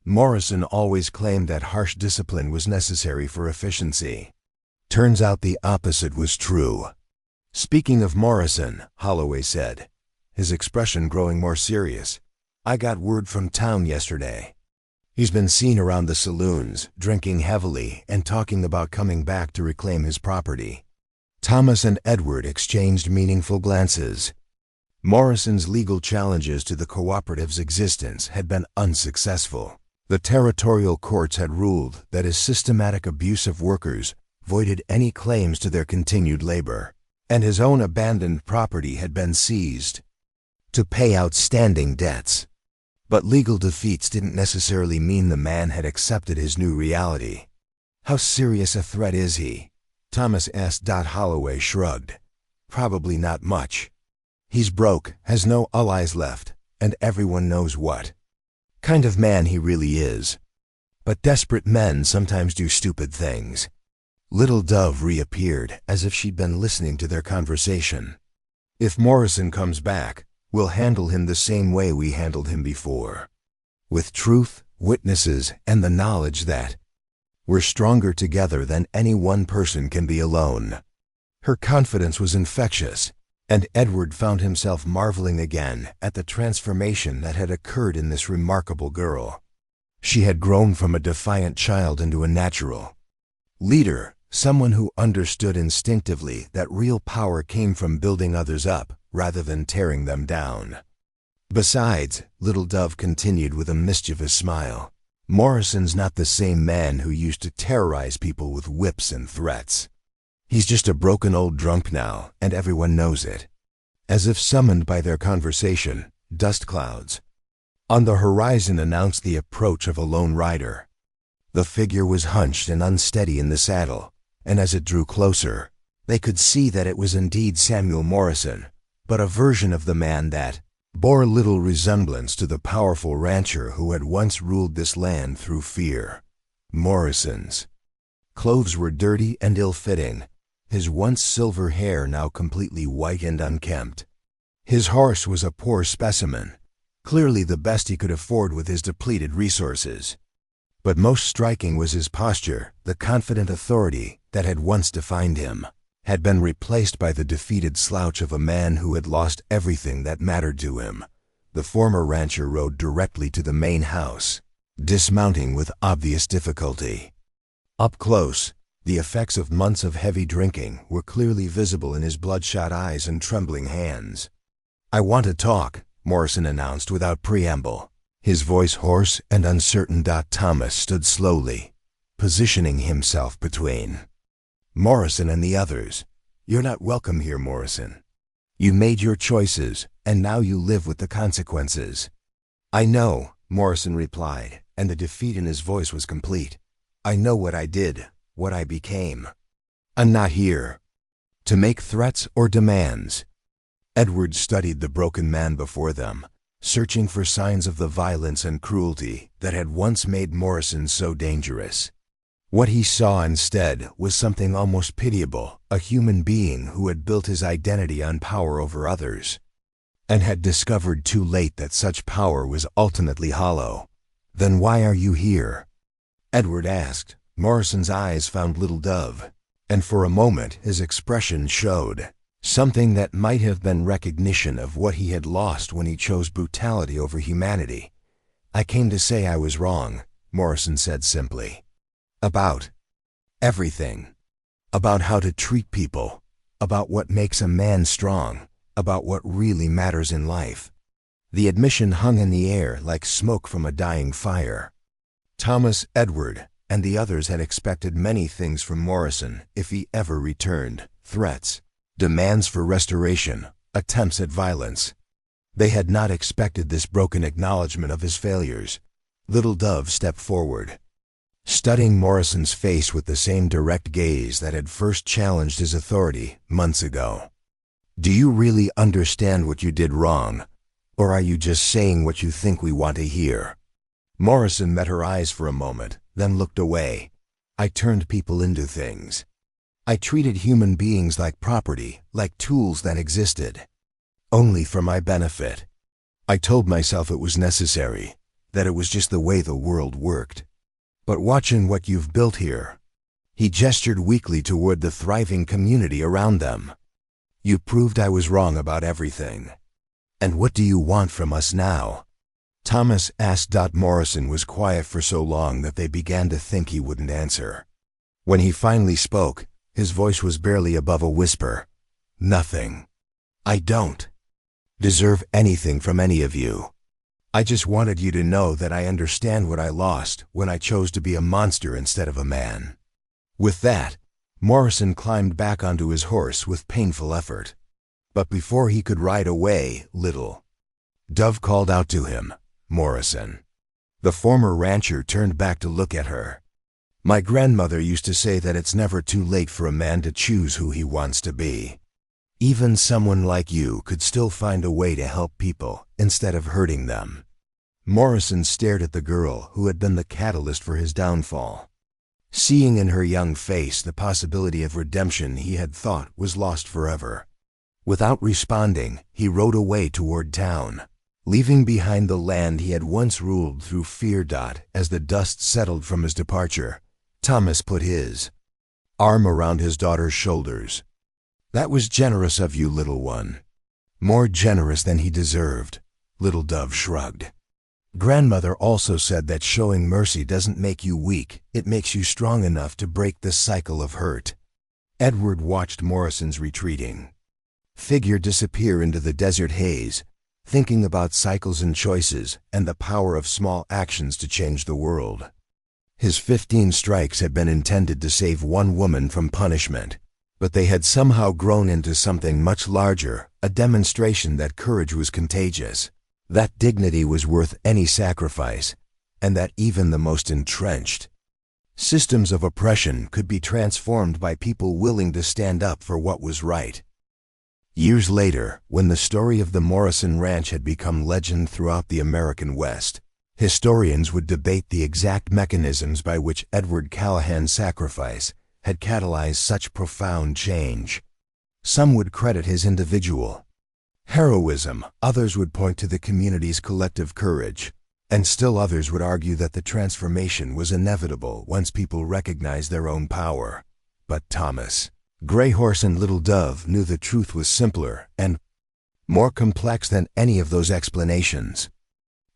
Morrison always claimed that harsh discipline was necessary for efficiency. Turns out the opposite was true. Speaking of Morrison, Holloway said, his expression growing more serious, I got word from town yesterday. He's been seen around the saloons, drinking heavily and talking about coming back to reclaim his property. Thomas and Edward exchanged meaningful glances. Morrison's legal challenges to the cooperative's existence had been unsuccessful. The territorial courts had ruled that his systematic abuse of workers voided any claims to their continued labor, and his own abandoned property had been seized to pay outstanding debts. But legal defeats didn't necessarily mean the man had accepted his new reality. How serious a threat is he? Thomas asked. Holloway shrugged. Probably not much. He's broke, has no allies left, and everyone knows what kind of man he really is. But desperate men sometimes do stupid things. Little Dove reappeared as if she'd been listening to their conversation. If Morrison comes back, we'll handle him the same way we handled him before. With truth, witnesses, and the knowledge that we're stronger together than any one person can be alone. Her confidence was infectious, and Edward found himself marveling again at the transformation that had occurred in this remarkable girl. She had grown from a defiant child into a natural leader, someone who understood instinctively that real power came from building others up rather than tearing them down. Besides, Little Dove continued with a mischievous smile, Morrison's not the same man who used to terrorize people with whips and threats. He's just a broken old drunk now, and everyone knows it. As if summoned by their conversation, dust clouds on the horizon announced the approach of a lone rider. The figure was hunched and unsteady in the saddle, and as it drew closer, they could see that it was indeed Samuel Morrison, but a version of the man that bore little resemblance to the powerful rancher who had once ruled this land through fear. Morrison's clothes were dirty and ill-fitting, his once silver hair now completely white and unkempt. His horse was a poor specimen, clearly the best he could afford with his depleted resources. But most striking was his posture. The confident authority that had once defined him had been replaced by the defeated slouch of a man who had lost everything that mattered to him. The former rancher rode directly to the main house, dismounting with obvious difficulty. Up close, the effects of months of heavy drinking were clearly visible in his bloodshot eyes and trembling hands. I want to talk, Morrison announced without preamble, his voice hoarse and uncertain. Thomas stood slowly, positioning himself between Morrison and the others. You're not welcome here, Morrison. You made your choices, and now you live with the consequences. I know, Morrison replied, and the defeat in his voice was complete. I know what I did, what I became. I'm not here to make threats or demands. Edward studied the broken man before them, searching for signs of the violence and cruelty that had once made Morrison so dangerous. What he saw instead was something almost pitiable, a human being who had built his identity on power over others, and had discovered too late that such power was ultimately hollow. Then why are you here? Edward asked. Morrison's eyes found Little Dove, and for a moment his expression showed something that might have been recognition of what he had lost when he chose brutality over humanity. I came to say I was wrong, Morrison said simply. About everything. About how to treat people. About what makes a man strong. About what really matters in life. The admission hung in the air like smoke from a dying fire. Thomas, Edward, and the others had expected many things from Morrison if he ever returned. Threats, demands for restoration, attempts at violence. They had not expected this broken acknowledgement of his failures. Little Dove stepped forward, studying Morrison's face with the same direct gaze that had first challenged his authority months ago. Do you really understand what you did wrong? Or are you just saying what you think we want to hear? Morrison met her eyes for a moment, then looked away. I turned people into things. I treated human beings like property, like tools that existed only for my benefit. I told myself it was necessary, that it was just the way the world worked. But watching what you've built here, he gestured weakly toward the thriving community around them. You proved I was wrong about everything. And what do you want from us now? Thomas asked. Morrison was quiet for so long that they began to think he wouldn't answer. When he finally spoke, his voice was barely above a whisper. Nothing. I don't deserve anything from any of you. I just wanted you to know that I understand what I lost when I chose to be a monster instead of a man. With that, Morrison climbed back onto his horse with painful effort. But before he could ride away, Little Dove called out to him, "Morrison." The former rancher turned back to look at her. My grandmother used to say that it's never too late for a man to choose who he wants to be. Even someone like you could still find a way to help people instead of hurting them. Morrison stared at the girl who had been the catalyst for his downfall. Seeing in her young face the possibility of redemption he had thought was lost forever. Without responding, he rode away toward town, leaving behind the land he had once ruled through fear. As the dust settled from his departure, Thomas put his arm around his daughter's shoulders. "That was generous of you, little one." "More generous than he deserved," Little Dove shrugged. "Grandmother also said that showing mercy doesn't make you weak, it makes you strong enough to break the cycle of hurt." Edward watched Morrison's retreating figure disappear into the desert haze, thinking about cycles and choices and the power of small actions to change the world. His 15 strikes had been intended to save one woman from punishment, but they had somehow grown into something much larger, a demonstration that courage was contagious, that dignity was worth any sacrifice, and that even the most entrenched systems of oppression could be transformed by people willing to stand up for what was right. Years later, when the story of the Morrison Ranch had become legend throughout the American West, historians would debate the exact mechanisms by which Edward Callahan's sacrifice had catalyzed such profound change. Some would credit his individual heroism, others would point to the community's collective courage, and still others would argue that the transformation was inevitable once people recognized their own power. But Thomas, Gray Horse and Little Dove knew the truth was simpler and more complex than any of those explanations.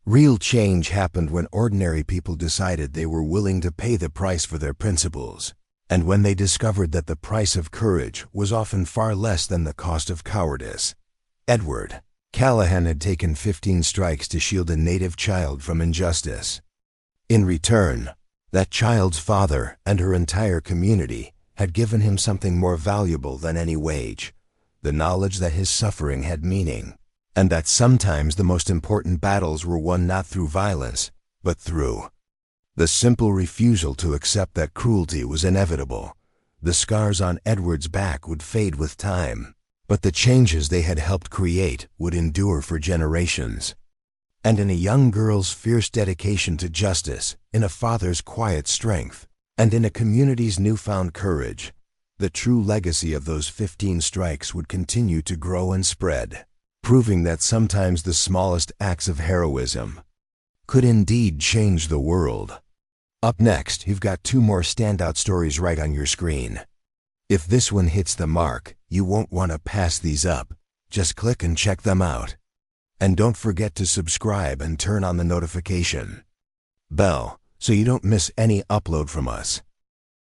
Real change happened when ordinary people decided they were willing to pay the price for their principles, and when they discovered that the price of courage was often far less than the cost of cowardice. Edward Callahan had taken 15 strikes to shield a native child from injustice. In return, that child's father and her entire community had given him something more valuable than any wage, the knowledge that his suffering had meaning, and that sometimes the most important battles were won not through violence, but through the simple refusal to accept that cruelty was inevitable. The scars on Edward's back would fade with time, but the changes they had helped create would endure for generations. And in a young girl's fierce dedication to justice, in a father's quiet strength, and in a community's newfound courage, the true legacy of those 15 strikes would continue to grow and spread, proving that sometimes the smallest acts of heroism could indeed change the world. Up next, you've got 2 more standout stories right on your screen. If this one hits the mark, you won't want to pass these up. Just click and check them out. And don't forget to subscribe and turn on the notification bell so you don't miss any upload from us.